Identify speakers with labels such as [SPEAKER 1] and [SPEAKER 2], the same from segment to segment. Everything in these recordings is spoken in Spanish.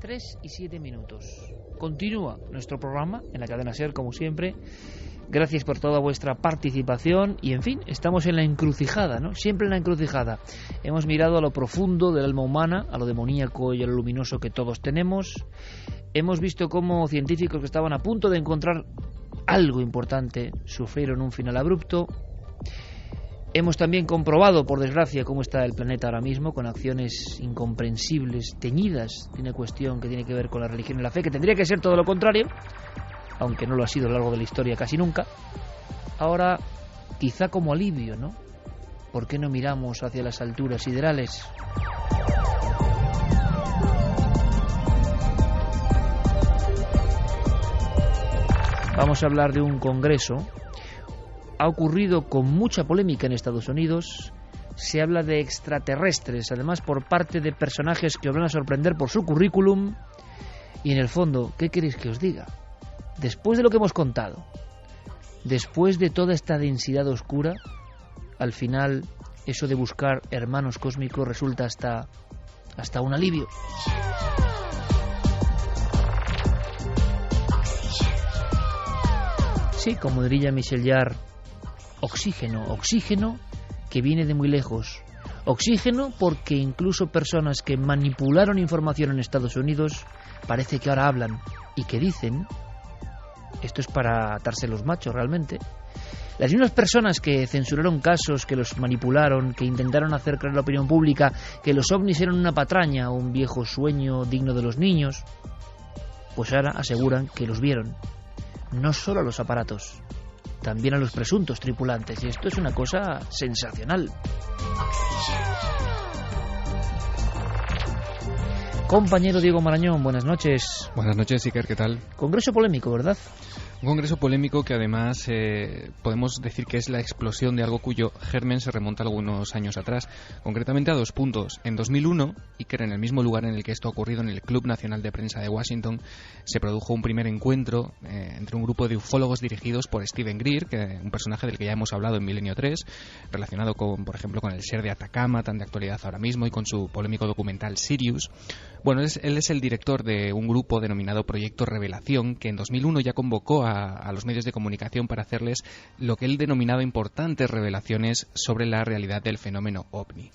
[SPEAKER 1] 3:07. Continúa nuestro programa en la cadena SER, como siempre. Gracias por toda vuestra participación y, en fin, estamos en la encrucijada, ¿no? Siempre en la encrucijada. Hemos mirado a lo profundo del alma humana, a lo demoníaco y a lo luminoso que todos tenemos. Hemos visto cómo científicos que estaban a punto de encontrar algo importante sufrieron un final abrupto. Hemos también comprobado, por desgracia, cómo está el planeta ahora mismo, con acciones incomprensibles, teñidas de una cuestión que tiene que ver con la religión y la fe, que tendría que ser todo lo contrario, aunque no lo ha sido a lo largo de la historia casi nunca. Ahora, quizá como alivio, ¿no? ¿Por qué no miramos hacia las alturas siderales? Vamos a hablar de un congreso. Ha ocurrido con mucha polémica en Estados Unidos. Se habla de extraterrestres, además por parte de personajes que os van a sorprender por su currículum. Y en el fondo, ¿qué queréis que os diga? Después de lo que hemos contado, después de toda esta densidad oscura, al final eso de buscar hermanos cósmicos resulta hasta un alivio. Sí, como diría Michel Jarre, oxígeno que viene de muy lejos. Oxígeno porque incluso personas que manipularon información en Estados Unidos parece que ahora hablan y que dicen, esto es para atarse los machos realmente, las mismas personas que censuraron casos, que los manipularon, que intentaron hacer creer a la opinión pública que los ovnis eran una patraña o un viejo sueño digno de los niños, pues ahora aseguran que los vieron. No solo a los aparatos, también a los presuntos tripulantes, y esto es una cosa sensacional. Compañero Diego Marañón, buenas noches.
[SPEAKER 2] Buenas noches, Iker, ¿qué tal?
[SPEAKER 1] Congreso polémico, ¿verdad?
[SPEAKER 2] Un congreso polémico que además podemos decir que es la explosión de algo cuyo germen se remonta algunos años atrás, concretamente a 2 puntos. En 2001, Iker, en el mismo lugar en el que esto ha ocurrido, en el Club Nacional de Prensa de Washington, se produjo un primer encuentro entre un grupo de ufólogos dirigidos por Steven Greer, un personaje del que ya hemos hablado en Milenio 3, relacionado con, por ejemplo, con el Ser de Atacama, tan de actualidad ahora mismo, y con su polémico documental Sirius. Bueno, él es el director de un grupo denominado Proyecto Revelación, que en 2001 ya convocó a los medios de comunicación para hacerles lo que él denominaba importantes revelaciones sobre la realidad del fenómeno OVNI.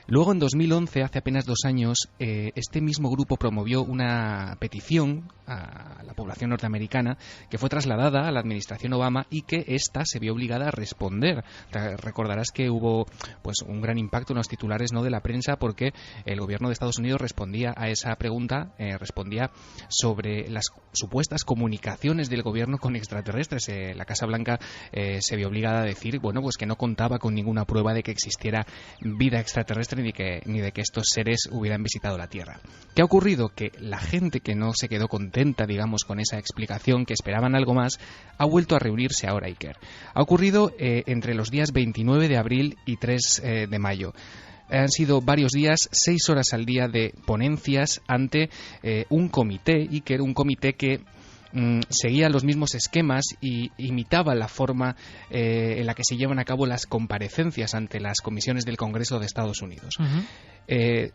[SPEAKER 2] Luego, en 2011, hace apenas 2 años, este mismo grupo promovió una petición a la población norteamericana que fue trasladada a la administración Obama y que ésta se vio obligada a responder. Recordarás que hubo pues un gran impacto en los titulares, ¿no?, de la prensa, porque el gobierno de Estados Unidos respondía a esa pregunta, respondía sobre las supuestas comunicaciones del gobierno con extraterrestres. La Casa Blanca se vio obligada a decir, bueno, pues que no contaba con ninguna prueba de que existiera vida extraterrestre ni de que estos seres hubieran visitado la Tierra. ¿Qué ha ocurrido? Que la gente que no se quedó contenta, digamos, con esa explicación, que esperaban algo más, ha vuelto a reunirse ahora, Iker. Ha ocurrido entre los días 29 de abril y 3 de mayo. Han sido varios días, 6 horas al día de ponencias ante un comité, Iker, un comité que seguía los mismos esquemas y imitaba la forma en la que se llevan a cabo las comparecencias ante las comisiones del Congreso de Estados Unidos. Uh-huh.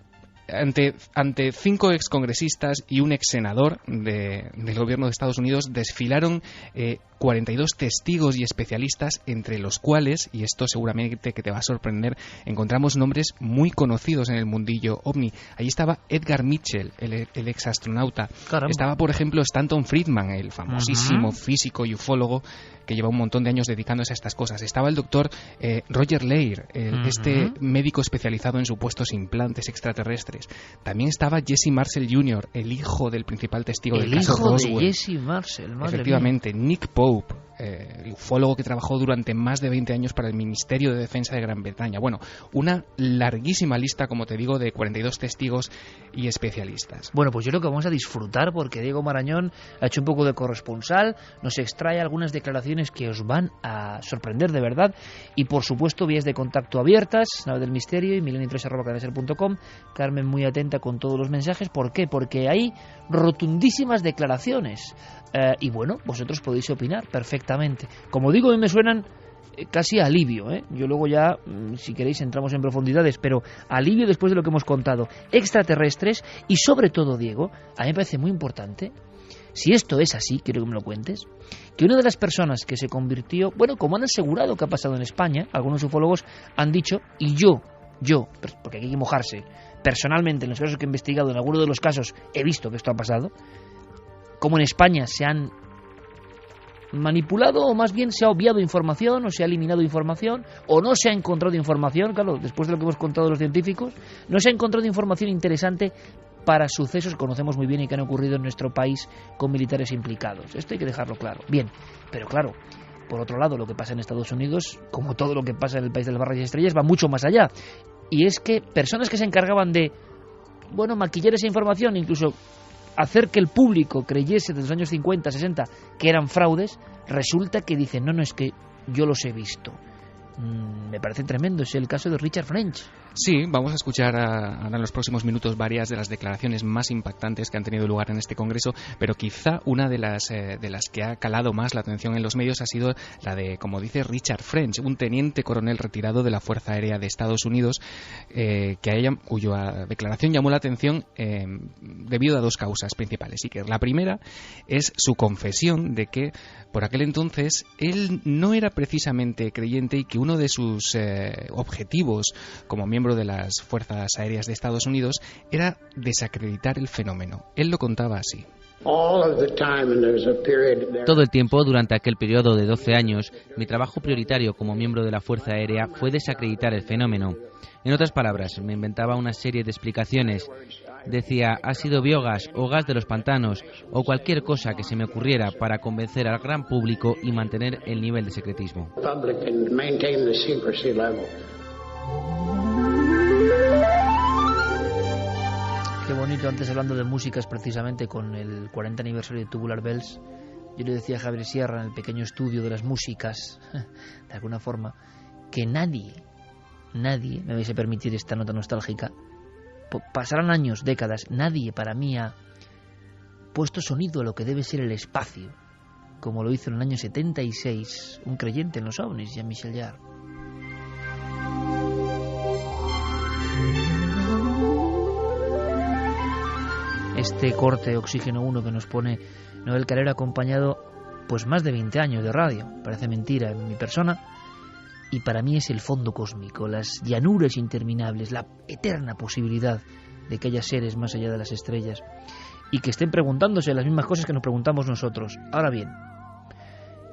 [SPEAKER 2] Ante 5 excongresistas y un exsenador del gobierno de Estados Unidos desfilaron 42 testigos y especialistas, entre los cuales, y esto seguramente que te va a sorprender, encontramos nombres muy conocidos en el mundillo OVNI. Allí estaba Edgar Mitchell, el exastronauta. Caramba. Estaba, por ejemplo, Stanton Friedman, el famosísimo físico y ufólogo que lleva un montón de años dedicándose a estas cosas. Estaba el doctor Roger Leir, este médico especializado en supuestos implantes extraterrestres. También estaba Jesse Marcel Jr., el hijo del principal testigo del caso Roswell.
[SPEAKER 1] El hijo de Jesse Marcel, madre
[SPEAKER 2] efectivamente,
[SPEAKER 1] mía.
[SPEAKER 2] Nick Pope, el ufólogo que trabajó durante más de 20 años para el Ministerio de Defensa de Gran Bretaña. Bueno, una larguísima lista, como te digo, de 42 testigos y especialistas.
[SPEAKER 1] Bueno, pues yo creo que vamos a disfrutar, porque Diego Marañón ha hecho un poco de corresponsal, nos extrae algunas declaraciones que os van a sorprender de verdad, y por supuesto vías de contacto abiertas, Nave del Misterio y milenio3@cadenaser.com. Carmen muy atenta con todos los mensajes. ¿Por qué? Porque hay rotundísimas declaraciones. Y bueno, vosotros podéis opinar perfectamente. Como digo, a mí me suenan casi alivio, ¿eh? Yo luego ya, si queréis, entramos en profundidades, pero alivio después de lo que hemos contado. Extraterrestres y sobre todo, Diego, a mí me parece muy importante, si esto es así, quiero que me lo cuentes, que una de las personas que se convirtió, bueno, como han asegurado que ha pasado en España, algunos ufólogos han dicho, y yo, porque hay que mojarse, personalmente en los casos que he investigado, en alguno de los casos he visto que esto ha pasado, como en España se han manipulado, o más bien se ha obviado información, o se ha eliminado información, o no se ha encontrado información, claro, después de lo que hemos contado los científicos, no se ha encontrado información interesante para sucesos que conocemos muy bien y que han ocurrido en nuestro país con militares implicados. Esto hay que dejarlo claro. Bien, pero claro, por otro lado, lo que pasa en Estados Unidos, como todo lo que pasa en el país de las barras y estrellas, va mucho más allá. Y es que personas que se encargaban de, bueno, maquillar esa información, incluso hacer que el público creyese desde los años 50, 60 que eran fraudes, resulta que dicen, no, es que yo los he visto. Me parece tremendo, es el caso de Richard French.
[SPEAKER 2] Sí, vamos a escuchar ahora en los próximos minutos varias de las declaraciones más impactantes que han tenido lugar en este congreso, pero quizá una de las que ha calado más la atención en los medios ha sido la de, como dice Richard French, un teniente coronel retirado de la Fuerza Aérea de Estados Unidos, cuya declaración llamó la atención debido a dos causas principales. Y que la primera es su confesión de que por aquel entonces él no era precisamente creyente y que uno de sus objetivos como miembro de las Fuerzas Aéreas de Estados Unidos era desacreditar el fenómeno. Él lo contaba así.
[SPEAKER 3] Todo el tiempo, durante aquel periodo de 12 años, mi trabajo prioritario como miembro de la Fuerza Aérea fue desacreditar el fenómeno. En otras palabras, me inventaba una serie de explicaciones. Decía, ha sido biogás o gas de los pantanos o cualquier cosa que se me ocurriera para convencer al gran público y mantener el nivel de secretismo.
[SPEAKER 1] Qué bonito, antes hablando de músicas precisamente con el 40 aniversario de Tubular Bells, yo le decía a Javier Sierra en el pequeño estudio de las músicas, de alguna forma, que nadie me vais a permitir esta nota nostálgica, pasarán años, décadas, nadie para mí ha puesto sonido a lo que debe ser el espacio, como lo hizo en el año 76 un creyente en los ovnis, Jean-Michel Jarre. Este corte Oxígeno 1 que nos pone Noel Calero, acompañado pues más de 20 años de radio, parece mentira en mi persona, y para mí es el fondo cósmico, las llanuras interminables, la eterna posibilidad de que haya seres más allá de las estrellas y que estén preguntándose las mismas cosas que nos preguntamos nosotros. Ahora bien,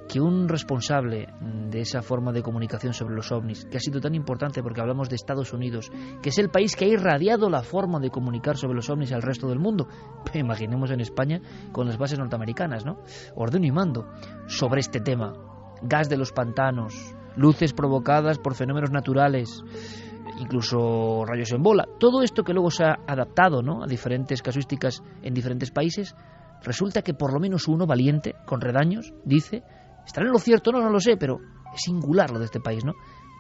[SPEAKER 1] que un responsable de esa forma de comunicación sobre los ovnis, que ha sido tan importante porque hablamos de Estados Unidos, que es el país que ha irradiado la forma de comunicar sobre los ovnis al resto del mundo, pero imaginemos en España con las bases norteamericanas, ¿no? Ordeno y mando sobre este tema, gas de los pantanos, luces provocadas por fenómenos naturales, incluso rayos en bola, todo esto que luego se ha adaptado, ¿no?, a diferentes casuísticas en diferentes países. Resulta que por lo menos uno valiente, con redaños, dice, ¿estará en lo cierto? No lo sé, pero es singular lo de este país, ¿no?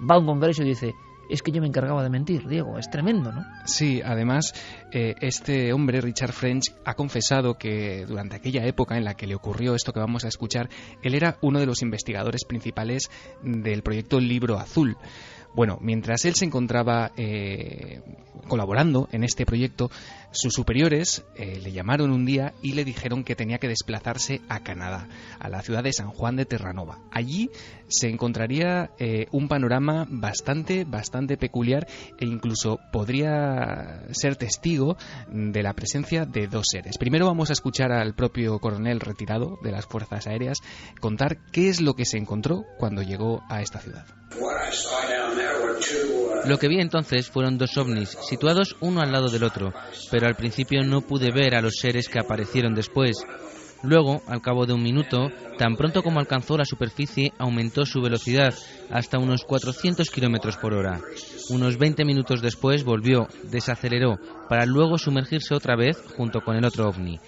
[SPEAKER 1] Va a un congreso y dice, es que yo me encargaba de mentir, Diego, es tremendo, ¿no?
[SPEAKER 2] Sí, además, este hombre, Richard French, ha confesado que durante aquella época en la que le ocurrió esto que vamos a escuchar, él era uno de los investigadores principales del proyecto Libro Azul. Bueno, mientras él se encontraba colaborando en este proyecto, sus superiores le llamaron un día y le dijeron que tenía que desplazarse a Canadá, a la ciudad de San Juan de Terranova. Allí se encontraría un panorama bastante peculiar e incluso podría ser testigo de la presencia de dos seres. Primero vamos a escuchar al propio coronel retirado de las Fuerzas Aéreas contar qué es lo que se encontró cuando llegó a esta ciudad.
[SPEAKER 3] Lo que vi entonces fueron dos ovnis, situados uno al lado del otro, pero al principio no pude ver a los seres que aparecieron después. Luego, al cabo de un minuto, tan pronto como alcanzó la superficie, aumentó su velocidad hasta unos 400 kilómetros por hora. Unos 20 minutos después volvió, desaceleró, para luego sumergirse otra vez junto con el otro ovni.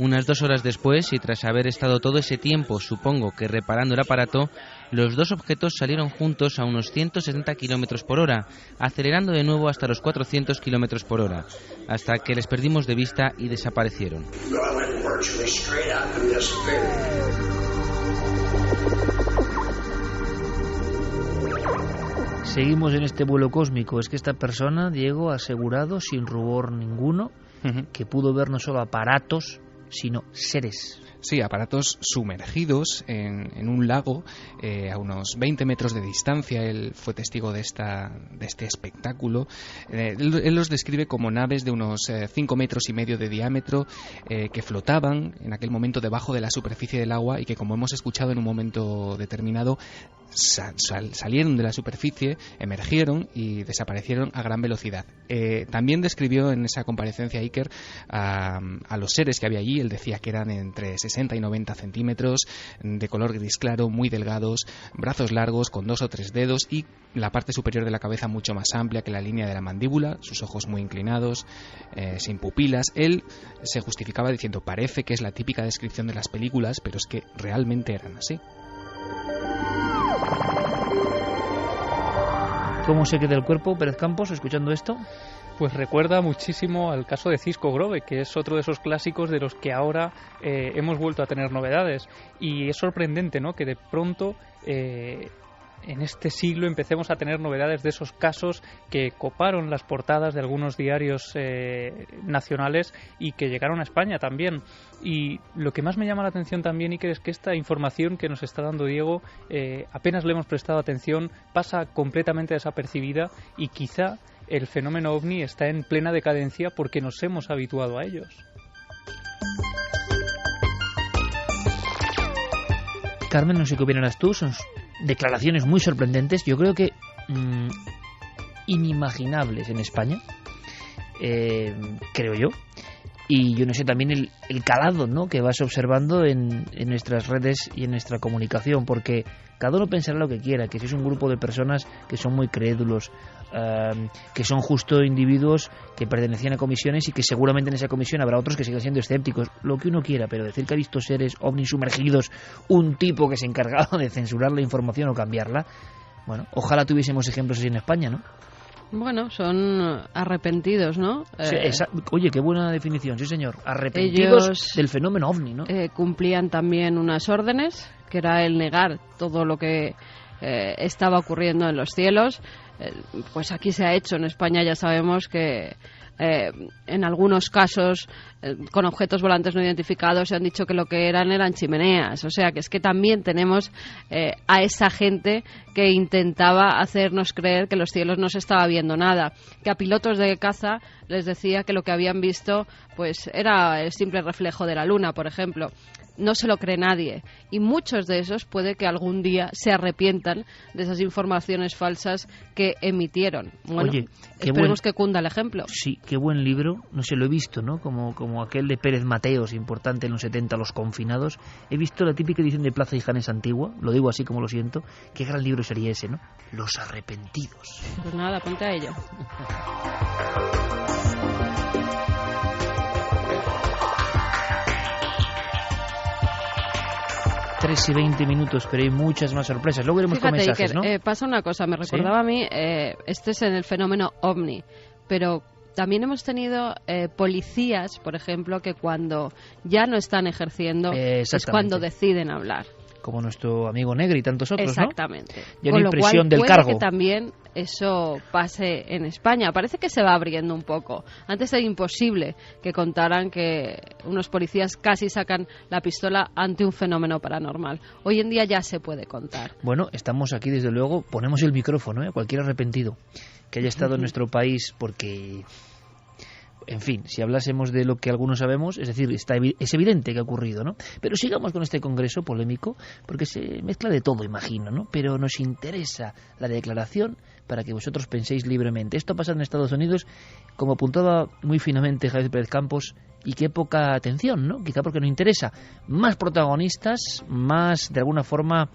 [SPEAKER 3] Unas 2 horas después, y tras haber estado todo ese tiempo, supongo que reparando el aparato, los dos objetos salieron juntos a unos 170 kilómetros por hora, acelerando de nuevo hasta los 400 kilómetros por hora, hasta que les perdimos de vista y desaparecieron.
[SPEAKER 1] Seguimos en este vuelo cósmico. Es que esta persona, Diego, ha asegurado sin rubor ninguno que pudo ver no solo aparatos, sino seres.
[SPEAKER 2] Sí, aparatos sumergidos en un lago a unos 20 metros de distancia. Él fue testigo de este espectáculo. Él los describe como naves de unos 5 metros y medio de diámetro que flotaban en aquel momento debajo de la superficie del agua y que, como hemos escuchado en un momento determinado, salieron de la superficie, emergieron y desaparecieron a gran velocidad. También describió en esa comparecencia Iker a los seres que había allí. Él decía que eran entre 60 y 90 centímetros, de color gris claro, muy delgados, brazos largos con 2 o 3 dedos y la parte superior de la cabeza mucho más amplia que la línea de la mandíbula, sus ojos muy inclinados, sin pupilas. Él se justificaba diciendo: parece que es la típica descripción de las películas, pero es que realmente eran así.
[SPEAKER 1] ¿Cómo se queda el cuerpo, Pérez Campos, escuchando esto?
[SPEAKER 4] Pues recuerda muchísimo al caso de Cisco Grove, que es otro de esos clásicos de los que ahora hemos vuelto a tener novedades. Y es sorprendente, ¿no?, que de pronto en este siglo empecemos a tener novedades de esos casos que coparon las portadas de algunos diarios nacionales y que llegaron a España también. Y lo que más me llama la atención también, Iker, es que esta información que nos está dando Diego apenas le hemos prestado atención, pasa completamente desapercibida y quizá el fenómeno ovni está en plena decadencia porque nos hemos habituado a ellos.
[SPEAKER 1] Carmen, no sé qué opinarás tú, son declaraciones muy sorprendentes, yo creo que inimaginables en España, creo yo. Y yo no sé también el calado, ¿no?, que vas observando en nuestras redes y en nuestra comunicación, porque cada uno pensará lo que quiera, que si es un grupo de personas que son muy crédulos, que son justo individuos que pertenecían a comisiones y que seguramente en esa comisión habrá otros que sigan siendo escépticos, lo que uno quiera, pero decir que ha visto seres ovnis sumergidos, un tipo que se encargaba de censurar la información o cambiarla, bueno, ojalá tuviésemos ejemplos así en España, ¿no?
[SPEAKER 5] Bueno, son arrepentidos, ¿no?
[SPEAKER 1] Sí, oye, qué buena definición, sí señor. Arrepentidos del fenómeno ovni, ¿no?
[SPEAKER 5] Cumplían también unas órdenes, que era el negar todo lo que estaba ocurriendo en los cielos. Pues aquí se ha hecho, en España ya sabemos que en algunos casos con objetos volantes no identificados se han dicho que lo que eran chimeneas, o sea que es que también tenemos a esa gente que intentaba hacernos creer que los cielos no se estaba viendo nada, que a pilotos de caza les decía que lo que habían visto pues era el simple reflejo de la luna, por ejemplo. No se lo cree nadie y muchos de esos puede que algún día se arrepientan de esas informaciones falsas que emitieron. Bueno,
[SPEAKER 1] oye,
[SPEAKER 5] esperemos que cunda el ejemplo.
[SPEAKER 1] Sí, qué buen libro, no sé, lo he visto, ¿no? Como aquel de Pérez Mateos, importante en los 70, Los confinados. He visto la típica edición de Plaza y Janes antigua, lo digo así como lo siento. Qué gran libro sería ese, ¿no? Los arrepentidos.
[SPEAKER 5] Pues nada, ponte a ello.
[SPEAKER 1] 3 y 20 minutos, pero hay muchas más sorpresas. Luego iremos con mensajes,
[SPEAKER 5] Iker,
[SPEAKER 1] ¿no?
[SPEAKER 5] Pasa una cosa, me recordaba a mí, este es en el fenómeno ovni, pero también hemos tenido policías, por ejemplo, que cuando ya no están ejerciendo es cuando deciden hablar.
[SPEAKER 1] Como nuestro amigo Negri y tantos otros,
[SPEAKER 5] exactamente,
[SPEAKER 1] ¿no? Ya no hay presión del
[SPEAKER 5] puede
[SPEAKER 1] cargo.
[SPEAKER 5] Que también eso pase en España. Parece que se va abriendo un poco. Antes era imposible que contaran que unos policías casi sacan la pistola ante un fenómeno paranormal. Hoy en día ya se puede contar.
[SPEAKER 1] Bueno, estamos aquí desde luego, ponemos el micrófono a cualquier arrepentido que haya estado en nuestro país porque... En fin, si hablásemos de lo que algunos sabemos, es decir, es evidente que ha ocurrido, ¿no? Pero sigamos con este congreso polémico, porque se mezcla de todo, imagino, ¿no? Pero nos interesa la declaración para que vosotros penséis libremente. Esto ha pasado en Estados Unidos, como apuntaba muy finamente Javier Pérez Campos, y qué poca atención, ¿no? Quizá porque nos interesa más protagonistas, más, de alguna forma...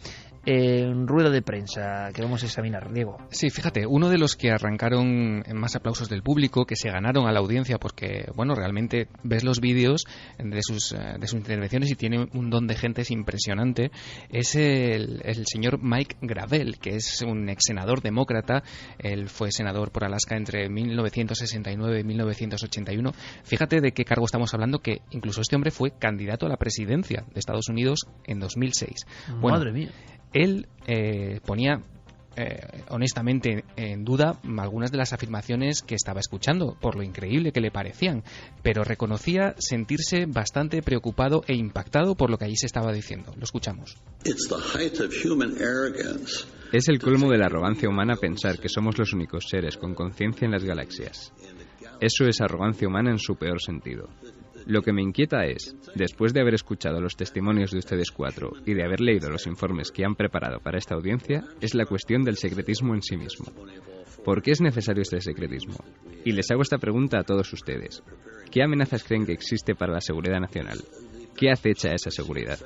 [SPEAKER 1] en rueda de prensa que vamos a examinar, Diego.
[SPEAKER 2] Sí, fíjate, uno de los que arrancaron en más aplausos del público, que se ganaron a la audiencia porque, bueno, realmente ves los vídeos de sus intervenciones y tiene un don de gente, es impresionante, es el señor Mike Gravel, que es un ex senador demócrata. Él fue senador por Alaska entre 1969 y 1981. Fíjate de qué cargo estamos hablando, que incluso este hombre fue candidato a la presidencia de Estados Unidos en 2006.
[SPEAKER 1] Madre mía.
[SPEAKER 2] Él ponía honestamente en duda algunas de las afirmaciones que estaba escuchando, por lo increíble que le parecían, pero reconocía sentirse bastante preocupado e impactado por lo que allí se estaba diciendo. Lo escuchamos.
[SPEAKER 6] Es el colmo de la arrogancia humana pensar que somos los únicos seres con conciencia en las galaxias. Eso es arrogancia humana en su peor sentido. Lo que me inquieta es, después de haber escuchado los testimonios de ustedes cuatro y de haber leído los informes que han preparado para esta audiencia, es la cuestión del secretismo en sí mismo. ¿Por qué es necesario este secretismo? Y les hago esta pregunta a todos ustedes. ¿Qué amenazas creen que existe para la seguridad nacional? ¿Qué acecha esa seguridad?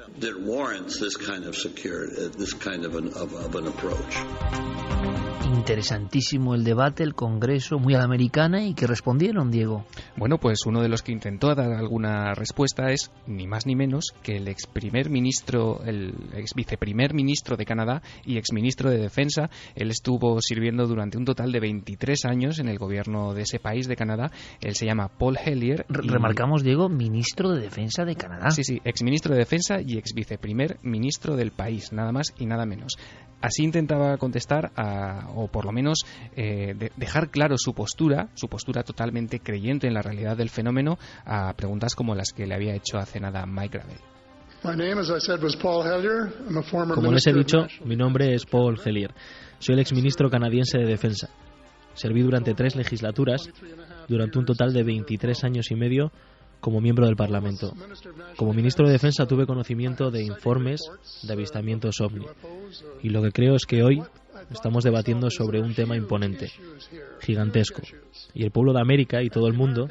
[SPEAKER 1] Interesantísimo el debate, el Congreso, muy a la americana. ¿Y qué respondieron, Diego?
[SPEAKER 2] Bueno, pues uno de los que intentó dar alguna respuesta es ni más ni menos que el ex viceprimer ministro de Canadá y ex ministro de Defensa. Él estuvo sirviendo durante un total de 23 años en el gobierno de ese país, de Canadá. Él se llama Paul Hellyer.
[SPEAKER 1] Remarcamos, Diego, ministro de Defensa de Canadá.
[SPEAKER 2] Sí, ex ministro de Defensa y ex viceprimer ministro del país, nada más y nada menos. Así intentaba contestar, o por lo menos dejar claro su postura totalmente creyente en la realidad del fenómeno, a preguntas como las que le había hecho hace nada Mike Gravel.
[SPEAKER 7] Como les he dicho, mi nombre es Paul Hellyer. Soy el exministro canadiense de Defensa. Serví durante 3 legislaturas, durante un total de 23 años y medio, como miembro del Parlamento. Como ministro de Defensa tuve conocimiento de informes de avistamientos OVNI. Y lo que creo es que hoy estamos debatiendo sobre un tema imponente, gigantesco. Y el pueblo de América y todo el mundo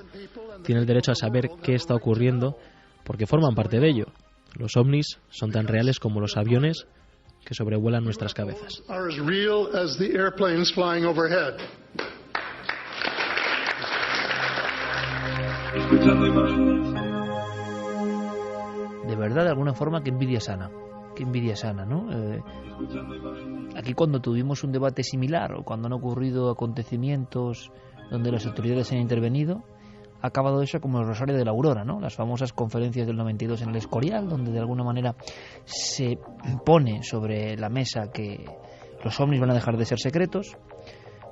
[SPEAKER 7] tiene el derecho a saber qué está ocurriendo porque forman parte de ello. Los OVNIs son tan reales como los aviones que sobrevuelan nuestras cabezas.
[SPEAKER 1] De verdad, de alguna forma, qué envidia sana, ¿no? Aquí cuando tuvimos un debate similar o cuando han ocurrido acontecimientos donde las autoridades han intervenido, ha acabado eso como el Rosario de la Aurora, ¿no? Las famosas conferencias del 92 en el Escorial, donde de alguna manera se pone sobre la mesa que los ovnis van a dejar de ser secretos.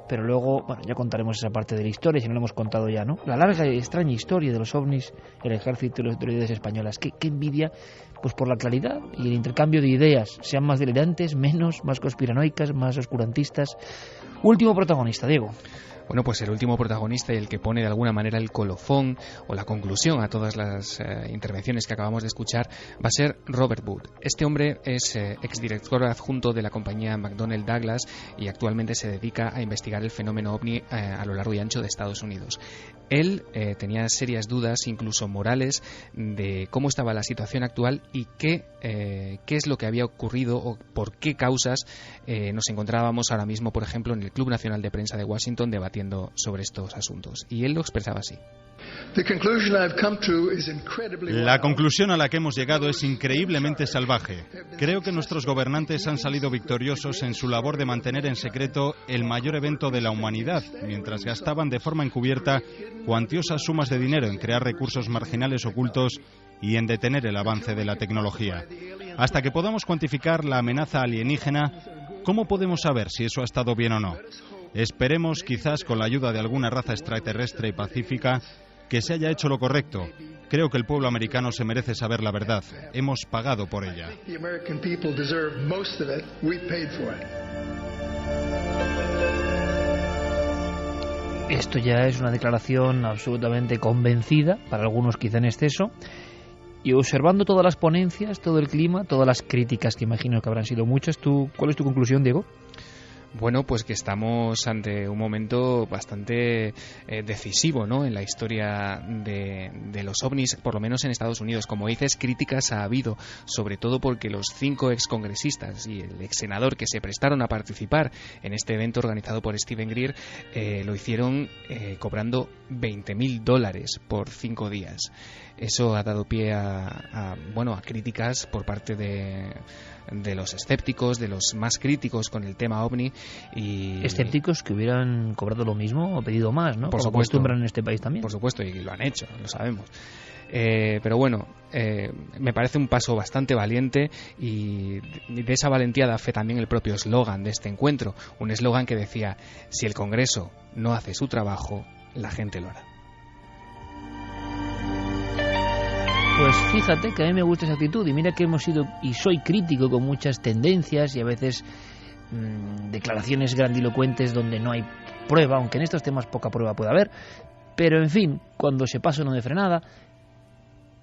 [SPEAKER 1] Pero luego, bueno, ya contaremos esa parte de la historia, si no lo hemos contado ya, ¿no? La larga y extraña historia de los ovnis, el ejército y las autoridades españolas. Qué envidia, pues por la claridad y el intercambio de ideas, sean más delirantes, menos, más conspiranoicas, más oscurantistas. Último protagonista, Diego.
[SPEAKER 2] Bueno, pues el último protagonista y el que pone de alguna manera el colofón o la conclusión a todas las intervenciones que acabamos de escuchar va a ser Robert Wood. Este hombre es exdirector adjunto de la compañía McDonnell Douglas y actualmente se dedica a investigar el fenómeno OVNI a lo largo y ancho de Estados Unidos. Él tenía serias dudas, incluso morales, de cómo estaba la situación actual y qué es lo que había ocurrido o por qué causas nos encontrábamos ahora mismo, por ejemplo, en el Club Nacional de Prensa de Washington debatiendo sobre estos asuntos. Y él lo expresaba así.
[SPEAKER 8] La conclusión a la que hemos llegado es increíblemente salvaje. Creo que nuestros gobernantes han salido victoriosos en su labor de mantener en secreto el mayor evento de la humanidad, mientras gastaban de forma encubierta cuantiosas sumas de dinero en crear recursos marginales ocultos y en detener el avance de la tecnología. Hasta que podamos cuantificar la amenaza alienígena, ¿cómo podemos saber si eso ha estado bien o no? Esperemos, quizás con la ayuda de alguna raza extraterrestre y pacífica, que se haya hecho lo correcto. Creo que el pueblo americano se merece saber la verdad. Hemos pagado por ella.
[SPEAKER 1] Esto ya es una declaración absolutamente convencida, para algunos quizá en exceso. Y observando todas las ponencias, todo el clima, todas las críticas, que imagino que habrán sido muchas, ¿cuál es tu conclusión, Diego?
[SPEAKER 2] Bueno, pues que estamos ante un momento bastante decisivo, ¿no?, en la historia de los ovnis, por lo menos en Estados Unidos. Como dices, críticas ha habido, sobre todo porque los 5 excongresistas y el ex senador que se prestaron a participar en este evento organizado por Steven Greer lo hicieron cobrando $20,000 por 5 días. Eso ha dado pie a críticas por parte de los escépticos, de los más críticos con el tema OVNI. Y
[SPEAKER 1] escépticos que hubieran cobrado lo mismo o pedido más, ¿no?
[SPEAKER 2] Por
[SPEAKER 1] Como
[SPEAKER 2] supuesto,
[SPEAKER 1] acostumbran en este país también.
[SPEAKER 2] Por supuesto, y lo han hecho, lo sabemos. Pero bueno, me parece un paso bastante valiente, y de esa valentía da fe también el propio eslogan de este encuentro, un eslogan que decía: si el Congreso no hace su trabajo, la gente lo hará.
[SPEAKER 1] Pues fíjate que a mí me gusta esa actitud, y mira que hemos sido, y soy crítico con muchas tendencias y a veces declaraciones grandilocuentes donde no hay prueba, aunque en estos temas poca prueba puede haber, pero en fin, cuando se pasa uno de frenada.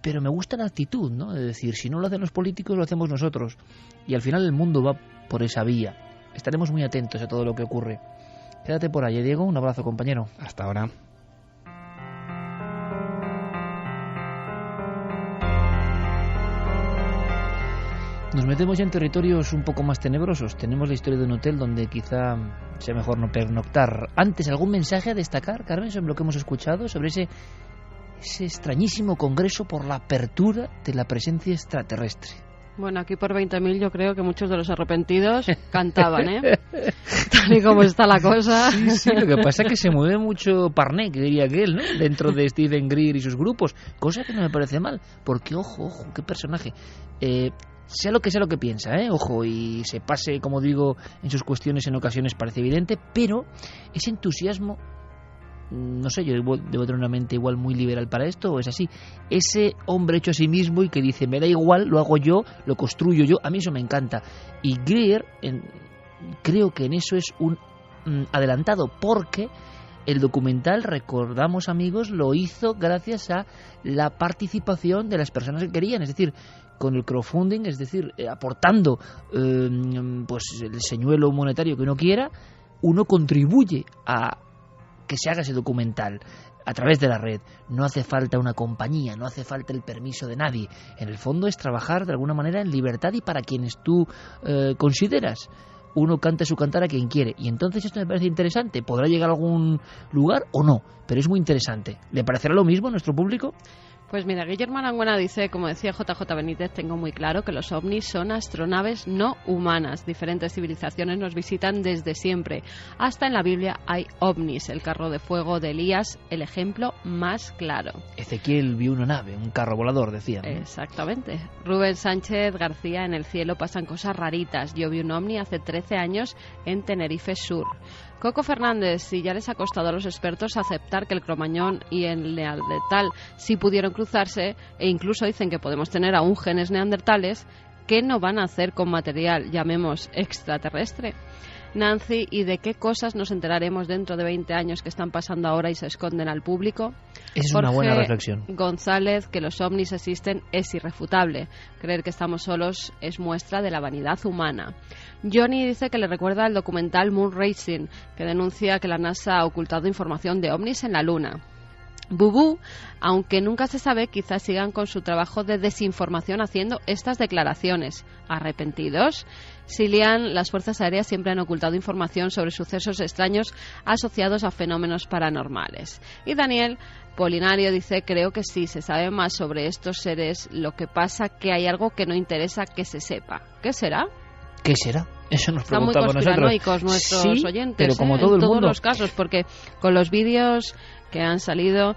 [SPEAKER 1] Pero me gusta la actitud, ¿no? De decir, si no lo hacen los políticos, lo hacemos nosotros. Y al final el mundo va por esa vía. Estaremos muy atentos a todo lo que ocurre. Quédate por allí, Diego. Un abrazo, compañero.
[SPEAKER 2] Hasta ahora.
[SPEAKER 1] Nos metemos ya en territorios un poco más tenebrosos. Tenemos la historia de un hotel donde quizá sea mejor no pernoctar. Antes, ¿algún mensaje a destacar, Carmen, sobre lo que hemos escuchado? Sobre ese extrañísimo congreso por la apertura de la presencia extraterrestre.
[SPEAKER 5] Bueno, aquí por 20.000 yo creo que muchos de los arrepentidos cantaban, ¿eh? Tal y como está la cosa.
[SPEAKER 1] Sí, lo que pasa es que se mueve mucho parné, que diría aquel, ¿no? Dentro de Stephen Greer y sus grupos, cosa que no me parece mal, porque ojo, qué personaje. Sea lo que piensa, ojo, y se pase, como digo, en sus cuestiones en ocasiones parece evidente, pero ese entusiasmo, no sé, yo debo tener una mente igual muy liberal para esto, o es así, ese hombre hecho a sí mismo y que dice, me da igual, lo hago yo, lo construyo yo, a mí eso me encanta. Y Greer, creo que en eso es un adelantado, porque el documental, recordamos amigos, lo hizo gracias a la participación de las personas que querían, es decir, con el crowdfunding, es decir, aportando pues el señuelo monetario que uno quiera, uno contribuye a que se haga ese documental a través de la red. No hace falta una compañía, no hace falta el permiso de nadie. En el fondo es trabajar de alguna manera en libertad y para quienes tú consideras. Uno canta su cantar a quien quiere. Y entonces esto me parece interesante. ¿Podrá llegar a algún lugar o no? Pero es muy interesante. ¿Le parecerá lo mismo a nuestro público?
[SPEAKER 5] Pues mira, Guillermo Arangüena dice, como decía JJ Benítez, tengo muy claro que los ovnis son astronaves no humanas. Diferentes civilizaciones nos visitan desde siempre. Hasta en la Biblia hay ovnis. El carro de fuego de Elías, el ejemplo más claro.
[SPEAKER 1] Ezequiel vio una nave, un carro volador, decían, ¿no?
[SPEAKER 5] Exactamente. Rubén Sánchez García, en el cielo pasan cosas raritas. Yo vi un ovni hace 13 años en Tenerife Sur. Coco Fernández, si ya les ha costado a los expertos aceptar que el cromañón y el neandertal sí pudieron cruzarse, e incluso dicen que podemos tener aún genes neandertales, ¿qué no van a hacer con material, llamemos, extraterrestre? Nancy, ¿y de qué cosas nos enteraremos dentro de 20 años que están pasando ahora y se esconden al público?
[SPEAKER 1] Es una buena reflexión.
[SPEAKER 5] González, que los ovnis existen es irrefutable. Creer que estamos solos es muestra de la vanidad humana. Johnny dice que le recuerda el documental Moon Racing, que denuncia que la NASA ha ocultado información de ovnis en la Luna. Bubú, aunque nunca se sabe, quizás sigan con su trabajo de desinformación haciendo estas declaraciones. ¿Arrepentidos? Silian, las fuerzas aéreas siempre han ocultado información sobre sucesos extraños asociados a fenómenos paranormales. Y Daniel Polinario dice, creo que sí, se sabe más sobre estos seres, lo que pasa que hay algo que no interesa que se sepa. ¿Qué será?
[SPEAKER 1] ¿Qué será? Eso nos
[SPEAKER 5] Están muy
[SPEAKER 1] preguntamos nosotros.
[SPEAKER 5] conspiranoicos nuestros
[SPEAKER 1] sí,
[SPEAKER 5] oyentes,
[SPEAKER 1] pero como todo
[SPEAKER 5] en
[SPEAKER 1] el
[SPEAKER 5] todos
[SPEAKER 1] mundo.
[SPEAKER 5] los casos, porque con los vídeos que han salido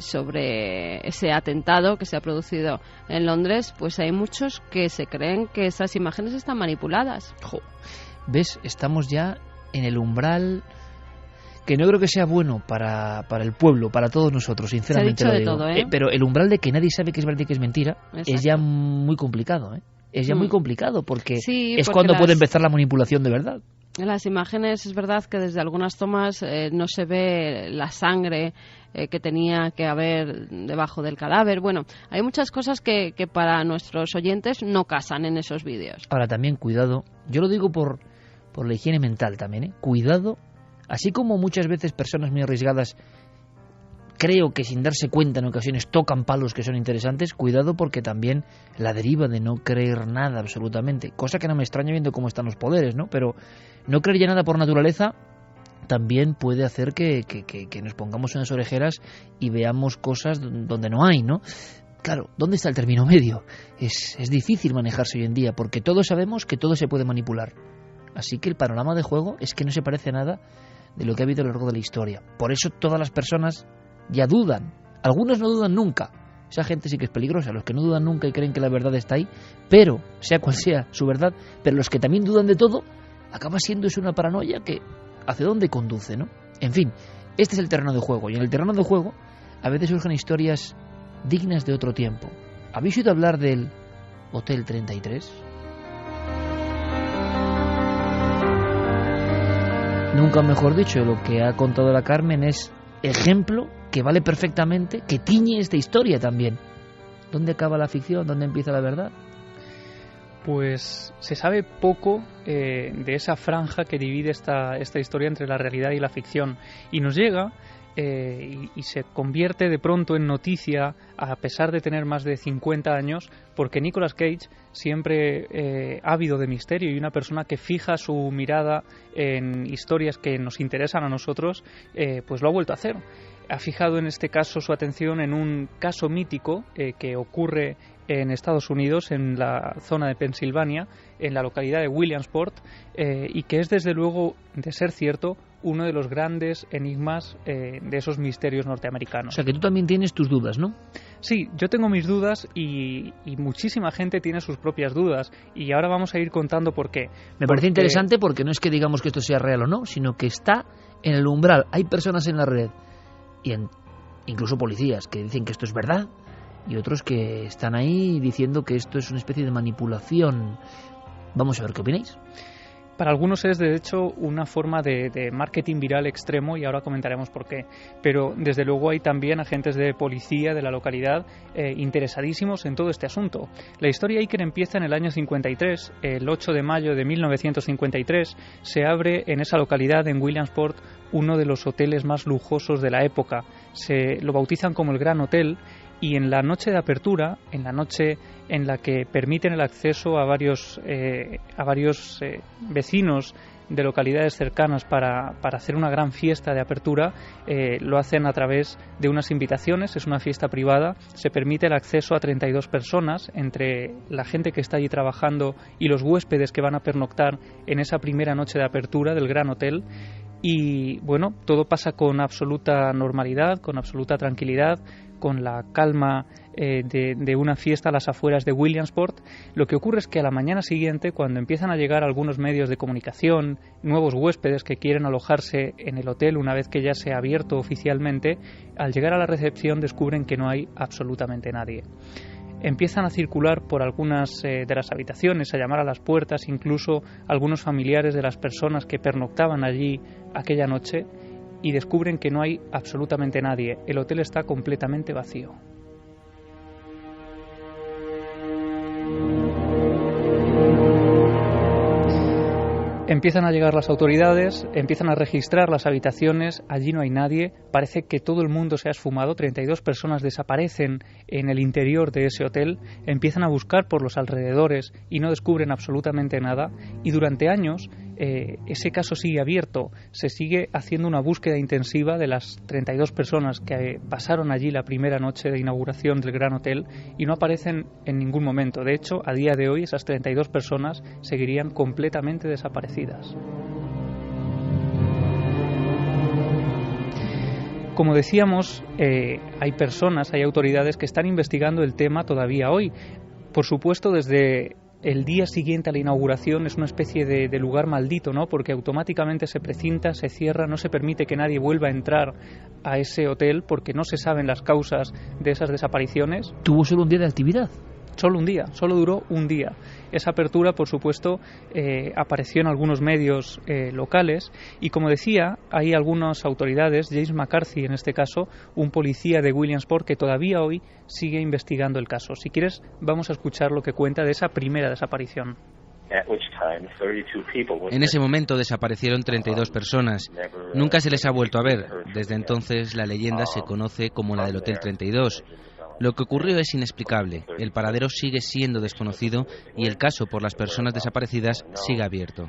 [SPEAKER 5] sobre ese atentado que se ha producido en Londres, pues hay muchos que se creen que esas imágenes están manipuladas.
[SPEAKER 1] ¿Ves? Estamos ya en el umbral que no creo que sea bueno para el pueblo, para todos nosotros, sinceramente
[SPEAKER 5] se ha
[SPEAKER 1] lo
[SPEAKER 5] dicho
[SPEAKER 1] digo.
[SPEAKER 5] de todo,
[SPEAKER 1] Pero el umbral de que nadie sabe que es verdad y que es mentira es ya muy complicado, Es ya muy complicado porque
[SPEAKER 5] sí,
[SPEAKER 1] es
[SPEAKER 5] porque
[SPEAKER 1] cuando puede empezar la manipulación de verdad.
[SPEAKER 5] En las imágenes es verdad que desde algunas tomas no se ve la sangre que tenía que haber debajo del cadáver. Bueno, hay muchas cosas que para nuestros oyentes no casan en esos vídeos.
[SPEAKER 1] Ahora también cuidado, yo lo digo por la higiene mental también, cuidado, así como muchas veces personas muy arriesgadas creo que sin darse cuenta en ocasiones tocan palos que son interesantes, cuidado porque también la deriva de no creer nada absolutamente, cosa que no me extraña viendo cómo están los poderes, ¿no? Pero no creer ya nada por naturaleza también puede hacer que nos pongamos unas orejeras y veamos cosas donde no hay, ¿no? Claro, ¿dónde está el término medio? Es difícil manejarse hoy en día porque todos sabemos que todo se puede manipular. Así que el panorama de juego es que no se parece a nada de lo que ha habido a lo largo de la historia. Por eso todas las personas ya dudan. Algunos no dudan nunca, esa gente sí que es peligrosa. Los que no dudan nunca y creen que la verdad está ahí, pero, sea cual sea su verdad, pero los que también dudan de todo, acaba siendo eso una paranoia que hacia dónde conduce, ¿no? En fin, este es el terreno de juego, y en el terreno de juego a veces surgen historias dignas de otro tiempo. ¿Habéis oído hablar del Hotel 33? Nunca mejor dicho, lo que ha contado la Carmen es ejemplo que vale perfectamente, que tiñe esta historia también. ¿Dónde acaba la ficción? ¿Dónde empieza la verdad?
[SPEAKER 4] Pues se sabe poco de esa franja que divide esta historia entre la realidad y la ficción. Y nos llega y se convierte de pronto en noticia, a pesar de tener más de 50 años, porque Nicolas Cage, siempre ávido de misterio y una persona que fija su mirada en historias que nos interesan a nosotros, pues lo ha vuelto a hacer. Ha fijado en este caso su atención en un caso mítico que ocurre en Estados Unidos, en la zona de Pensilvania, en la localidad de Williamsport, y que es desde luego, de ser cierto, uno de los grandes enigmas de esos misterios norteamericanos.
[SPEAKER 1] O sea que tú también tienes tus dudas, ¿no?
[SPEAKER 4] Sí, yo tengo mis dudas y muchísima gente tiene sus propias dudas, y ahora vamos a ir contando por qué.
[SPEAKER 1] Me parece interesante porque no es que digamos que esto sea real o no, sino que está en el umbral. Hay personas en la red, y incluso policías, que dicen que esto es verdad, y otros que están ahí diciendo que esto es una especie de manipulación. Vamos a ver qué opináis.
[SPEAKER 4] Para algunos es, de hecho, una forma de marketing viral extremo, y ahora comentaremos por qué. Pero, desde luego, hay también agentes de policía de la localidad interesadísimos en todo este asunto. La historia Iker empieza en el año 53. El 8 de mayo de 1953 se abre en esa localidad, en Williamsport, uno de los hoteles más lujosos de la época. Se lo bautizan como el Gran Hotel. Y en la noche de apertura, en la noche en la que permiten el acceso a varios vecinos de localidades cercanas para hacer una gran fiesta de apertura, lo hacen a través de unas invitaciones. Es una fiesta privada, se permite el acceso a 32 personas, entre la gente que está allí trabajando y los huéspedes que van a pernoctar en esa primera noche de apertura del Gran Hotel. Y bueno, todo pasa con absoluta normalidad, con absoluta tranquilidad, con la calma de una fiesta a las afueras de Williamsport. Lo que ocurre es que a la mañana siguiente, cuando empiezan a llegar algunos medios de comunicación, nuevos huéspedes que quieren alojarse en el hotel una vez que ya se ha abierto oficialmente, al llegar a la recepción descubren que no hay absolutamente nadie. Empiezan a circular por algunas de las habitaciones, a llamar a las puertas, incluso algunos familiares de las personas que pernoctaban allí aquella noche, y descubren que no hay absolutamente nadie. El hotel está completamente vacío. Empiezan a llegar las autoridades, empiezan a registrar las habitaciones, allí no hay nadie, parece que todo el mundo se ha esfumado, 32 personas desaparecen en el interior de ese hotel, empiezan a buscar por los alrededores y no descubren absolutamente nada, y durante años ese caso sigue abierto, se sigue haciendo una búsqueda intensiva de las 32 personas que pasaron allí la primera noche de inauguración del Gran Hotel y no aparecen en ningún momento. De hecho, a día de hoy esas 32 personas seguirían completamente desaparecidas. Como decíamos, hay personas, hay autoridades que están investigando el tema todavía hoy. Por supuesto, desde el día siguiente a la inauguración es una especie de lugar maldito, ¿no? Porque automáticamente se precinta, se cierra, no se permite que nadie vuelva a entrar a ese hotel porque no se saben las causas de esas desapariciones.
[SPEAKER 1] ¿Tuvo solo un día de actividad?
[SPEAKER 4] Solo un día, solo duró un día. Esa apertura, por supuesto, apareció en algunos medios locales y, como decía, hay algunas autoridades, James McCarthy en este caso, un policía de Williamsport que todavía hoy sigue investigando el caso. Si quieres, vamos a escuchar lo que cuenta de esa primera desaparición.
[SPEAKER 3] En ese momento desaparecieron 32 personas. Nunca se les ha vuelto a ver. Desde entonces la leyenda se conoce como la del Hotel 32. Lo que ocurrió es inexplicable, el paradero sigue siendo desconocido y el caso por las personas desaparecidas sigue abierto.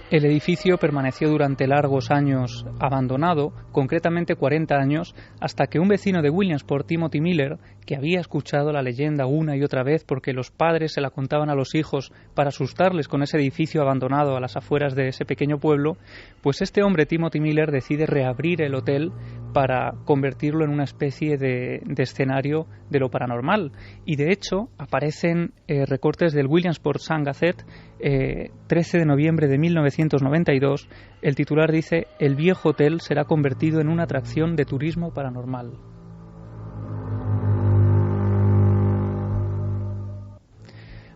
[SPEAKER 4] El edificio permaneció durante largos años abandonado, concretamente 40 años, hasta que un vecino de Williamsport, Timothy Miller, que había escuchado la leyenda una y otra vez porque los padres se la contaban a los hijos para asustarles con ese edificio abandonado a las afueras de ese pequeño pueblo, pues este hombre, Timothy Miller, decide reabrir el hotel para convertirlo en una especie de escenario de lo paranormal. Y de hecho aparecen recortes del Williamsport Sun-Gazette, 13 de noviembre de 1992. El titular dice: "El viejo hotel será convertido en una atracción de turismo paranormal".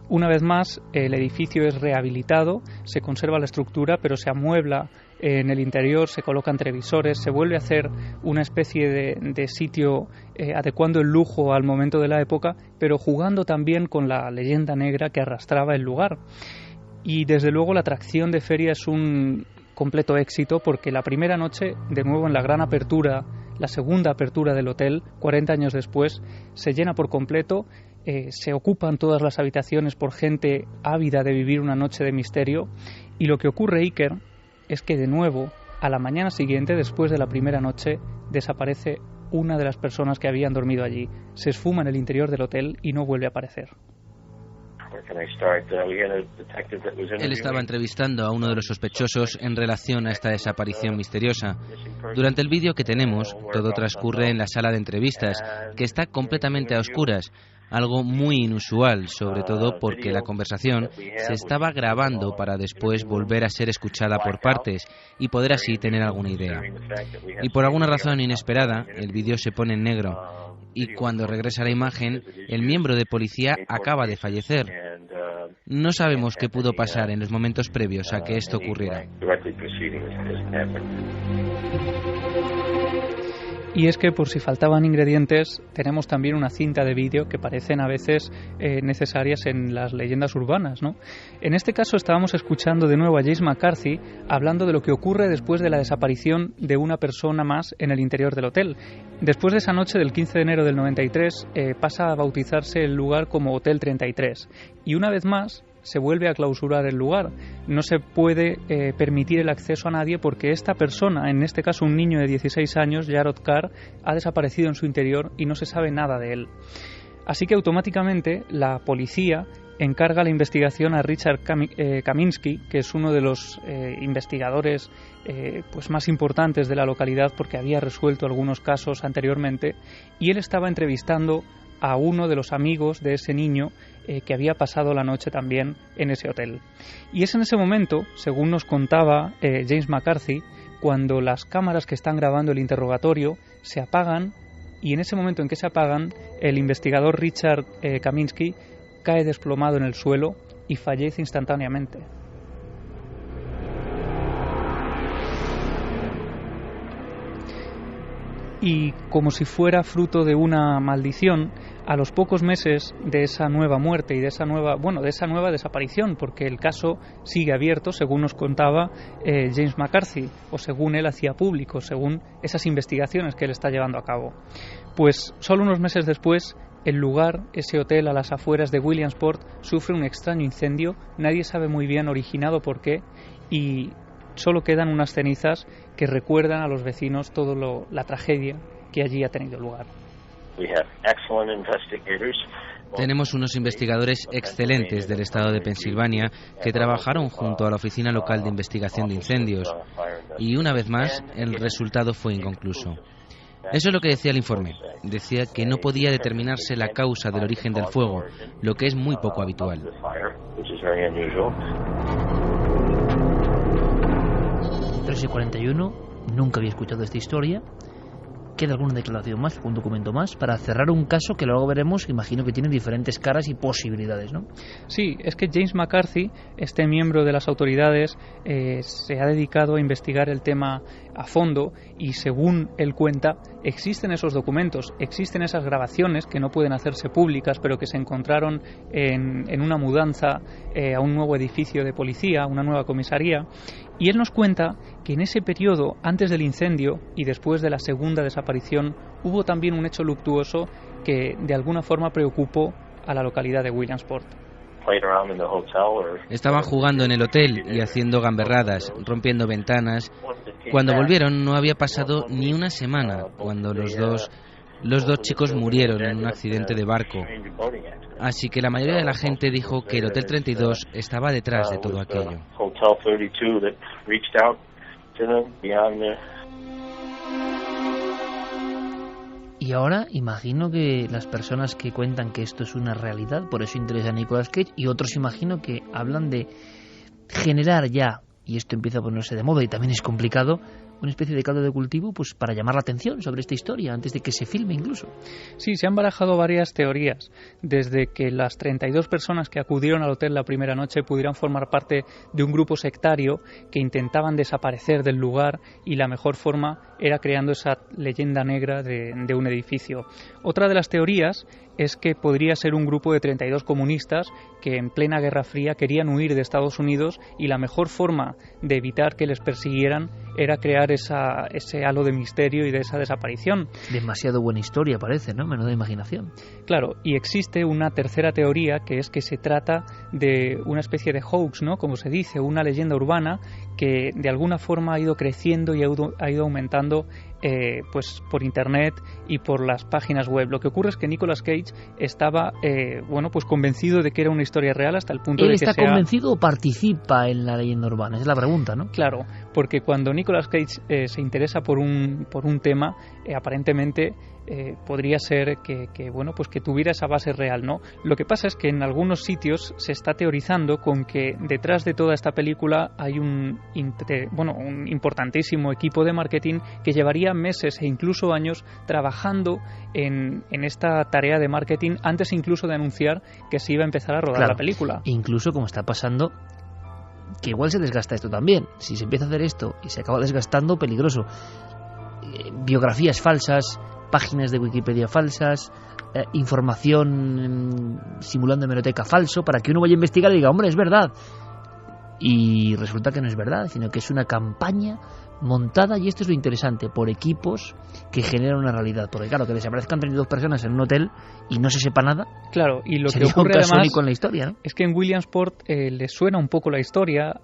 [SPEAKER 4] Una vez más, el edificio es rehabilitado, se conserva la estructura, pero se amuebla en el interior, se colocan televisores, se vuelve a hacer una especie de sitio adecuando el lujo al momento de la época, pero jugando también con la leyenda negra que arrastraba el lugar. Y desde luego la atracción de feria es un completo éxito, porque la primera noche, de nuevo en la gran apertura, la segunda apertura del hotel, 40 años después, se llena por completo. Se ocupan todas las habitaciones por gente ávida de vivir una noche de misterio, y lo que ocurre, Iker, es que de nuevo, a la mañana siguiente, después de la primera noche, desaparece una de las personas que habían dormido allí. Se esfuma en el interior del hotel y no vuelve a aparecer.
[SPEAKER 3] Él estaba entrevistando a uno de los sospechosos en relación a esta desaparición misteriosa. Durante el vídeo que tenemos, todo transcurre en la sala de entrevistas, que está completamente a oscuras, algo muy inusual, sobre todo porque la conversación se estaba grabando para después volver a ser escuchada por partes y poder así tener alguna idea. Y por alguna razón inesperada, el vídeo se pone en negro, y cuando regresa la imagen, el miembro de policía acaba de fallecer. No sabemos qué pudo pasar en los momentos previos a que esto ocurriera.
[SPEAKER 4] Y es que, por si faltaban ingredientes, tenemos también una cinta de vídeo que parecen a veces necesarias en las leyendas urbanas, ¿no? En este caso estábamos escuchando de nuevo a James McCarthy hablando de lo que ocurre después de la desaparición de una persona más en el interior del hotel. Después de esa noche del 15 de enero del 93 pasa a bautizarse el lugar como Hotel 33. Y una vez más se vuelve a clausurar el lugar. No se puede permitir el acceso a nadie porque esta persona, en este caso un niño de 16 años, Jarrod Carr, ha desaparecido en su interior y no se sabe nada de él. Así que automáticamente la policía encarga la investigación a Richard Kaminsky, que es uno de los investigadores pues más importantes de la localidad porque había resuelto algunos casos anteriormente, y él estaba entrevistando a uno de los amigos de ese niño que había pasado la noche también en ese hotel. Y es en ese momento, según nos contaba James McCarthy, cuando las cámaras que están grabando el interrogatorio se apagan, y en ese momento en que se apagan, el investigador Richard Kaminsky cae desplomado en el suelo y fallece instantáneamente. Y como si fuera fruto de una maldición, a los pocos meses de esa nueva muerte y de esa nueva desaparición, porque el caso sigue abierto, según nos contaba James McCarthy, o según él hacía público, según esas investigaciones que él está llevando a cabo. Pues solo unos meses después, el lugar, ese hotel a las afueras de Williamsport, sufre un extraño incendio. Nadie sabe muy bien originado por qué, y solo quedan unas cenizas que recuerdan a los vecinos toda la tragedia que allí ha tenido lugar.
[SPEAKER 3] Tenemos unos investigadores excelentes del estado de Pensilvania que trabajaron junto a la Oficina Local de Investigación de Incendios, y una vez más el resultado fue inconcluso. Eso es lo que decía el informe. Decía que no podía determinarse la causa del origen del fuego, lo que es muy poco habitual.
[SPEAKER 1] 3:41, nunca había escuchado esta historia. ¿Queda alguna declaración más, algún documento más, para cerrar un caso que luego veremos, imagino que tiene diferentes caras y posibilidades, ¿no?
[SPEAKER 4] Sí, es que James McCarthy, este miembro de las autoridades, se ha dedicado a investigar el tema a fondo, y según él cuenta, existen esos documentos, existen esas grabaciones que no pueden hacerse públicas, pero que se encontraron en una mudanza a un nuevo edificio de policía, una nueva comisaría. Y él nos cuenta que en ese periodo, antes del incendio y después de la segunda desaparición, hubo también un hecho luctuoso que de alguna forma preocupó a la localidad de Williamsport.
[SPEAKER 3] Estaban jugando en el hotel y haciendo gamberradas, rompiendo ventanas. Cuando volvieron no había pasado ni una semana cuando los dos chicos murieron en un accidente de barco. Así que la mayoría de la gente dijo que el Hotel 32 estaba detrás de todo aquello.
[SPEAKER 1] Y ahora imagino que las personas que cuentan que esto es una realidad, por eso interesa a Nicolas Cage, y otros imagino que hablan de generar ya, y esto empieza a ponerse de moda y también es complicado, una especie de caldo de cultivo pues para llamar la atención sobre esta historia antes de que se filme incluso.
[SPEAKER 4] Sí, se han barajado varias teorías, desde que las 32 personas que acudieron al hotel la primera noche pudieran formar parte de un grupo sectario que intentaban desaparecer del lugar y la mejor forma era creando esa leyenda negra de un edificio. Otra de las teorías es que podría ser un grupo de 32 comunistas que en plena Guerra Fría querían huir de Estados Unidos y la mejor forma de evitar que les persiguieran era crear ese halo de misterio y de esa desaparición.
[SPEAKER 1] Demasiado buena historia parece, ¿no? Menuda imaginación.
[SPEAKER 4] Claro, y existe una tercera teoría que es que se trata de una especie de hoax, ¿no? Como se dice, una leyenda urbana que de alguna forma ha ido creciendo y ha ido aumentando pues por internet y por las páginas web. Lo que ocurre es que Nicolas Cage estaba pues convencido de que era una historia real hasta el punto de que
[SPEAKER 1] ¿Él está convencido o participa en la leyenda urbana? Es la pregunta, ¿no?
[SPEAKER 4] Claro, porque cuando Nicolas Cage se interesa por un tema, aparentemente podría ser que tuviera esa base real, ¿no? Lo que pasa es que en algunos sitios se está teorizando con que detrás de toda esta película hay un importantísimo equipo de marketing que llevaría meses e incluso años trabajando en esta tarea de marketing antes incluso de anunciar que se iba a empezar a rodar la película.
[SPEAKER 1] Incluso como está pasando, que igual se desgasta esto también. Si se empieza a hacer esto y se acaba desgastando, peligroso. Biografías falsas, páginas de Wikipedia falsas, información simulando hemeroteca falso, para que uno vaya a investigar y diga, hombre, es verdad. Y resulta que no es verdad, sino que es una campaña montada, y esto es lo interesante, por equipos que generan una realidad. Porque claro, que desaparezcan 32 personas en un hotel y no se sepa nada.
[SPEAKER 4] Claro, y lo
[SPEAKER 1] sería
[SPEAKER 4] que ocurre
[SPEAKER 1] un caso
[SPEAKER 4] además
[SPEAKER 1] único en la historia, ¿no?
[SPEAKER 4] Es que en Williamsport les suena un poco la historia,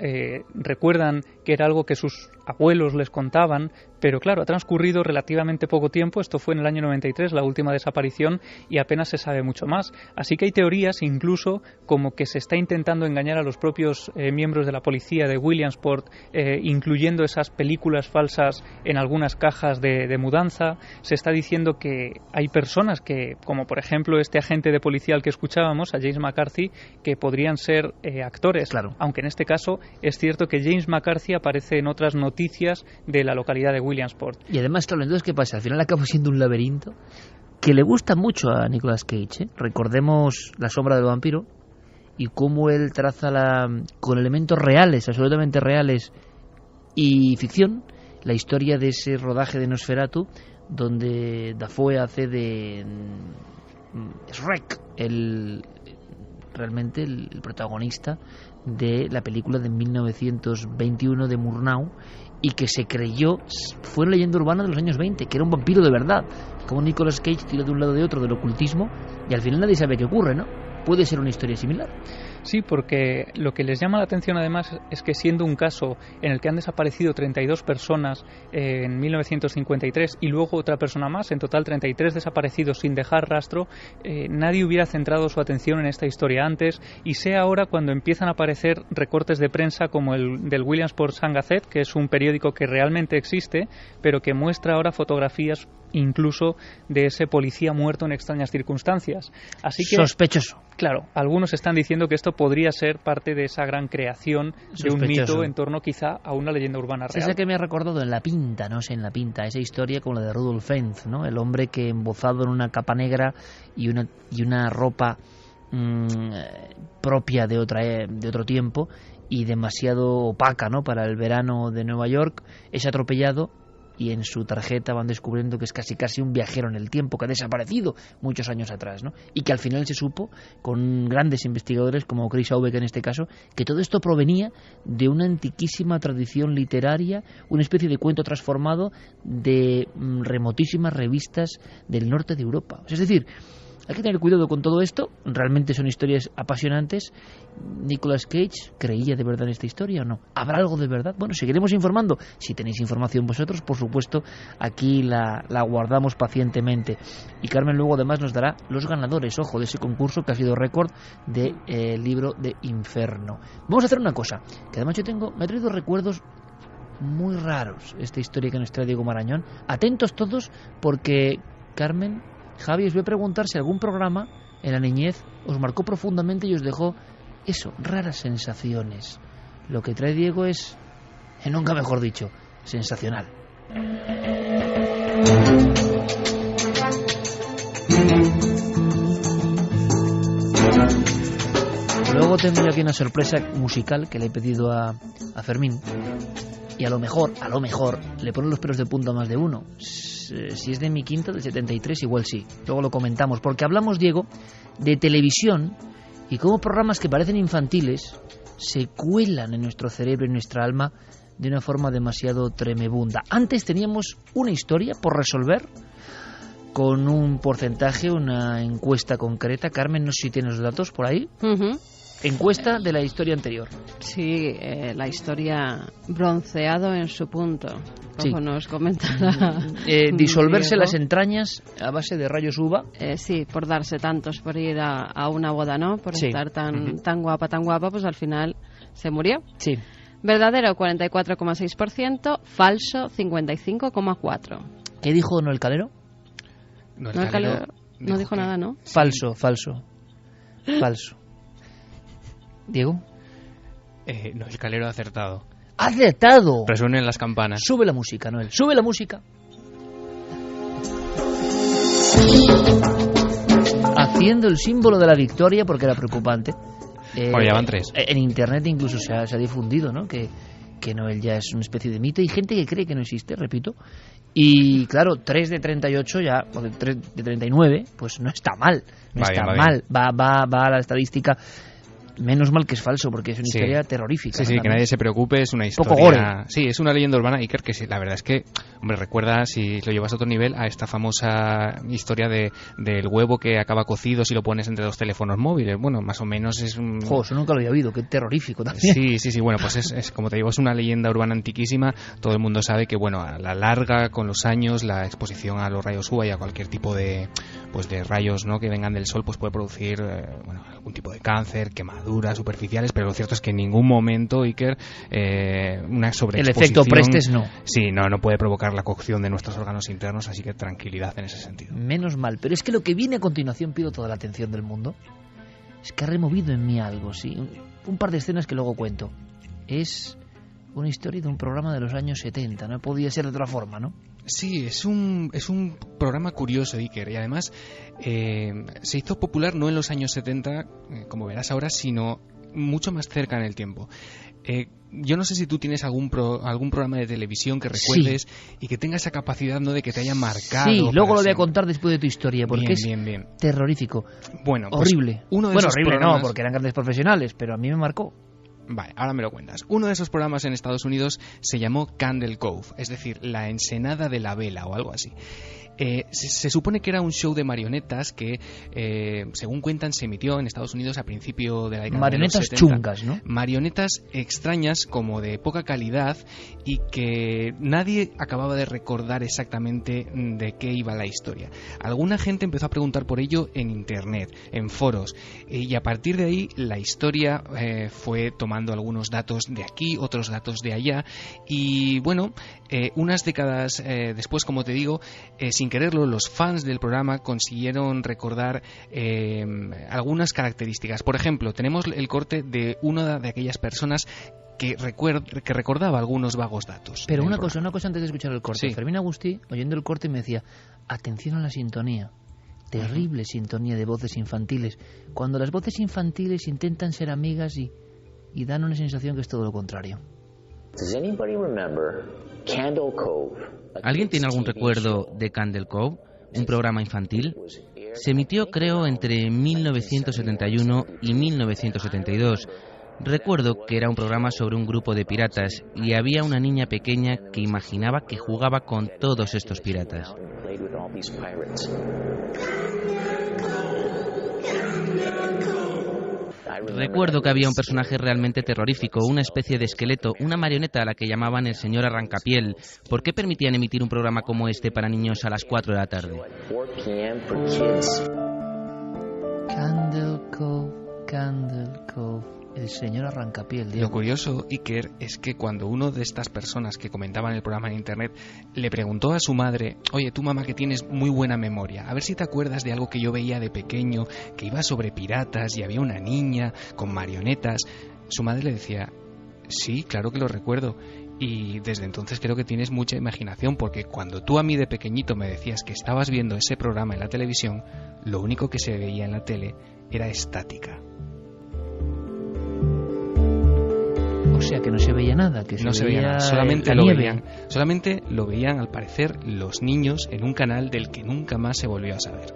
[SPEAKER 4] recuerdan que era algo que sus abuelos les contaban, pero claro, ha transcurrido relativamente poco tiempo, esto fue en el año 93, la última desaparición, y apenas se sabe mucho más. Así que hay teorías incluso como que se está intentando engañar a los propios miembros de la policía de Williamsport, incluyendo esas películas falsas en algunas cajas de mudanza. Se está diciendo que hay personas que, como por ejemplo este agente de policía al que escuchábamos, a James McCarthy, que podrían ser actores,
[SPEAKER 1] claro.
[SPEAKER 4] Aunque en este caso es cierto que James McCarthy aparece en otras noticias de la localidad de Williamsport.
[SPEAKER 1] Y además, claro, entonces, ¿qué pasa? Al final acaba siendo un laberinto que le gusta mucho a Nicolas Cage, ¿eh? Recordemos La sombra del vampiro y cómo él traza con elementos reales, absolutamente reales, y ficción, la historia de ese rodaje de Nosferatu, donde Dafoe hace de Shrek, realmente el protagonista de la película de 1921 de Murnau, y que se creyó, fue una leyenda urbana de los años 20, que era un vampiro de verdad, como Nicolas Cage tira de un lado de otro del ocultismo, y al final nadie sabe qué ocurre, ¿no? Puede ser una historia similar.
[SPEAKER 4] Sí, porque lo que les llama la atención además es que siendo un caso en el que han desaparecido 32 personas en 1953 y luego otra persona más, en total 33 desaparecidos sin dejar rastro, nadie hubiera centrado su atención en esta historia antes, y sea ahora cuando empiezan a aparecer recortes de prensa como el del Williamsport Sun-Gazette, que es un periódico que realmente existe, pero que muestra ahora fotografías incluso de ese policía muerto en extrañas circunstancias. Así que,
[SPEAKER 1] sospechoso.
[SPEAKER 4] Claro, algunos están diciendo que esto podría ser parte de esa gran creación de un mito en torno quizá a una leyenda urbana real.
[SPEAKER 1] Esa que me ha recordado en La Pinta, no sé, en La Pinta, esa historia como la de Rudolf Fentz, ¿no? El hombre que embozado en una capa negra y una ropa propia de otro tiempo y demasiado opaca, ¿no? Para el verano de Nueva York, es atropellado, y en su tarjeta van descubriendo que es casi un viajero en el tiempo que ha desaparecido muchos años atrás, ¿no? Y que al final se supo, con grandes investigadores como Chris Aubeck en este caso, que todo esto provenía de una antiquísima tradición literaria, una especie de cuento transformado de remotísimas revistas del norte de Europa. Es decir, Hay que tener cuidado con todo esto. Realmente son historias apasionantes. Nicolas Cage, ¿creía de verdad en esta historia o no? ¿Habrá algo de verdad? Bueno, seguiremos informando. Si tenéis información vosotros, por supuesto, aquí la guardamos pacientemente. Y Carmen luego además nos dará los ganadores, ojo, de ese concurso que ha sido récord del libro de Inferno. Vamos a hacer una cosa, que además me ha traído recuerdos muy raros esta historia que nos trae Diego Marañón. Atentos todos, porque Carmen, Javi, os voy a preguntar si algún programa en la niñez os marcó profundamente y os dejó eso, raras sensaciones. Lo que trae Diego es, nunca mejor dicho, sensacional. Luego tengo yo aquí una sorpresa musical que le he pedido a Fermín. Y a lo mejor le ponen los pelos de punta a más de uno. Si es de mi quinta, del 73, igual sí. Luego lo comentamos, porque hablamos, Diego, de televisión y cómo programas que parecen infantiles se cuelan en nuestro cerebro y en nuestra alma de una forma demasiado tremebunda. Antes teníamos una historia por resolver con un porcentaje, una encuesta concreta. Carmen, no sé si tienes los datos por ahí. Encuesta de la historia anterior.
[SPEAKER 5] Sí, la historia bronceado en su punto, como nos comentaba.
[SPEAKER 1] Disolverse las entrañas a base de rayos uva.
[SPEAKER 5] Sí, por darse tantos, por ir a una boda, ¿no? Por estar tan guapa, pues al final se murió.
[SPEAKER 1] Sí.
[SPEAKER 5] Verdadero, 44,6%, falso, 55,4%.
[SPEAKER 1] ¿Qué dijo Noel Calero?
[SPEAKER 5] Noel Calero no dijo nada, ¿no?
[SPEAKER 1] Falso. ¿Diego?
[SPEAKER 2] Noel Calero ha acertado.
[SPEAKER 1] ¡Ha acertado!
[SPEAKER 2] Resuenen las campanas.
[SPEAKER 1] Sube la música, Noel. Sube la música. Haciendo el símbolo de la victoria, porque era preocupante.
[SPEAKER 2] Bueno, ya van 3.
[SPEAKER 1] En internet incluso se ha difundido, ¿no? Que Noel ya es una especie de mito. Hay gente que cree que no existe, repito. Y claro, 3 de 38 ya, o de 3 de 39, pues no está mal. No está mal. Va a la estadística. Menos mal que es falso, porque es una historia terrorífica.
[SPEAKER 2] Sí,
[SPEAKER 1] ¿no?
[SPEAKER 2] que nadie se preocupe, es una historia...
[SPEAKER 1] Poco gore.
[SPEAKER 2] Sí, es una leyenda urbana, Iker, que sí, la verdad es que, hombre, recuerda, si lo llevas a otro nivel, a esta famosa historia del huevo que acaba cocido si lo pones entre dos teléfonos móviles. Bueno, más o menos es un...
[SPEAKER 1] eso nunca lo había oído, qué terrorífico también.
[SPEAKER 2] Sí, bueno, pues es como te digo, es una leyenda urbana antiquísima. Todo el mundo sabe que, bueno, a la larga, con los años, la exposición a los rayos UVA y a cualquier tipo de rayos, ¿no?, que vengan del sol, pues puede producir, algún tipo de cáncer, quemaduras superficiales, pero lo cierto es que en ningún momento, Iker, una sobreexposición...
[SPEAKER 1] El efecto Prestes no.
[SPEAKER 2] Sí, no puede provocar la cocción de nuestros órganos internos, así que tranquilidad en ese sentido.
[SPEAKER 1] Menos mal, pero es que lo que viene a continuación, pido toda la atención del mundo, es que ha removido en mí algo, sí, un par de escenas que luego cuento. Es una historia de un programa de los años 70, no podía ser de otra forma, ¿no?
[SPEAKER 2] Sí, es un programa curioso, Iker, y además se hizo popular no en los años 70, como verás ahora, sino mucho más cerca en el tiempo. Yo no sé si tú tienes algún programa de televisión que recuerdes y que tenga esa capacidad, ¿no?, de que te haya marcado.
[SPEAKER 1] Sí, luego lo voy a contar después de tu historia, porque
[SPEAKER 2] bien.
[SPEAKER 1] Terrorífico.
[SPEAKER 2] Bueno, pues
[SPEAKER 1] horrible. Horrible programas... no, porque eran grandes profesionales, pero a mí me marcó.
[SPEAKER 2] Vale, ahora me lo cuentas. Uno de esos programas en Estados Unidos se llamó Candle Cove, es decir, la ensenada de la vela o algo así. Se supone que era un show de marionetas que, según cuentan, se emitió en Estados Unidos a principio de la década de los 70.
[SPEAKER 1] Marionetas chungas, ¿no?
[SPEAKER 2] Marionetas extrañas, como de poca calidad, y que nadie acababa de recordar exactamente de qué iba la historia. Alguna gente empezó a preguntar por ello en internet, en foros, y a partir de ahí la historia fue tomando algunos datos de aquí, otros datos de allá, y bueno, unas décadas después, como te digo, sin quererlo, los fans del programa consiguieron recordar algunas características. Por ejemplo, tenemos el corte de una de aquellas personas que recordaba algunos vagos datos.
[SPEAKER 1] Pero una cosa antes de escuchar el corte.
[SPEAKER 2] Sí.
[SPEAKER 1] Fermín Agustí, oyendo el corte, me decía, atención a la sintonía. Terrible sintonía de voces infantiles. Cuando las voces infantiles intentan ser amigas y dan una sensación que es todo lo contrario.
[SPEAKER 3] ¿Alguien tiene algún recuerdo de Candle Cove, un programa infantil? Se emitió, creo, entre 1971 y 1972. Recuerdo que era un programa sobre un grupo de piratas y había una niña pequeña que imaginaba que jugaba con todos estos piratas. Recuerdo que había un personaje realmente terrorífico, una especie de esqueleto, una marioneta a la que llamaban el señor Arrancapiel. ¿Por qué permitían emitir un programa como este para niños a las 4 de la tarde?
[SPEAKER 1] Candle Cove, el señor Arrancapiel. Diego.
[SPEAKER 2] Lo curioso, Iker, es que cuando uno de estas personas que comentaban el programa en internet le preguntó a su madre: oye, tú mamá que tienes muy buena memoria, a ver si te acuerdas de algo que yo veía de pequeño, que iba sobre piratas y había una niña con marionetas, su madre le decía: sí, claro que lo recuerdo. Y desde entonces creo que tienes mucha imaginación, porque cuando tú a mí de pequeñito me decías que estabas viendo ese programa en la televisión, lo único que se veía en la tele era estática.
[SPEAKER 1] O sea que no se veía nada, que
[SPEAKER 2] no se veía nada, solamente lo veían al parecer los niños en un canal del que nunca más se volvió a saber.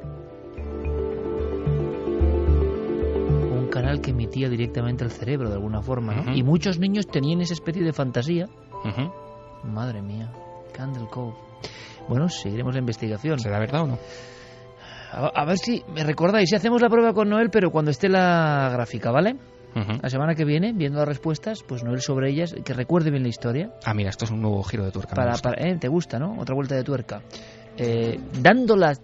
[SPEAKER 1] Un canal que emitía directamente el cerebro de alguna forma, ¿no? Y muchos niños tenían esa especie de fantasía. Madre mía, Candle Cove. Bueno, seguiremos la investigación.
[SPEAKER 2] ¿Será verdad o no?
[SPEAKER 1] A ver si me recordáis, si hacemos la prueba con Noel, pero cuando esté la gráfica, ¿vale? La semana que viene, viendo las respuestas, pues Noel sobre ellas, que recuerde bien la historia.
[SPEAKER 2] Ah, mira, esto es un nuevo giro de tuerca.
[SPEAKER 1] ¿Te gusta, no? Otra vuelta de tuerca. Dando la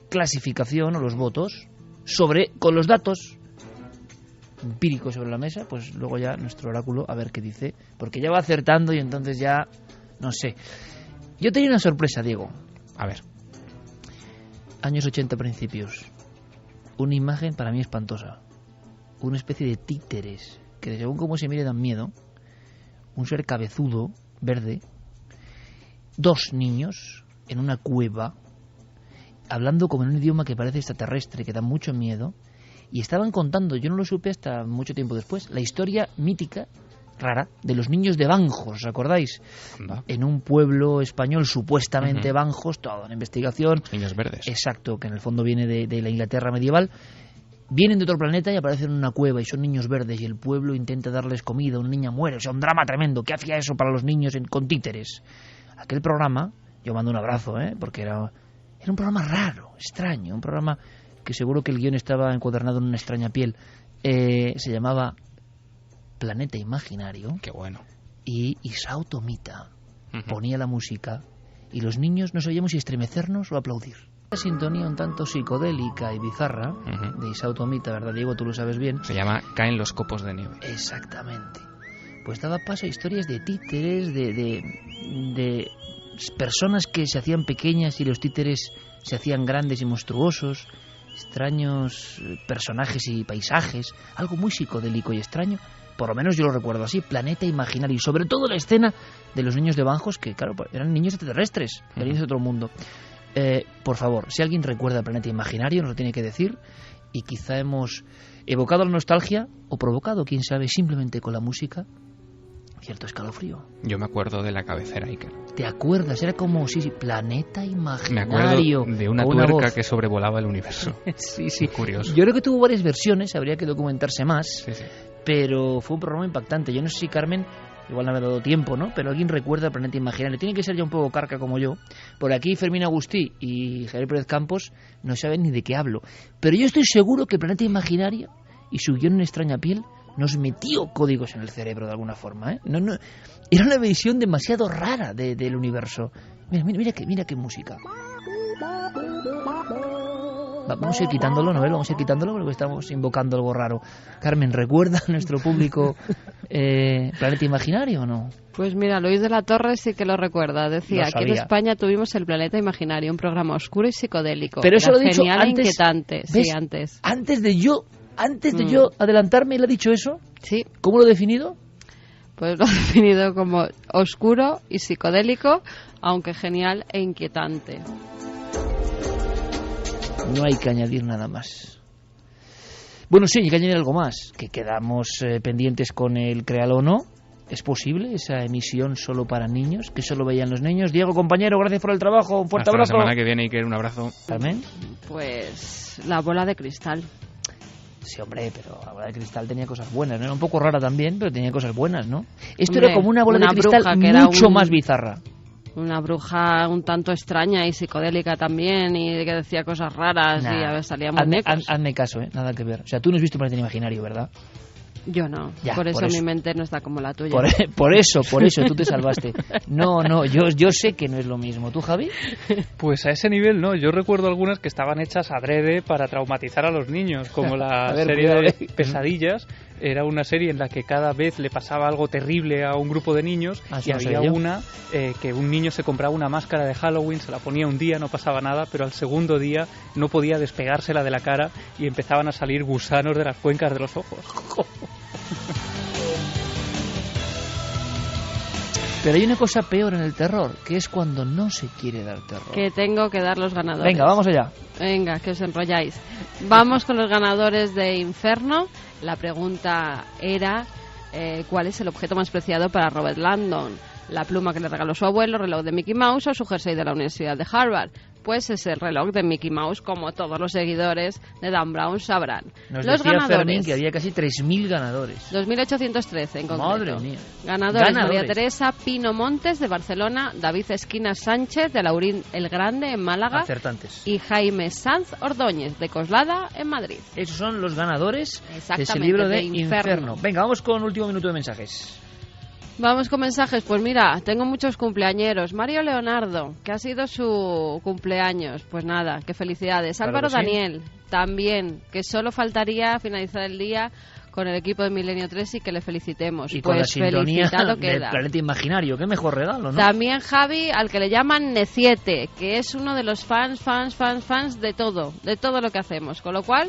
[SPEAKER 1] clasificación o los votos con los datos empíricos sobre la mesa, pues luego ya nuestro oráculo a ver qué dice, porque ya va acertando y entonces ya no sé. Yo tenía una sorpresa, Diego.
[SPEAKER 2] A ver.
[SPEAKER 1] Años 80 principios. Una imagen para mí espantosa. Una especie de títeres que según cómo se mire dan miedo. Un ser cabezudo, verde. 2 niños en una cueva hablando como en un idioma que parece extraterrestre, que da mucho miedo. Y estaban contando, yo no lo supe hasta mucho tiempo después, la historia mítica, rara, de los niños de Banjos, ¿os acordáis?
[SPEAKER 2] Anda.
[SPEAKER 1] En un pueblo español supuestamente Banjos, toda una investigación.
[SPEAKER 2] Niños verdes.
[SPEAKER 1] Exacto, que en el fondo viene de la Inglaterra medieval. Vienen de otro planeta y aparecen en una cueva y son niños verdes y el pueblo intenta darles comida, una niña muere, o sea, un drama tremendo. ¿Qué hacía eso para los niños con títeres? Aquel programa, yo mando un abrazo, porque era un programa raro, extraño, un programa que seguro que el guión estaba encuadernado en una extraña piel. Se llamaba Planeta Imaginario.
[SPEAKER 2] Qué bueno.
[SPEAKER 1] Y Isao Tomita ponía la música y los niños no sabíamos si estremecernos o aplaudir. La sintonía un tanto psicodélica y bizarra de Isao Tomita, ¿verdad, Diego? Tú lo sabes bien.
[SPEAKER 2] Se llama Caen los copos de nieve.
[SPEAKER 1] Exactamente. Pues daba paso a historias de títeres, de personas que se hacían pequeñas y los títeres se hacían grandes y monstruosos, extraños personajes y paisajes, algo muy psicodélico y extraño. Por lo menos yo lo recuerdo así, Planeta Imaginario. Y sobre todo la escena de los niños de Banjos, que claro, eran niños extraterrestres, niños de otro mundo. Por favor, si alguien recuerda Planeta Imaginario, nos lo tiene que decir. Y quizá hemos evocado la nostalgia o provocado, quién sabe, simplemente con la música, cierto escalofrío.
[SPEAKER 2] Yo me acuerdo de la cabecera, Iker.
[SPEAKER 1] ¿Te acuerdas? Era como, sí, Planeta Imaginario.
[SPEAKER 2] Me acuerdo de una tuerca que sobrevolaba el universo.
[SPEAKER 1] Sí.
[SPEAKER 2] Curioso.
[SPEAKER 1] Yo creo que tuvo varias versiones, habría que documentarse más.
[SPEAKER 2] Sí.
[SPEAKER 1] Pero fue un programa impactante. Yo no sé si Carmen, igual no me ha dado tiempo, ¿no? Pero alguien recuerda Planeta Imaginario. Tiene que ser ya un poco carca como yo. Por aquí Fermín Agustí y Javier Pérez Campos no saben ni de qué hablo. Pero yo estoy seguro que Planeta Imaginario y su guión en extraña piel nos metió códigos en el cerebro de alguna forma, ¿eh? No, era una visión demasiado rara del universo. Mira qué música. Vamos a ir quitándolo, ¿no? Vamos a ir quitándolo porque estamos invocando algo raro. Carmen, ¿recuerda a nuestro público Planeta Imaginario o no?
[SPEAKER 5] Pues mira, Luis de la Torre sí que lo recuerda. Decía, aquí en España tuvimos el Planeta Imaginario, un programa oscuro y psicodélico.
[SPEAKER 1] Pero eso lo he dicho
[SPEAKER 5] genial
[SPEAKER 1] antes.
[SPEAKER 5] E inquietante.
[SPEAKER 1] ¿Ves?
[SPEAKER 5] Sí, antes.
[SPEAKER 1] Antes de yo adelantarme, ¿él ha dicho eso?
[SPEAKER 5] Sí.
[SPEAKER 1] ¿Cómo lo he definido?
[SPEAKER 5] Pues lo ha definido como oscuro y psicodélico, aunque genial e inquietante.
[SPEAKER 1] No hay que añadir nada más. Bueno, sí, hay que añadir algo más. Que quedamos pendientes con el Créalo o no. ¿Es posible esa emisión solo para niños? ¿Que solo veían los niños? Diego, compañero, gracias por el trabajo. Un fuerte abrazo.
[SPEAKER 2] Hasta la semana que viene, Iker, un abrazo.
[SPEAKER 1] ¿Carmen?
[SPEAKER 5] Pues la bola de cristal.
[SPEAKER 1] Sí, hombre, pero la bola de cristal tenía cosas buenas, ¿no? Era un poco rara también, pero tenía cosas buenas, ¿no? Esto era como una bola de cristal mucho más bizarra.
[SPEAKER 5] Una bruja un tanto extraña y psicodélica también, y que decía cosas raras y salían muñecos.
[SPEAKER 1] Hazme caso, nada que ver. O sea, tú no has visto Planeta Imaginario, ¿verdad?
[SPEAKER 5] Yo no,
[SPEAKER 1] Ya,
[SPEAKER 5] por eso mi mente no está como la tuya.
[SPEAKER 1] Por eso, tú te salvaste. No, yo sé que no es lo mismo. ¿Tú, Javi?
[SPEAKER 4] Pues a ese nivel no, yo recuerdo algunas que estaban hechas adrede para traumatizar a los niños, como la serie de Pesadillas. Era una serie en la que cada vez le pasaba algo terrible a un grupo de niños, y había una que un niño se compraba una máscara de Halloween, se la ponía un día, no pasaba nada, pero al segundo día no podía despegársela de la cara y empezaban a salir gusanos de las cuencas de los ojos.
[SPEAKER 1] Pero hay una cosa peor en el terror, que es cuando no se quiere dar terror.
[SPEAKER 5] Que tengo que dar los ganadores.
[SPEAKER 1] Venga, vamos allá.
[SPEAKER 5] Venga, que os enrolláis. Vamos con los ganadores de Inferno. La pregunta era ¿cuál es el objeto más preciado para Robert Langdon? ¿La pluma que le regaló su abuelo, reloj de Mickey Mouse o su jersey de la Universidad de Harvard? Pues es el reloj de Mickey Mouse, como todos los seguidores de Dan Brown sabrán.
[SPEAKER 1] Nos
[SPEAKER 5] los
[SPEAKER 1] decía
[SPEAKER 5] ganadores,
[SPEAKER 1] Fermín que había casi 3.000 ganadores.
[SPEAKER 5] 2.813 en concreto.
[SPEAKER 1] Madre mía.
[SPEAKER 5] Ganadores: María Teresa Pino Montes de Barcelona, David Esquinas Sánchez de Laurín el Grande en Málaga.
[SPEAKER 1] Acertantes.
[SPEAKER 5] Y Jaime Sanz Ordóñez de Coslada en Madrid.
[SPEAKER 1] Esos son los ganadores de ese libro de Inferno. Venga, vamos con último minuto de mensajes.
[SPEAKER 5] Vamos con mensajes. Pues mira, tengo muchos cumpleañeros. Mario Leonardo, que ha sido su cumpleaños. Pues nada, qué felicidades.
[SPEAKER 1] Claro
[SPEAKER 5] Álvaro
[SPEAKER 1] que sí.
[SPEAKER 5] Daniel, también, que solo faltaría finalizar el día con el equipo de Milenio 3 y que le felicitemos.
[SPEAKER 1] Y
[SPEAKER 5] pues
[SPEAKER 1] con la sintonía
[SPEAKER 5] felicitado
[SPEAKER 1] del
[SPEAKER 5] queda.
[SPEAKER 1] Planeta Imaginario. Qué mejor regalo, ¿no?
[SPEAKER 5] También Javi, al que le llaman Neciete, que es uno de los fans de todo lo que hacemos. Con lo cual,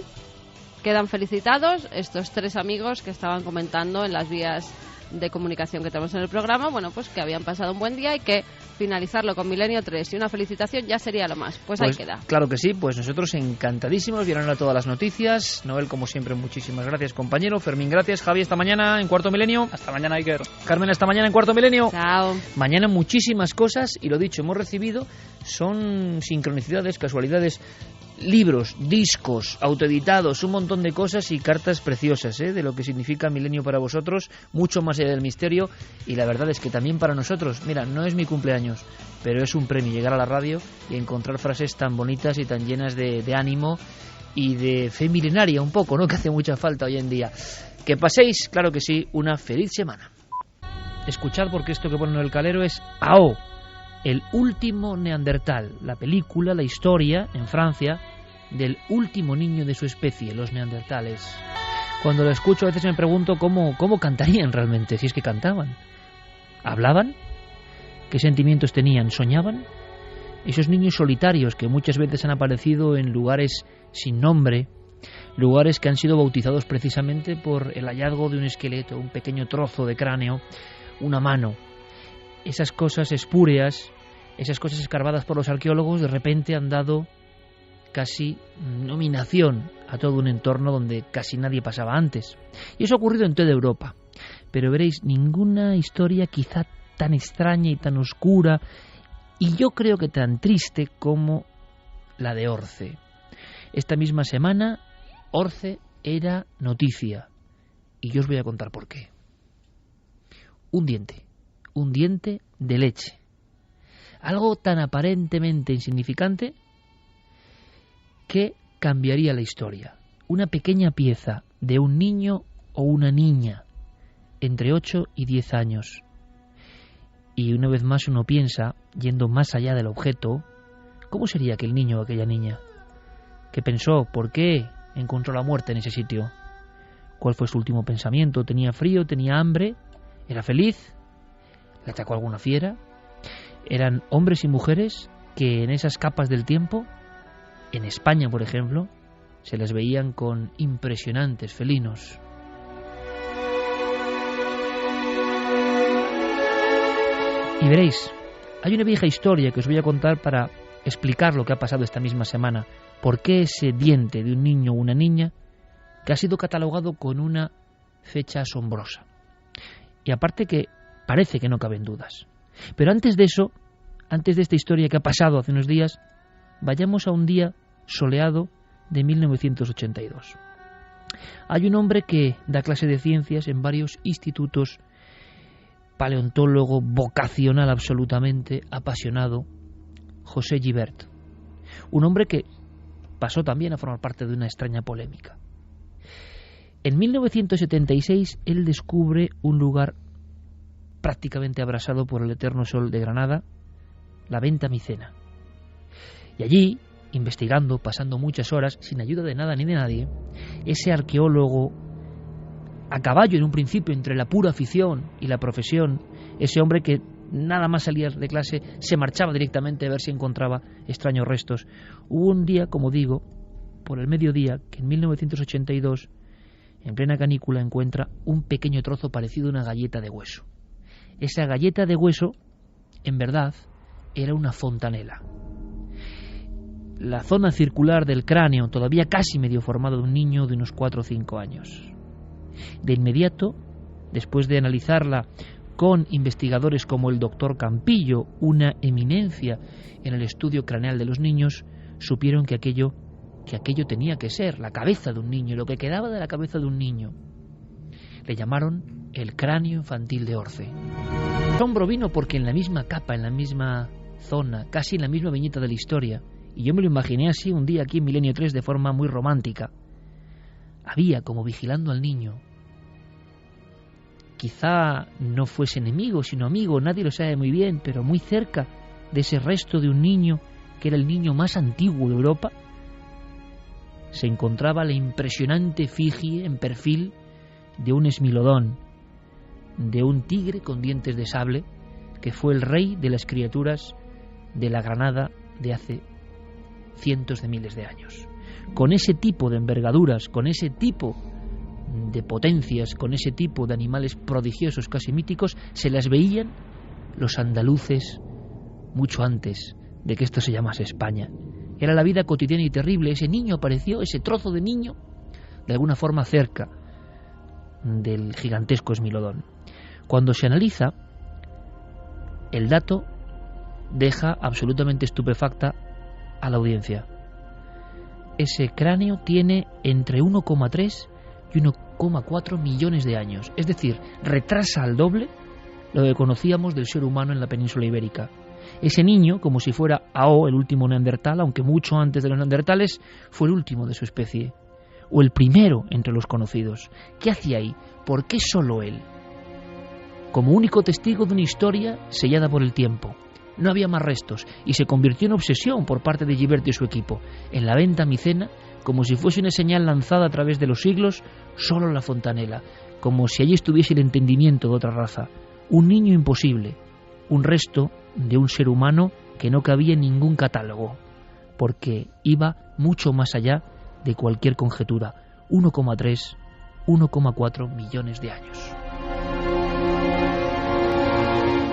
[SPEAKER 5] quedan felicitados estos tres amigos que estaban comentando en las vías de comunicación que tenemos en el programa, bueno, pues que habían pasado un buen día y que finalizarlo con Milenio 3 y una felicitación ya sería lo más. Pues ahí queda.
[SPEAKER 1] Claro que sí, pues nosotros encantadísimos, vieron a todas las noticias. Noel, como siempre, muchísimas gracias, compañero. Fermín, gracias. Javi, esta mañana en Cuarto Milenio.
[SPEAKER 4] Hasta mañana, Iker.
[SPEAKER 1] Carmen, esta mañana en Cuarto Milenio.
[SPEAKER 5] Chao.
[SPEAKER 1] Mañana muchísimas cosas, y lo dicho, hemos recibido, son sincronicidades, casualidades, libros, discos, autoeditados, un montón de cosas y cartas preciosas, de lo que significa Milenio para vosotros, mucho más allá del misterio. Y la verdad es que también para nosotros, mira, no es mi cumpleaños, pero es un premio llegar a la radio y encontrar frases tan bonitas y tan llenas de ánimo y de fe milenaria un poco, ¿no?, que hace mucha falta hoy en día. Que paséis, claro que sí, una feliz semana. Escuchad, porque esto que pone en el calero es AO, el último neandertal, la película, la historia, en Francia, del último niño de su especie, los neandertales. Cuando lo escucho a veces me pregunto cómo cantarían realmente, si es que cantaban. ¿Hablaban? ¿Qué sentimientos tenían? ¿Soñaban? Esos niños solitarios que muchas veces han aparecido en lugares sin nombre, lugares que han sido bautizados precisamente por el hallazgo de un esqueleto, un pequeño trozo de cráneo, una mano. Esas cosas espúreas, esas cosas escarbadas por los arqueólogos, de repente han dado casi nominación a todo un entorno donde casi nadie pasaba antes. Y eso ha ocurrido en toda Europa. Pero veréis, ninguna historia quizá tan extraña y tan oscura, y yo creo que tan triste como la de Orce. Esta misma semana, Orce era noticia. Y yo os voy a contar por qué. Un diente de leche. Algo tan aparentemente insignificante que cambiaría la historia. Una pequeña pieza de un niño o una niña entre 8 y 10 años. Y una vez más uno piensa, yendo más allá del objeto, ¿cómo sería aquel niño o aquella niña? ¿Qué pensó? ¿Por qué encontró la muerte en ese sitio? ¿Cuál fue su último pensamiento? ¿Tenía frío? ¿Tenía hambre? ¿Era feliz? ¿Le atacó alguna fiera? Eran hombres y mujeres que en esas capas del tiempo, en España por ejemplo, se les veían con impresionantes felinos. Y veréis, hay una vieja historia que os voy a contar para explicar lo que ha pasado esta misma semana. ¿Por qué ese diente de un niño o una niña que ha sido catalogado con una fecha asombrosa? Y aparte que parece que no caben dudas. Pero antes de eso, antes de esta historia que ha pasado hace unos días, vayamos a un día soleado de 1982. Hay un hombre que da clase de ciencias en varios institutos paleontólogo vocacional absolutamente, apasionado, José Gibert. Un hombre que pasó también a formar parte de una extraña polémica. En 1976 él descubre un lugar prácticamente abrasado por el eterno sol de Granada, la Venta Micena. Y allí, investigando, pasando muchas horas, sin ayuda de nada ni de nadie, ese arqueólogo a caballo en un principio entre la pura afición y la profesión, ese hombre que nada más salía de clase se marchaba directamente a ver si encontraba extraños restos. Hubo un día, como digo, por el mediodía, que en 1982, en plena canícula, encuentra un pequeño trozo parecido a una galleta de hueso. Esa galleta de hueso, en verdad, era una fontanela. La zona circular del cráneo, todavía casi medio formado, de un niño de unos 4 o 5 años. De inmediato, después de analizarla con investigadores como el doctor Campillo, una eminencia en el estudio craneal de los niños, supieron que aquello tenía que ser la cabeza de un niño, lo que quedaba de la cabeza de un niño. Le llamaron el cráneo infantil de Orce. El asombro vino porque en la misma capa, en la misma zona, casi en la misma viñeta de la historia, y yo me lo imaginé así un día aquí en Milenio 3 de forma muy romántica, había como vigilando al niño. Quizá no fuese enemigo, sino amigo, nadie lo sabe muy bien, pero muy cerca de ese resto de un niño, que era el niño más antiguo de Europa, se encontraba la impresionante efigie en perfil de un esmilodón, de un tigre con dientes de sable, que fue el rey de las criaturas de la Granada de hace cientos de miles de años. Con ese tipo de envergaduras, con ese tipo de potencias, con ese tipo de animales prodigiosos, casi míticos, se las veían los andaluces mucho antes de que esto se llamase España. Era la vida cotidiana y terrible. Ese niño apareció, ese trozo de niño, de alguna forma cerca del gigantesco esmilodón. Cuando se analiza, el dato deja absolutamente estupefacta a la audiencia. Ese cráneo tiene entre 1,3 y 1,4 millones de años. Es decir, retrasa al doble lo que conocíamos del ser humano en la península ibérica. Ese niño, como si fuera Ao, el último neandertal, aunque mucho antes de los neandertales, fue el último de su especie, o el primero entre los conocidos. ¿Qué hacía ahí? ¿Por qué solo él? Como único testigo de una historia sellada por el tiempo. No había más restos, y se convirtió en obsesión por parte de Gibert y su equipo. En la Venta Micena, como si fuese una señal lanzada a través de los siglos, solo la fontanela, como si allí estuviese el entendimiento de otra raza. Un niño imposible, un resto de un ser humano que no cabía en ningún catálogo, porque iba mucho más allá de cualquier conjetura. 1,3, 1,4 millones de años.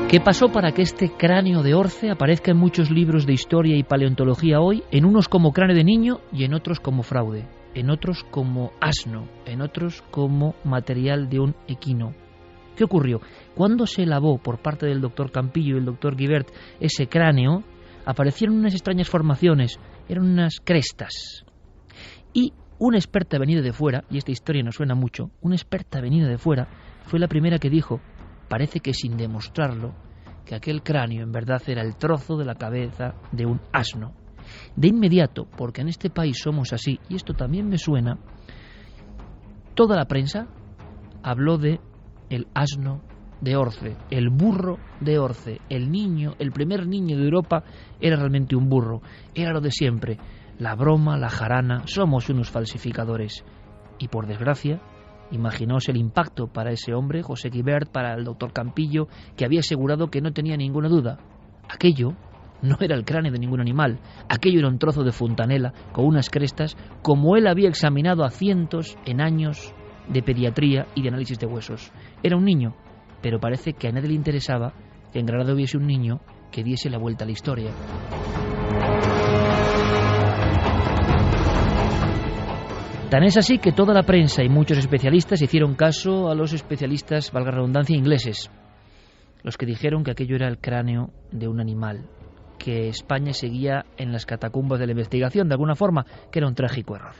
[SPEAKER 1] ¿Qué pasó para que este cráneo de Orce aparezca en muchos libros de historia y paleontología hoy, en unos como cráneo de niño y en otros como fraude, en otros como asno, en otros como material de un equino? ¿Qué ocurrió? Cuando se lavó por parte del doctor Campillo y el doctor Gibert ese cráneo, aparecieron unas extrañas formaciones, eran unas crestas. Y una experta venida de fuera, y esta historia nos suena mucho, una experta venida de fuera fue la primera que dijo, parece que sin demostrarlo, que aquel cráneo en verdad era el trozo de la cabeza de un asno. De inmediato, porque en este país somos así, y esto también me suena, toda la prensa habló de el asno de Orce, el burro de Orce, el niño, el primer niño de Europa era realmente un burro, era lo de siempre, la broma, la jarana, somos unos falsificadores. Y por desgracia, imaginaos el impacto para ese hombre, José Gibert, para el doctor Campillo, que había asegurado que no tenía ninguna duda. Aquello no era el cráneo de ningún animal, aquello era un trozo de fontanela con unas crestas, como él había examinado a cientos en años de pediatría y de análisis de huesos. Era un niño, pero parece que a nadie le interesaba que en Granada hubiese un niño que diese la vuelta a la historia. Tan es así que toda la prensa y muchos especialistas hicieron caso a los especialistas, valga la redundancia, ingleses, los que dijeron que aquello era el cráneo de un animal, que España seguía en las catacumbas de la investigación, de alguna forma, que era un trágico error.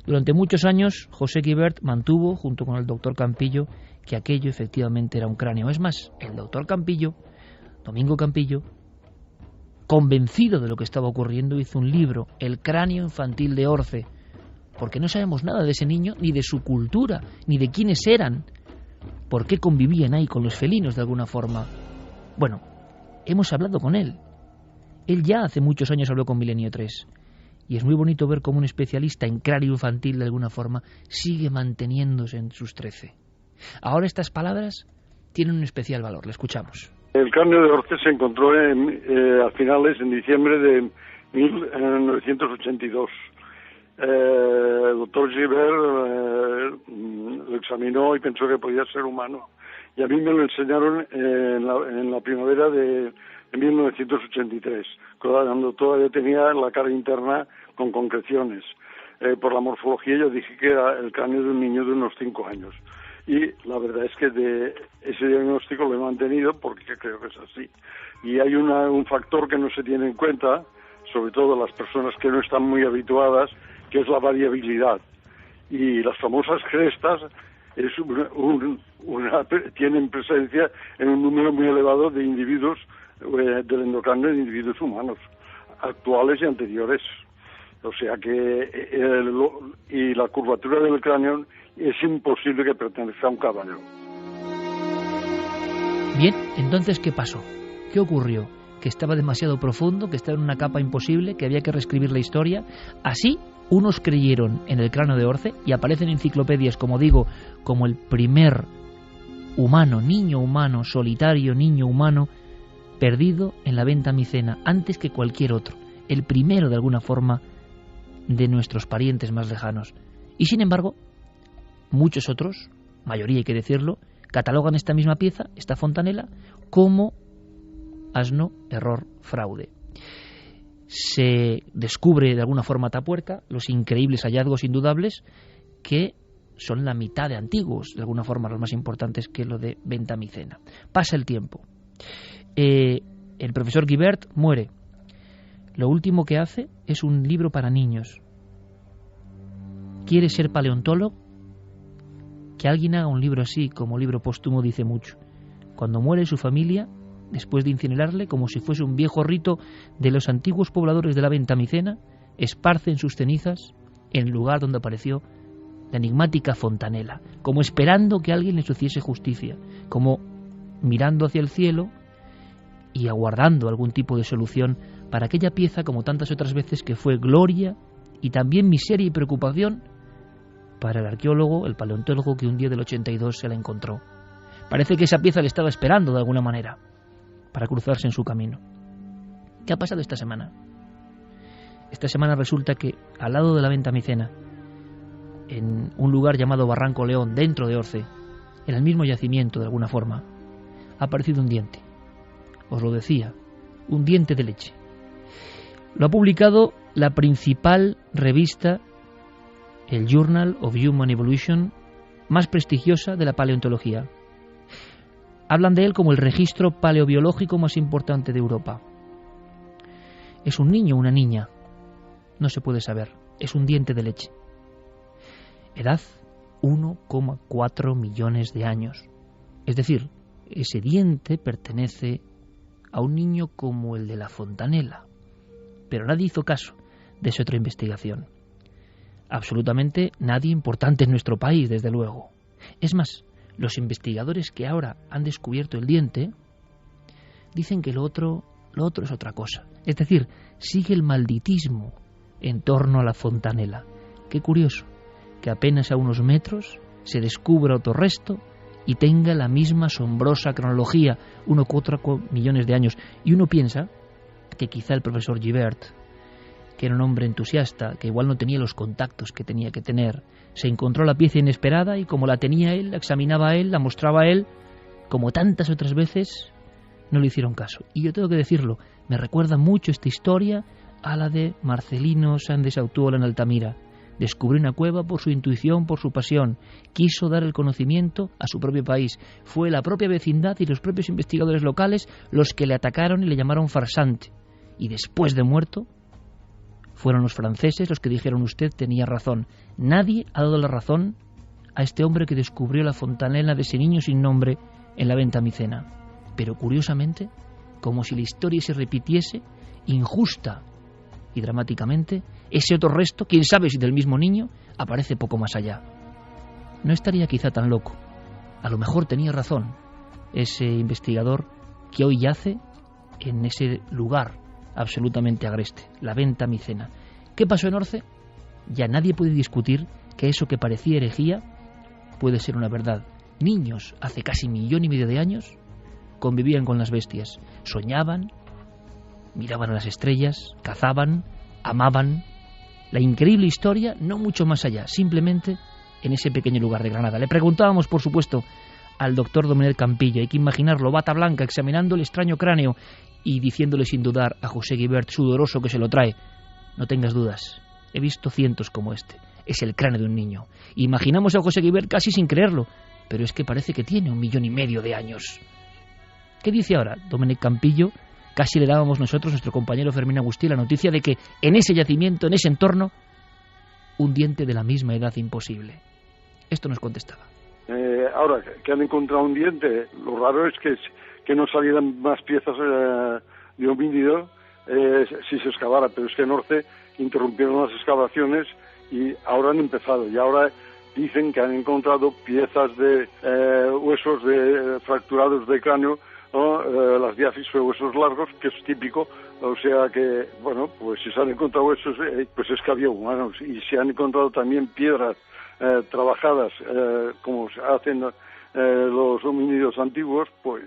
[SPEAKER 1] Durante muchos años, José Guibert mantuvo, junto con el doctor Campillo, que aquello efectivamente era un cráneo. Es más, el doctor Campillo, Domingo Campillo, convencido de lo que estaba ocurriendo, hizo un libro, El cráneo infantil de Orce, porque no sabemos nada de ese niño, ni de su cultura, ni de quiénes eran, por qué convivían ahí con los felinos de alguna forma. Bueno, hemos hablado con él. Él ya hace muchos años habló con Milenio 3. Y es muy bonito ver cómo un especialista en cráneo infantil, de alguna forma, sigue manteniéndose en sus 13. Ahora estas palabras tienen un especial valor. Le escuchamos.
[SPEAKER 9] El cráneo de Orce se encontró a finales, en diciembre de 1982. El doctor Guibert lo examinó y pensó que podía ser humano. Y a mí me lo enseñaron en la primavera de 1983, cuando todavía tenía la cara interna con concreciones. Por la morfología yo dije que era el cráneo de un niño de unos 5 años. Y la verdad es que de ese diagnóstico lo he mantenido porque creo que es así. Y hay un factor que no se tiene en cuenta, sobre todo las personas que no están muy habituadas, que es la variabilidad. Y las famosas crestas tienen presencia en un número muy elevado de individuos del endocráneo, de individuos humanos, actuales y anteriores. O sea que y la curvatura del cráneo es imposible que pertenezca a un caballo.
[SPEAKER 1] Bien, entonces, ¿qué pasó? ¿Qué ocurrió? Que estaba demasiado profundo, que estaba en una capa imposible, que había que reescribir la historia. Así, unos creyeron en el cráneo de Orce y aparecen enciclopedias, como digo, como el primer humano, niño humano, solitario niño humano, perdido en la Venta Micena, antes que cualquier otro. El primero, de alguna forma, de nuestros parientes más lejanos. Y sin embargo, muchos otros, mayoría hay que decirlo, catalogan esta misma pieza, esta fontanela, como asno, error, fraude. Se descubre de alguna forma Atapuerca, los increíbles hallazgos indudables, que son la mitad de antiguos, de alguna forma los más importantes que lo de Venta Micena. Pasa el tiempo. El profesor Guibert muere. Lo último que hace es un libro para niños. ¿Quiere ser paleontólogo? Que alguien haga un libro así, como libro póstumo, dice mucho. Cuando muere su familia, después de incinerarle, como si fuese un viejo rito de los antiguos pobladores de la Venta Micena, esparcen sus cenizas en el lugar donde apareció la enigmática fontanela, como esperando que alguien les hiciese justicia, como mirando hacia el cielo y aguardando algún tipo de solución para aquella pieza, como tantas otras veces, que fue gloria y también miseria y preocupación para el arqueólogo, el paleontólogo que un día del 82 se la encontró. Parece que esa pieza le estaba esperando de alguna manera para cruzarse en su camino. ¿Qué ha pasado esta semana? Esta semana resulta que al lado de la Venta Micena, en un lugar llamado Barranco León, dentro de Orce, en el mismo yacimiento de alguna forma, ha aparecido un diente. Os lo decía, un diente de leche. Lo ha publicado la principal revista, el Journal of Human Evolution, más prestigiosa de la paleontología. Hablan de él como el registro paleobiológico más importante de Europa. ¿Es un niño o una niña? No se puede saber. Es un diente de leche. Edad, 1,4 millones de años. Es decir, ese diente pertenece a un niño como el de la fontanela. Pero nadie hizo caso de esa otra investigación. Absolutamente nadie importante en nuestro país, desde luego. Es más, los investigadores que ahora han descubierto el diente dicen que lo otro es otra cosa. Es decir, sigue el malditismo en torno a la fontanela. Qué curioso que apenas a unos metros se descubra otro resto y tenga la misma asombrosa cronología, 1,4 millones de años. Y uno piensa que quizá el profesor Guibert, que era un hombre entusiasta, que igual no tenía los contactos que tenía que tener, se encontró la pieza inesperada y como la tenía él, la examinaba él, la mostraba él, como tantas otras veces, no le hicieron caso. Y yo tengo que decirlo, me recuerda mucho esta historia a la de Marcelino Sáenz de Sautuola en Altamira. Descubrió una cueva por su intuición, por su pasión. Quiso dar el conocimiento a su propio país. Fue la propia vecindad y los propios investigadores locales los que le atacaron y le llamaron farsante. Y después de muerto, Fueron los franceses los que dijeron: usted tenía razón. Nadie ha dado la razón a este hombre que descubrió la fontanela de ese niño sin nombre en la Venta Micena. Pero curiosamente, como si la historia se repitiese, injusta y dramáticamente, ese otro resto, quién sabe si del mismo niño, aparece poco más allá. No estaría quizá tan loco. A lo mejor tenía razón ese investigador que hoy yace en ese lugar absolutamente agreste, la Venta Micena. ¿Qué pasó en Orce? Ya nadie puede discutir que eso que parecía herejía puede ser una verdad. Niños, hace casi 1,5 millones de años, convivían con las bestias, soñaban, miraban a las estrellas, cazaban, amaban. La increíble historia, no mucho más allá, simplemente en ese pequeño lugar de Granada. Le preguntábamos, por supuesto, al doctor Domènech Campillo. Hay que imaginarlo, bata blanca, examinando el extraño cráneo y diciéndole sin dudar a José Guibert, sudoroso, que se lo trae: no tengas dudas, he visto cientos como este. Es el cráneo de un niño. Imaginamos a José Guibert casi sin creerlo, pero es que parece que tiene 1,5 millones de años. ¿Qué dice ahora Domènech Campillo? Casi le dábamos nosotros, nuestro compañero Fermín Agustí, la noticia de que en ese yacimiento, en ese entorno, un diente de la misma edad imposible. Esto nos contestaba.
[SPEAKER 9] Ahora que han encontrado un diente, lo raro es que no salieran más piezas de homínido si se excavara, pero es que en Orce interrumpieron las excavaciones y ahora han empezado, y ahora dicen que han encontrado piezas de huesos fracturados de cráneo, ¿no? Las diáfisis o huesos largos, que es típico. O sea que, bueno, pues si se han encontrado huesos, pues es que había humanos. Y se han encontrado también piedras trabajadas, como se hacen los homínidos antiguos, pues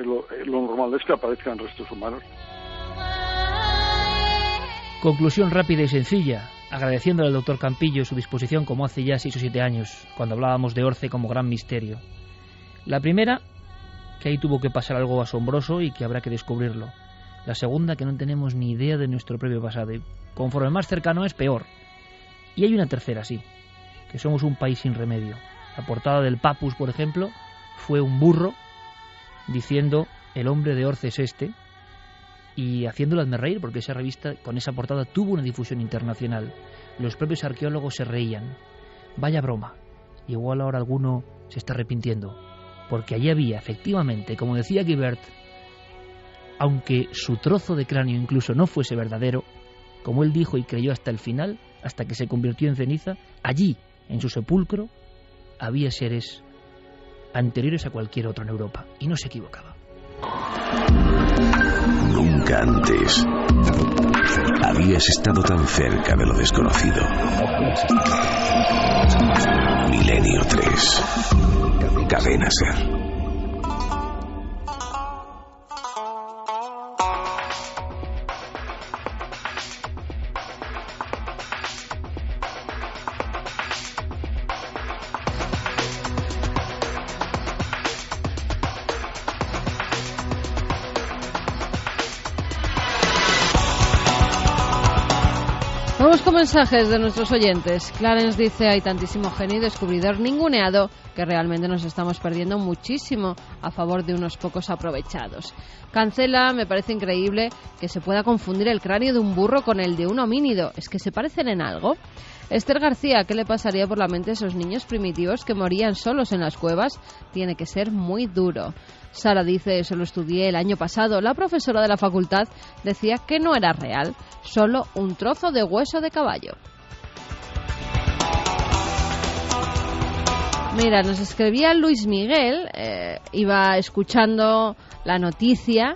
[SPEAKER 9] lo normal es que aparezcan restos humanos.
[SPEAKER 1] Conclusión rápida y sencilla, agradeciéndole al doctor Campillo su disposición como hace ya 6 o 7 años, cuando hablábamos de Orce como gran misterio. La primera, que ahí tuvo que pasar algo asombroso y que habrá que descubrirlo. La segunda, que no tenemos ni idea de nuestro propio pasado, y conforme más cercano es, peor. Y hay una tercera, sí, que somos un país sin remedio. La portada del Papus, por ejemplo, fue un burro diciendo: el hombre de Orce es este, y haciéndolo hazme reír, porque esa revista con esa portada tuvo una difusión internacional. Los propios arqueólogos se reían. Vaya broma. Igual ahora alguno se está arrepintiendo, porque allí había, efectivamente, como decía Guibert, aunque su trozo de cráneo incluso no fuese verdadero, como él dijo y creyó hasta el final, hasta que se convirtió en ceniza, allí, en su sepulcro, había seres anteriores a cualquier otro en Europa, y no se equivocaba.
[SPEAKER 10] Nunca antes habías estado tan cerca de lo desconocido. Milenio 3. Cadena SER.
[SPEAKER 5] Vamos con mensajes de nuestros oyentes. Clarence dice: hay tantísimo genio y descubridor ninguneado que realmente nos estamos perdiendo muchísimo a favor de unos pocos aprovechados. Cancela: me parece increíble que se pueda confundir el cráneo de un burro con el de un homínido. ¿Es que se parecen en algo? Esther García: ¿qué le pasaría por la mente a esos niños primitivos que morían solos en las cuevas? Tiene que ser muy duro. Sara dice: eso lo estudié el año pasado. La profesora de la facultad decía que no era real, solo un trozo de hueso de caballo. Mira, nos escribía Luis Miguel, iba escuchando la noticia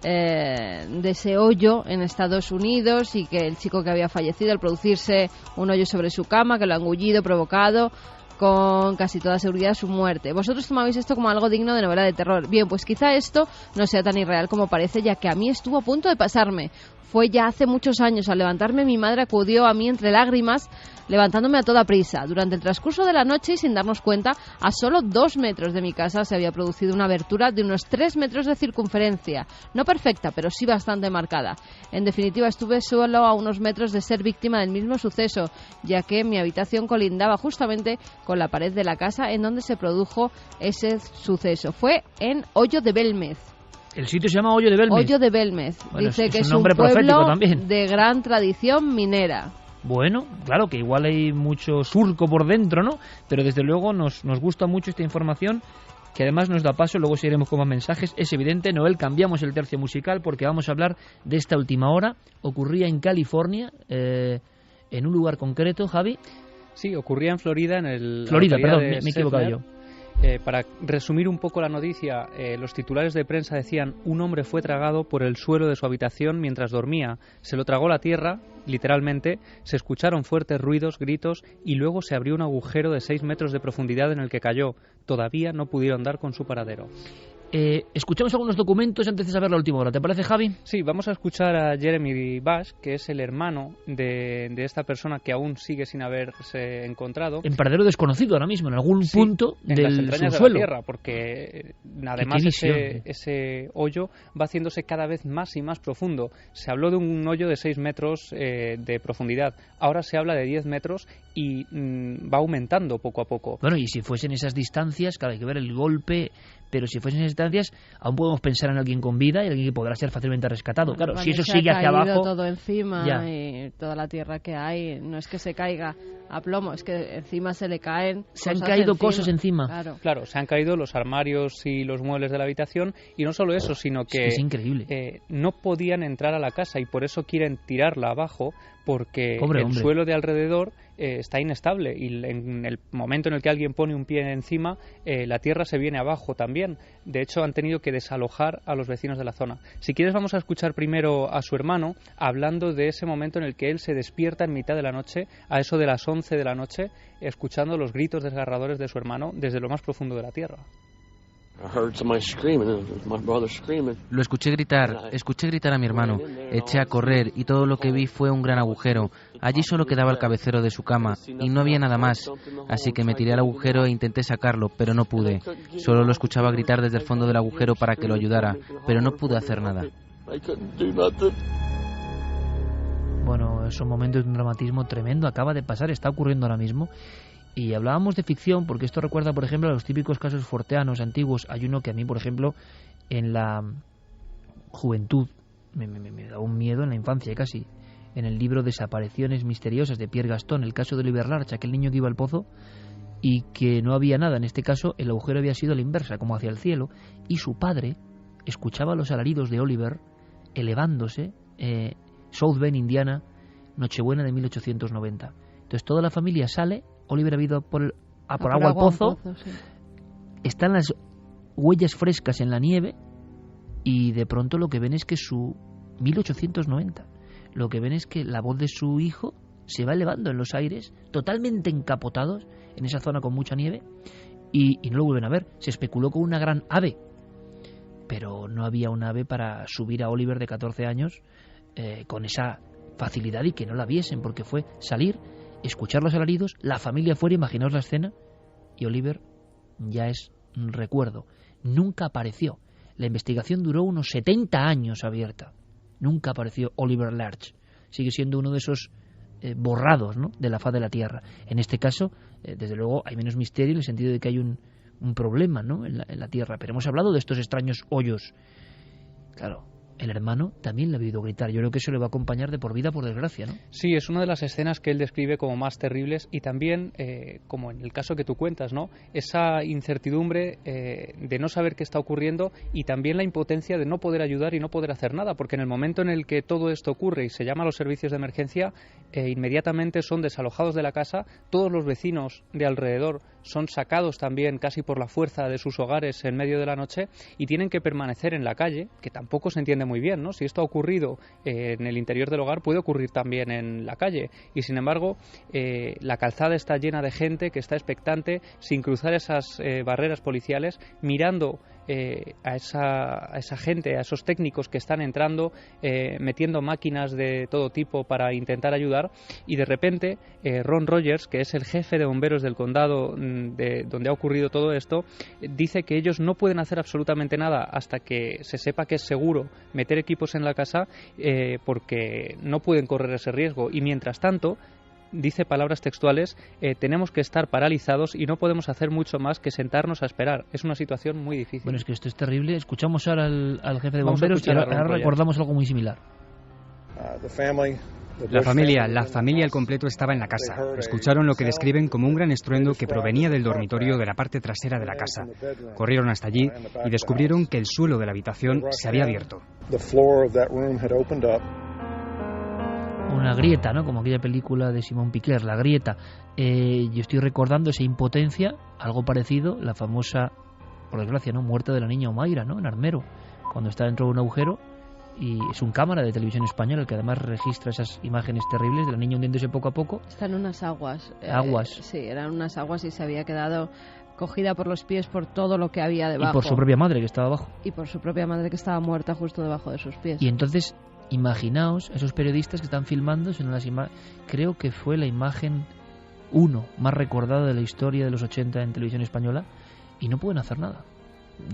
[SPEAKER 5] de ese hoyo en Estados Unidos y que el chico que había fallecido al producirse un hoyo sobre su cama, que lo ha engullido, provocado con casi toda seguridad su muerte. Vosotros tomabais esto como algo digno de novela de terror. Bien, pues quizá esto no sea tan irreal como parece, ya que a mí estuvo a punto de pasarme. Fue ya hace muchos años. Al levantarme, mi madre acudió a mí entre lágrimas, levantándome a toda prisa. Durante el transcurso de la noche y sin darnos cuenta, a solo 2 metros de mi casa se había producido una abertura de unos 3 metros de circunferencia. No perfecta, pero sí bastante marcada. En definitiva, estuve solo a unos metros de ser víctima del mismo suceso, ya que mi habitación colindaba justamente con la pared de la casa en donde se produjo ese suceso. Fue en Hoyo de Belmez.
[SPEAKER 1] El sitio se llama Hoyo de Belmez.
[SPEAKER 5] Hoyo de Belmez.
[SPEAKER 1] Bueno,
[SPEAKER 5] dice que
[SPEAKER 1] un
[SPEAKER 5] es
[SPEAKER 1] nombre
[SPEAKER 5] un pueblo
[SPEAKER 1] profético también.
[SPEAKER 5] de gran tradición minera.
[SPEAKER 1] Bueno, claro que igual hay mucho surco por dentro, ¿no? Pero desde luego nos gusta mucho esta información, que además nos da paso, luego seguiremos con más mensajes. Es evidente, Noel, cambiamos el tercio musical porque vamos a hablar de esta última hora. Ocurría en California, en un lugar concreto, Javi.
[SPEAKER 4] Sí, ocurría en Florida,
[SPEAKER 1] Florida, perdón, me he equivocado yo.
[SPEAKER 4] Para resumir un poco la noticia, los titulares de prensa decían: un hombre fue tragado por el suelo de su habitación mientras dormía. Se lo tragó la tierra, literalmente. Se escucharon fuertes ruidos, gritos, y luego se abrió un agujero de 6 metros de profundidad en el que cayó. Todavía no pudieron dar con su paradero.
[SPEAKER 1] Escuchamos algunos documentos antes de saber la última hora. ¿Te parece, Javi?
[SPEAKER 4] Sí, vamos a escuchar a Jeremy Bash, que es el hermano de esta persona que aún sigue sin haberse encontrado.
[SPEAKER 1] En paradero desconocido ahora mismo, en algún punto
[SPEAKER 4] en
[SPEAKER 1] del
[SPEAKER 4] las entrañas
[SPEAKER 1] subsuelo.
[SPEAKER 4] de la tierra, porque además ese hoyo va haciéndose cada vez más y más profundo. Se habló de un hoyo de 6 metros de profundidad. Ahora se habla de 10 metros y va aumentando poco a poco.
[SPEAKER 1] Bueno, y si fuesen esas distancias, claro, hay que ver el golpe. Pero si fuesen esas distancias, aún podemos pensar en alguien con vida y alguien que podrá ser fácilmente rescatado.
[SPEAKER 5] Bueno,
[SPEAKER 1] claro, si eso sigue hacia abajo,
[SPEAKER 5] todo encima
[SPEAKER 1] ya.
[SPEAKER 5] Y toda la tierra que hay, no es que se caiga a plomo, es que encima se le caen.
[SPEAKER 1] Se han caído cosas encima.
[SPEAKER 4] Claro, se han caído los armarios y los muebles de la habitación, y no solo eso, sino que
[SPEAKER 1] es increíble.
[SPEAKER 4] No podían entrar a la casa y por eso quieren tirarla abajo, porque el suelo de alrededor está inestable y en el momento en el que alguien pone un pie encima, la tierra se viene abajo también. De hecho, han tenido que desalojar a los vecinos de la zona. Si quieres, vamos a escuchar primero a su hermano hablando de ese momento en el que él se despierta en mitad de la noche, a eso de las 11 de la noche, escuchando los gritos desgarradores de su hermano desde lo más profundo de la tierra.
[SPEAKER 3] Lo escuché gritar a mi hermano. Eché a correr y todo lo que vi fue un gran agujero. Allí solo quedaba el cabecero de su cama y no había nada más. Así que me tiré al agujero e intenté sacarlo, pero no pude. Solo lo escuchaba gritar desde el fondo del agujero para que lo ayudara, pero no pude hacer nada.
[SPEAKER 1] Bueno, es un momento de un dramatismo tremendo. Acaba de pasar, está ocurriendo ahora mismo. Y hablábamos de ficción porque esto recuerda, por ejemplo, a los típicos casos forteanos antiguos. Hay uno que a mí, por ejemplo, en la juventud me da un miedo, en la infancia casi, en el libro Desapariciones misteriosas de Pierre Gaston, el caso de Oliver Larch, aquel niño que iba al pozo y que no había nada. En este caso el agujero había sido a la inversa, como hacia el cielo, y su padre escuchaba los alaridos de Oliver elevándose, South Bend, Indiana, Nochebuena de 1890. Entonces toda la familia sale. Oliver ha ido por agua al pozo, sí. Están las huellas frescas en la nieve y de pronto lo que ven es que 1890, lo que ven es que la voz de su hijo se va elevando en los aires, totalmente encapotados en esa zona con mucha nieve, y no lo vuelven a ver. Se especuló con una gran ave, pero no había un ave para subir a Oliver de 14 años con esa facilidad y que no la viesen, porque fue salir, escuchar los alaridos, la familia fuera, imaginaos la escena, y Oliver ya es un recuerdo. Nunca apareció. La investigación duró unos 70 años abierta. Nunca apareció Oliver Larch. Sigue siendo uno de esos borrados, ¿no?, de la faz de la Tierra. En este caso, desde luego, hay menos misterio en el sentido de que hay un problema, ¿no?, en la Tierra. Pero hemos hablado de estos extraños hoyos. Claro, el hermano también le ha oído gritar. Yo creo que eso le va a acompañar de por vida, por desgracia, ¿no?
[SPEAKER 4] Sí, es una de las escenas que él describe como más terribles y también, como en el caso que tú cuentas, ¿no?, esa incertidumbre de no saber qué está ocurriendo y también la impotencia de no poder ayudar y no poder hacer nada, porque en el momento en el que todo esto ocurre y se llama a los servicios de emergencia, inmediatamente son desalojados de la casa, todos los vecinos de alrededor son sacados también casi por la fuerza de sus hogares en medio de la noche y tienen que permanecer en la calle, que tampoco se entiende muy bien, ¿no? Si esto ha ocurrido en el interior del hogar, puede ocurrir también en la calle. Y sin embargo, la calzada está llena de gente que está expectante, sin cruzar esas barreras policiales, mirando a esa gente, a esos técnicos que están entrando, metiendo máquinas de todo tipo para intentar ayudar. Y de repente, Ron Rogers, que es el jefe de bomberos del condado de donde ha ocurrido todo esto, dice que ellos no pueden hacer absolutamente nada hasta que se sepa que es seguro meter equipos en la casa, porque no pueden correr ese riesgo. Y mientras tanto, dice palabras textuales: tenemos que estar paralizados y no podemos hacer mucho más que sentarnos a esperar. Es una situación muy difícil.
[SPEAKER 1] Bueno, es que esto es terrible. Escuchamos ahora al jefe de bomberos y ahora recordamos algo muy similar.
[SPEAKER 11] La familia al completo estaba en la casa. Escucharon lo que describen como un gran estruendo que provenía del dormitorio de la parte trasera de la casa. Corrieron hasta allí y descubrieron que el suelo de la habitación se había abierto.
[SPEAKER 1] Una grieta, ¿no? Como aquella película de Simón Piquer, La grieta. Yo estoy recordando esa impotencia, algo parecido, la famosa, por desgracia, ¿no?, muerte de la niña Omaira, ¿no?, en Armero, cuando está dentro de un agujero. Y es un cámara de televisión española el que además registra esas imágenes terribles de la niña hundiéndose poco a poco.
[SPEAKER 5] Está en unas aguas.
[SPEAKER 1] Aguas.
[SPEAKER 5] Sí, eran unas aguas y se había quedado cogida por los pies por todo lo que había debajo.
[SPEAKER 1] Y por su propia madre que estaba abajo.
[SPEAKER 5] Y por su propia madre que estaba muerta justo debajo de sus pies.
[SPEAKER 1] Y entonces, imaginaos esos periodistas que están filmando, creo que fue la imagen 1 más recordada de la historia de los 80 en televisión española, y no pueden hacer nada.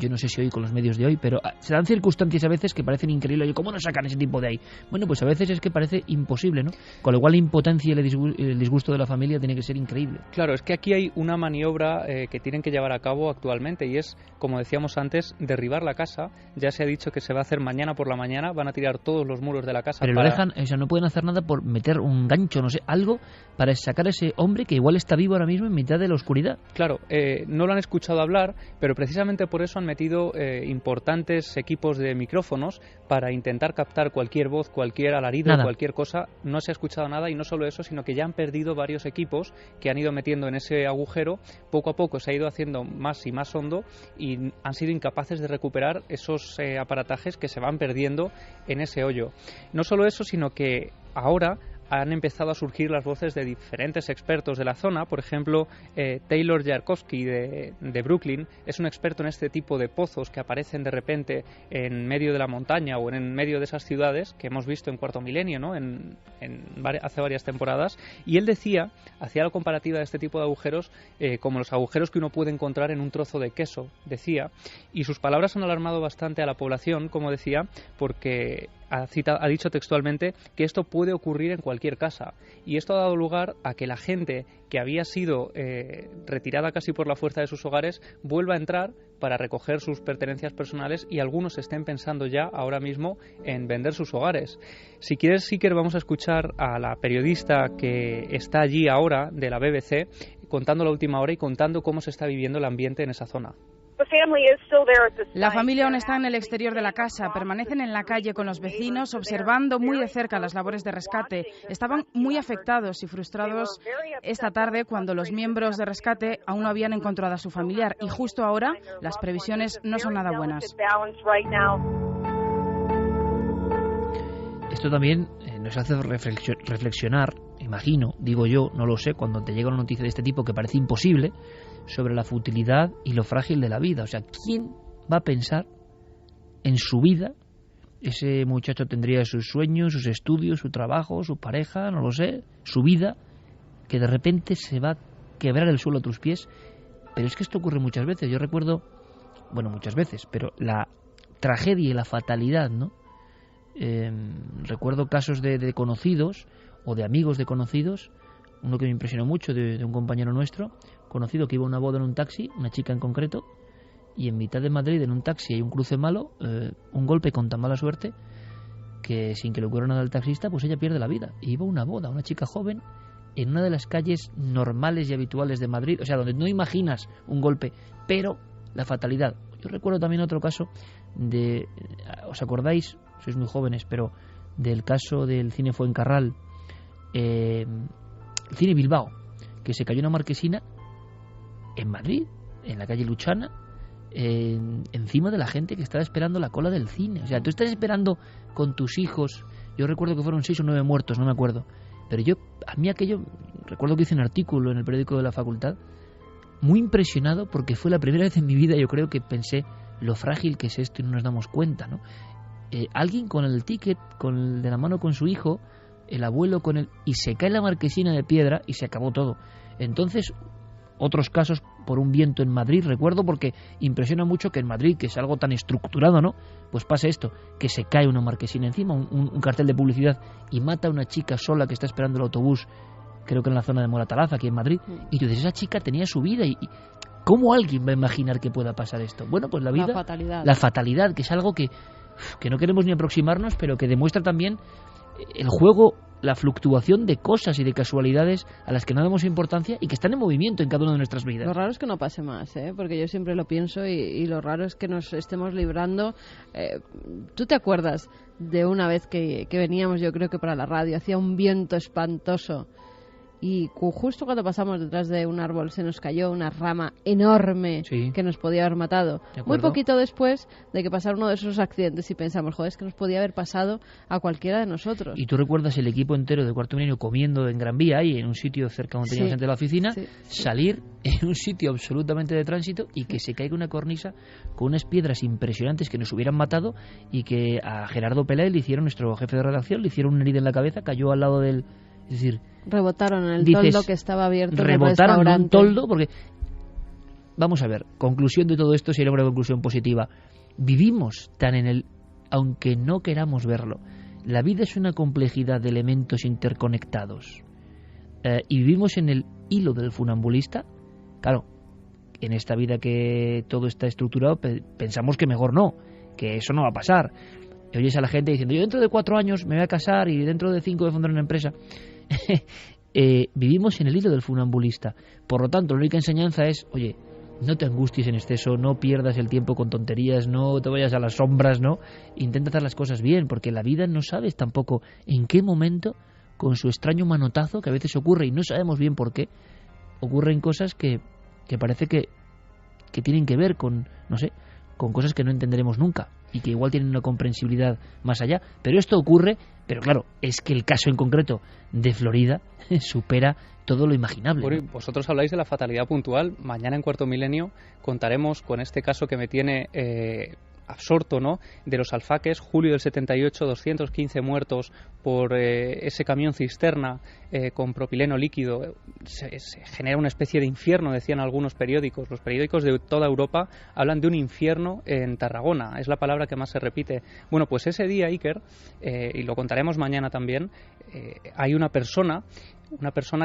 [SPEAKER 1] Yo no sé si hoy con los medios de hoy, pero se dan circunstancias a veces que parecen increíbles. ¿Cómo no sacan ese tipo de ahí? Bueno, pues a veces es que parece imposible, ¿no? Con lo cual la impotencia y el disgusto de la familia tiene que ser increíble.
[SPEAKER 4] Claro, es que aquí hay una maniobra que tienen que llevar a cabo actualmente, y es, como decíamos antes, derribar la casa. Ya se ha dicho que se va a hacer mañana por la mañana, van a tirar todos los muros de la casa.
[SPEAKER 1] Pero lo dejan, o sea, no pueden hacer nada por meter un gancho, no sé, algo para sacar a ese hombre que igual está vivo ahora mismo en mitad de la oscuridad.
[SPEAKER 4] Claro, no lo han escuchado hablar, pero precisamente por eso han metido importantes equipos de micrófonos para intentar captar cualquier voz, cualquier alarido, cualquier cosa. No se ha escuchado nada, y no solo eso, sino que ya han perdido varios equipos que han ido metiendo en ese agujero. Poco a poco se ha ido haciendo más y más hondo y han sido incapaces de recuperar esos aparatajes que se van perdiendo en ese hoyo. No solo eso, sino que ahora han empezado a surgir las voces de diferentes expertos de la zona. Por ejemplo, Taylor Yarkowski de Brooklyn es un experto en este tipo de pozos que aparecen de repente en medio de la montaña o en medio de esas ciudades que hemos visto en Cuarto Milenio, ¿no?, hace varias temporadas. Y él hacía la comparativa de este tipo de agujeros como los agujeros que uno puede encontrar en un trozo de queso, decía. Y sus palabras han alarmado bastante a la población, como decía, porque ha dicho textualmente que esto puede ocurrir en cualquier casa, y esto ha dado lugar a que la gente que había sido retirada casi por la fuerza de sus hogares vuelva a entrar para recoger sus pertenencias personales, y algunos estén pensando ya ahora mismo en vender sus hogares. Si quieres, Iker, vamos a escuchar a la periodista que está allí ahora de la BBC contando la última hora y contando cómo se está viviendo el ambiente en esa zona.
[SPEAKER 12] La familia aún está en el exterior de la casa, permanecen en la calle con los vecinos, observando muy de cerca las labores de rescate. Estaban muy afectados y frustrados esta tarde cuando los miembros de rescate aún no habían encontrado a su familiar, y justo ahora las previsiones no son nada buenas.
[SPEAKER 1] Esto también nos hace reflexionar, imagino, digo yo, no lo sé, cuando te llega una noticia de este tipo que parece imposible, sobre la futilidad y lo frágil de la vida. O sea, ¿quién va a pensar en su vida? Ese muchacho tendría sus sueños, sus estudios, su trabajo, su pareja, no lo sé, su vida, que de repente se va a quebrar el suelo a tus pies. Pero es que esto ocurre muchas veces. Yo recuerdo, bueno, muchas veces, pero la tragedia y la fatalidad, ¿no? Recuerdo casos de conocidos o de amigos de conocidos. Uno que me impresionó mucho, de un compañero nuestro conocido, que iba a una boda en un taxi, una chica en concreto, y en mitad de Madrid, en un taxi, hay un cruce malo, un golpe con tan mala suerte que, sin que le ocurra nada al taxista, pues ella pierde la vida. Y iba a una boda, una chica joven, en una de las calles normales y habituales de Madrid, o sea, donde no imaginas un golpe, pero la fatalidad. Yo recuerdo también otro caso ¿os acordáis? Sois muy jóvenes, pero del caso del cine Fuencarral, el cine Bilbao, que se cayó una marquesina en Madrid, en la calle Luchana, encima de la gente que estaba esperando la cola del cine. O sea, tú estás esperando con tus hijos. Yo recuerdo que fueron 6 o 9 muertos, no me acuerdo. Pero a mí aquello, recuerdo que hice un artículo en el periódico de la facultad, muy impresionado, porque fue la primera vez en mi vida, yo creo, que pensé lo frágil que es esto y no nos damos cuenta, ¿no? Alguien con el ticket, de la mano con su hijo, el abuelo con él, y se cae la marquesina de piedra y se acabó todo. Entonces, otros casos por un viento en Madrid, recuerdo, porque impresiona mucho que en Madrid, que es algo tan estructurado, ¿no?, pues pase esto, que se cae una marquesina encima, un cartel de publicidad, y mata a una chica sola que está esperando el autobús creo que en la zona de Moratalaz, aquí en Madrid, y tú dices, esa chica tenía su vida y ¿cómo alguien va a imaginar que pueda pasar esto? Bueno, pues la vida, la fatalidad, que es algo que no queremos ni aproximarnos, pero que demuestra también el juego, la fluctuación de cosas y de casualidades a las que no damos importancia y que están en movimiento en cada una de nuestras vidas.
[SPEAKER 5] Lo raro es que no pase más, porque yo siempre lo pienso y lo raro es que nos estemos librando. ¿Tú te acuerdas de una vez que veníamos, yo creo que para la radio, hacía un viento espantoso y justo cuando pasamos detrás de un árbol se nos cayó una rama enorme que nos podía haber matado? Muy poquito después de que pasara uno de esos accidentes y pensamos, joder, es que nos podía haber pasado a cualquiera de nosotros.
[SPEAKER 1] Y tú recuerdas el equipo entero de Cuarto Milenio comiendo en Gran Vía, ahí en un sitio cerca donde teníamos gente de la oficina, salir en un sitio absolutamente de tránsito y que se caiga una cornisa con unas piedras impresionantes que nos hubieran matado y que a Gerardo Peláez le hicieron, nuestro jefe de redacción, le hicieron una herida en la cabeza, cayó al lado del... Es decir,
[SPEAKER 5] rebotaron en el toldo que estaba abierto.
[SPEAKER 1] Rebotaron en un toldo porque... Vamos a ver, conclusión de todo esto sería una conclusión positiva. Vivimos tan en el... Aunque no queramos verlo. La vida es una complejidad de elementos interconectados. Y vivimos en el hilo del funambulista. Claro, en esta vida que todo está estructurado, pensamos que mejor no, que eso no va a pasar. Y oyes a la gente diciendo, yo dentro de 4 años me voy a casar y dentro de 5 voy a fundar una empresa. Vivimos en el hilo del funambulista. Por lo tanto, la única enseñanza es, oye, no te angusties en exceso, no pierdas el tiempo con tonterías, no te vayas a las sombras, ¿no? Intenta hacer las cosas bien, porque la vida no sabes tampoco en qué momento, con su extraño manotazo, que a veces ocurre y no sabemos bien por qué, ocurren cosas que parece que tienen que ver con, no sé, con cosas que no entenderemos nunca y que igual tienen una comprensibilidad más allá. Pero esto ocurre, pero claro, es que el caso en concreto de Florida supera todo lo imaginable.
[SPEAKER 4] Bueno, vosotros habláis de la fatalidad puntual. Mañana en Cuarto Milenio contaremos con este caso que me tiene absorto, ¿no?, de los Alfaques, julio del 78, 215 muertos por ese camión cisterna con propileno líquido. Se genera una especie de infierno, decían algunos periódicos. Los periódicos de toda Europa hablan de un infierno en Tarragona, es la palabra que más se repite. Bueno, pues ese día, Iker, y lo contaremos mañana también, hay una persona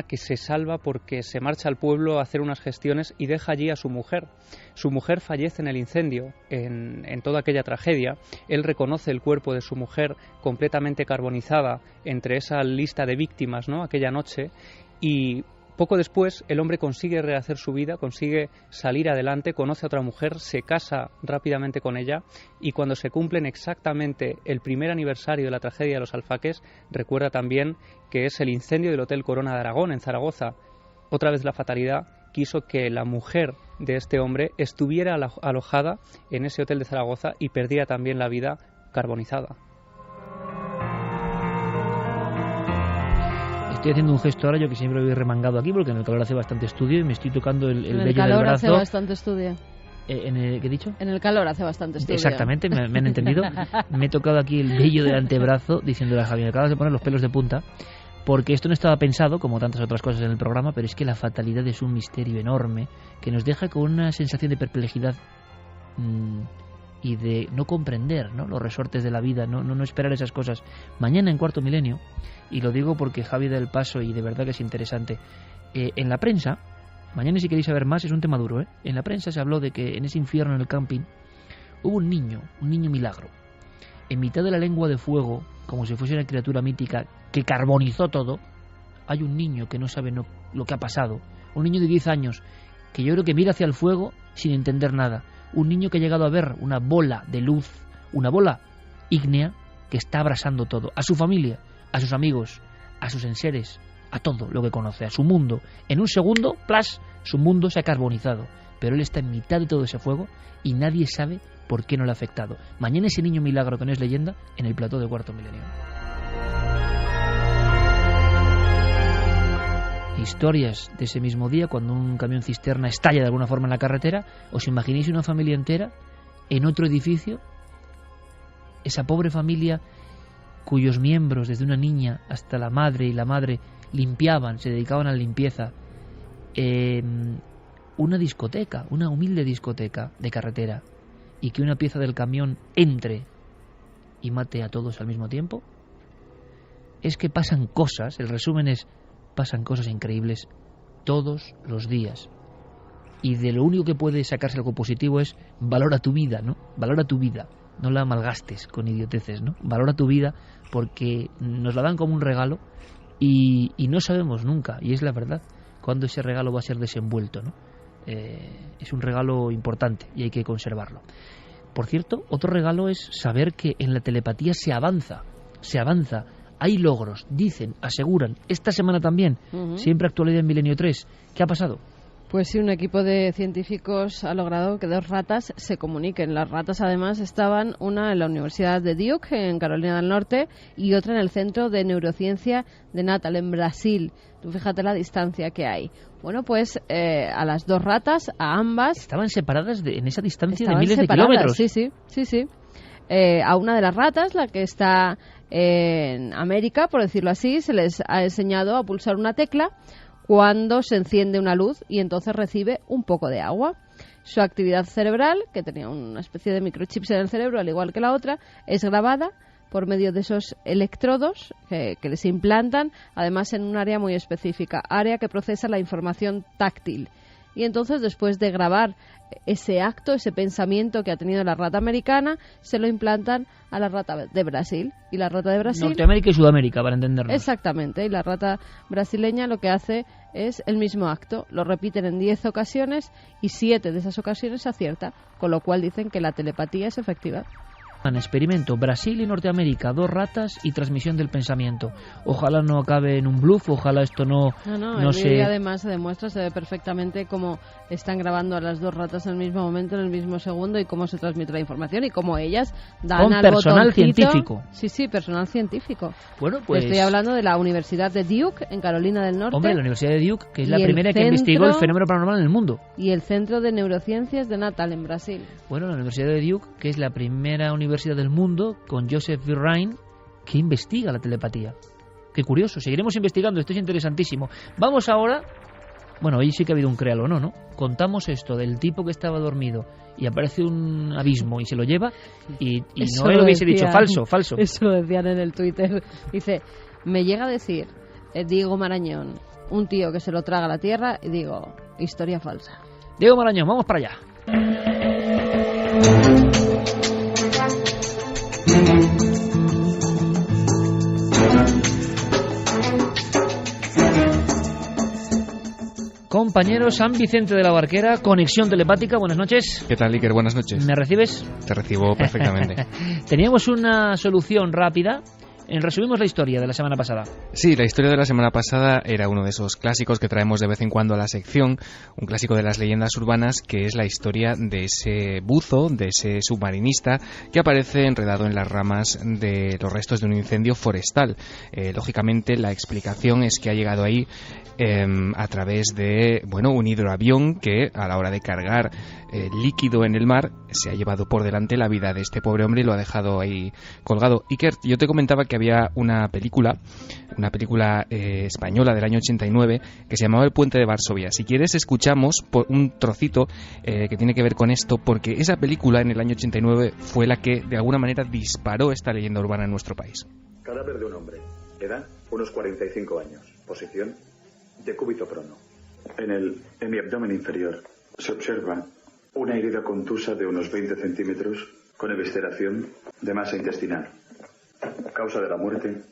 [SPEAKER 4] que se salva porque se marcha al pueblo a hacer unas gestiones y deja allí a su mujer. Su mujer fallece en el incendio, en toda aquella tragedia. Él reconoce el cuerpo de su mujer completamente carbonizada entre esa lista de víctimas, ¿no?, aquella noche, y poco después el hombre consigue rehacer su vida, consigue salir adelante, conoce a otra mujer, se casa rápidamente con ella y cuando se cumplen exactamente el primer aniversario de la tragedia de los Alfaques, recuerda también que es el incendio del Hotel Corona de Aragón en Zaragoza. Otra vez la fatalidad quiso que la mujer de este hombre estuviera alojada en ese hotel de Zaragoza y perdiera también la vida carbonizada.
[SPEAKER 1] Estoy haciendo un gesto ahora, yo que siempre voy remangado aquí, porque en el calor hace bastante estudio y me estoy tocando el vello del brazo.
[SPEAKER 5] En el calor hace bastante estudio.
[SPEAKER 1] ¿Qué he dicho?
[SPEAKER 5] En el calor hace bastante estudio.
[SPEAKER 1] Exactamente, me han entendido. Me he tocado aquí el vello del antebrazo, diciéndole a Javier, me acabas de poner los pelos de punta, porque esto no estaba pensado, como tantas otras cosas en el programa, pero es que la fatalidad es un misterio enorme que nos deja con una sensación de perplejidad y de no comprender, ¿no?, los resortes de la vida, no esperar esas cosas. Mañana en Cuarto Milenio, y lo digo porque Javi da el paso y de verdad que es interesante, en la prensa, mañana si queréis saber más, es un tema duro, en la prensa se habló de que en ese infierno en el camping hubo un niño milagro, en mitad de la lengua de fuego, como si fuese una criatura mítica que carbonizó todo. Hay un niño que no sabe lo que ha pasado, un niño de 10 años que yo creo que mira hacia el fuego sin entender nada, un niño que ha llegado a ver una bola de luz, una bola ígnea que está abrasando todo, a su familia, a sus amigos, a sus enseres, a todo lo que conoce, a su mundo. En un segundo, ¡plas!, su mundo se ha carbonizado, pero él está en mitad de todo ese fuego y nadie sabe por qué no le ha afectado. Mañana ese niño milagro que no es leyenda en el plató de Cuarto Milenio. Historias de ese mismo día, cuando un camión cisterna estalla de alguna forma en la carretera. ¿Os imagináis una familia entera en otro edificio? Esa pobre familia cuyos miembros, desde una niña hasta la madre y la madre, limpiaban, se dedicaban a la limpieza. Una discoteca, una humilde discoteca de carretera, y que una pieza del camión entre y mate a todos al mismo tiempo. Es que pasan cosas, el resumen es: pasan cosas increíbles todos los días. Y de lo único que puede sacarse algo positivo es valora tu vida, ¿no? Valora tu vida. No la malgastes con idioteces, ¿no? Valora tu vida porque nos la dan como un regalo y no sabemos nunca, y es la verdad, cuándo ese regalo va a ser desenvuelto, ¿no? Es un regalo importante y hay que conservarlo. Por cierto, otro regalo es saber que en la telepatía se avanza, hay logros, dicen, aseguran, esta semana también, siempre actualidad en Milenio 3. ¿Qué ha pasado?
[SPEAKER 5] Pues sí, un equipo de científicos ha logrado que 2 ratas se comuniquen. Las ratas, además, estaban una en la Universidad de Duke, en Carolina del Norte, y otra en el Centro de Neurociencia de Natal, en Brasil. Tú fíjate la distancia que hay. Bueno, pues a las 2 ratas, a ambas...
[SPEAKER 1] Estaban separadas en esa distancia de miles de kilómetros.
[SPEAKER 5] Sí. A una de las ratas, la que está en América, por decirlo así, se les ha enseñado a pulsar una tecla cuando se enciende una luz y entonces recibe un poco de agua. Su actividad cerebral, que tenía una especie de microchips en el cerebro, al igual que la otra, es grabada por medio de esos electrodos que les implantan, además en un área muy específica, área que procesa la información táctil. Y entonces, después de grabar ese acto, ese pensamiento que ha tenido la rata americana, se lo implantan a la rata de Brasil. Y la rata de Brasil...
[SPEAKER 1] Norteamérica y Sudamérica, para entendernos.
[SPEAKER 5] Exactamente. Y la rata brasileña lo que hace es el mismo acto. Lo repiten en 10 ocasiones y 7 de esas ocasiones acierta. Con lo cual dicen que la telepatía es efectiva.
[SPEAKER 1] Experimento, Brasil y Norteamérica, 2 ratas y transmisión del pensamiento. Ojalá no acabe en un bluff, ojalá esto no
[SPEAKER 5] se... Además se demuestra, se ve perfectamente cómo están grabando a las 2 ratas en el mismo momento, en el mismo segundo, y cómo se transmite la información y cómo ellas dan
[SPEAKER 1] con
[SPEAKER 5] al
[SPEAKER 1] personal
[SPEAKER 5] botoncito.
[SPEAKER 1] Científico.
[SPEAKER 5] Sí, personal científico.
[SPEAKER 1] Bueno, pues...
[SPEAKER 5] Estoy hablando de la Universidad de Duke, en Carolina del Norte.
[SPEAKER 1] Hombre, la Universidad de Duke, que es la primera que investigó el fenómeno paranormal en el mundo.
[SPEAKER 5] Y el Centro de Neurociencias de Natal, en Brasil.
[SPEAKER 1] Bueno, la Universidad de Duke, que es la primera universidad del mundo, con Joseph V. Ryan, que investiga la telepatía. Qué curioso, seguiremos investigando, esto es interesantísimo. Vamos ahora, bueno, hoy sí que ha habido un créalo, ¿no? Contamos esto del tipo que estaba dormido y aparece un abismo y se lo lleva y no lo hubiese dicho falso.
[SPEAKER 5] Eso lo decían en el Twitter. Dice, me llega a decir Diego Marañón, un tío que se lo traga a la tierra, y digo, historia falsa.
[SPEAKER 1] Diego Marañón, vamos para allá. Compañero San Vicente de la Barquera, conexión telepática, buenas noches.
[SPEAKER 2] ¿Qué tal, Iker? Buenas noches.
[SPEAKER 1] ¿Me recibes?
[SPEAKER 2] Te recibo perfectamente.
[SPEAKER 1] Teníamos una solución rápida. Resumimos la historia de la semana pasada.
[SPEAKER 2] Sí, la historia de la semana pasada era uno de esos clásicos que traemos de vez en cuando a la sección, un clásico de las leyendas urbanas, que es la historia de ese buzo, de ese submarinista que aparece enredado en las ramas de los restos de un incendio forestal. Lógicamente, la explicación es que ha llegado ahí a través de un hidroavión que, a la hora de cargar líquido en el mar, se ha llevado por delante la vida de este pobre hombre y lo ha dejado ahí colgado. Iker, yo te comentaba que había una película española del año 89 que se llamaba El Puente de Varsovia. Si quieres, escuchamos un trocito que tiene que ver con esto, porque esa película en el año 89 fue la que de alguna manera disparó esta leyenda urbana en nuestro país.
[SPEAKER 13] Cadáver de un hombre. Edad, unos 45 años. Posición, decúbito prono. En mi abdomen inferior se observa una herida contusa de unos 20 centímetros con evisceración de masa intestinal. Causa de la muerte,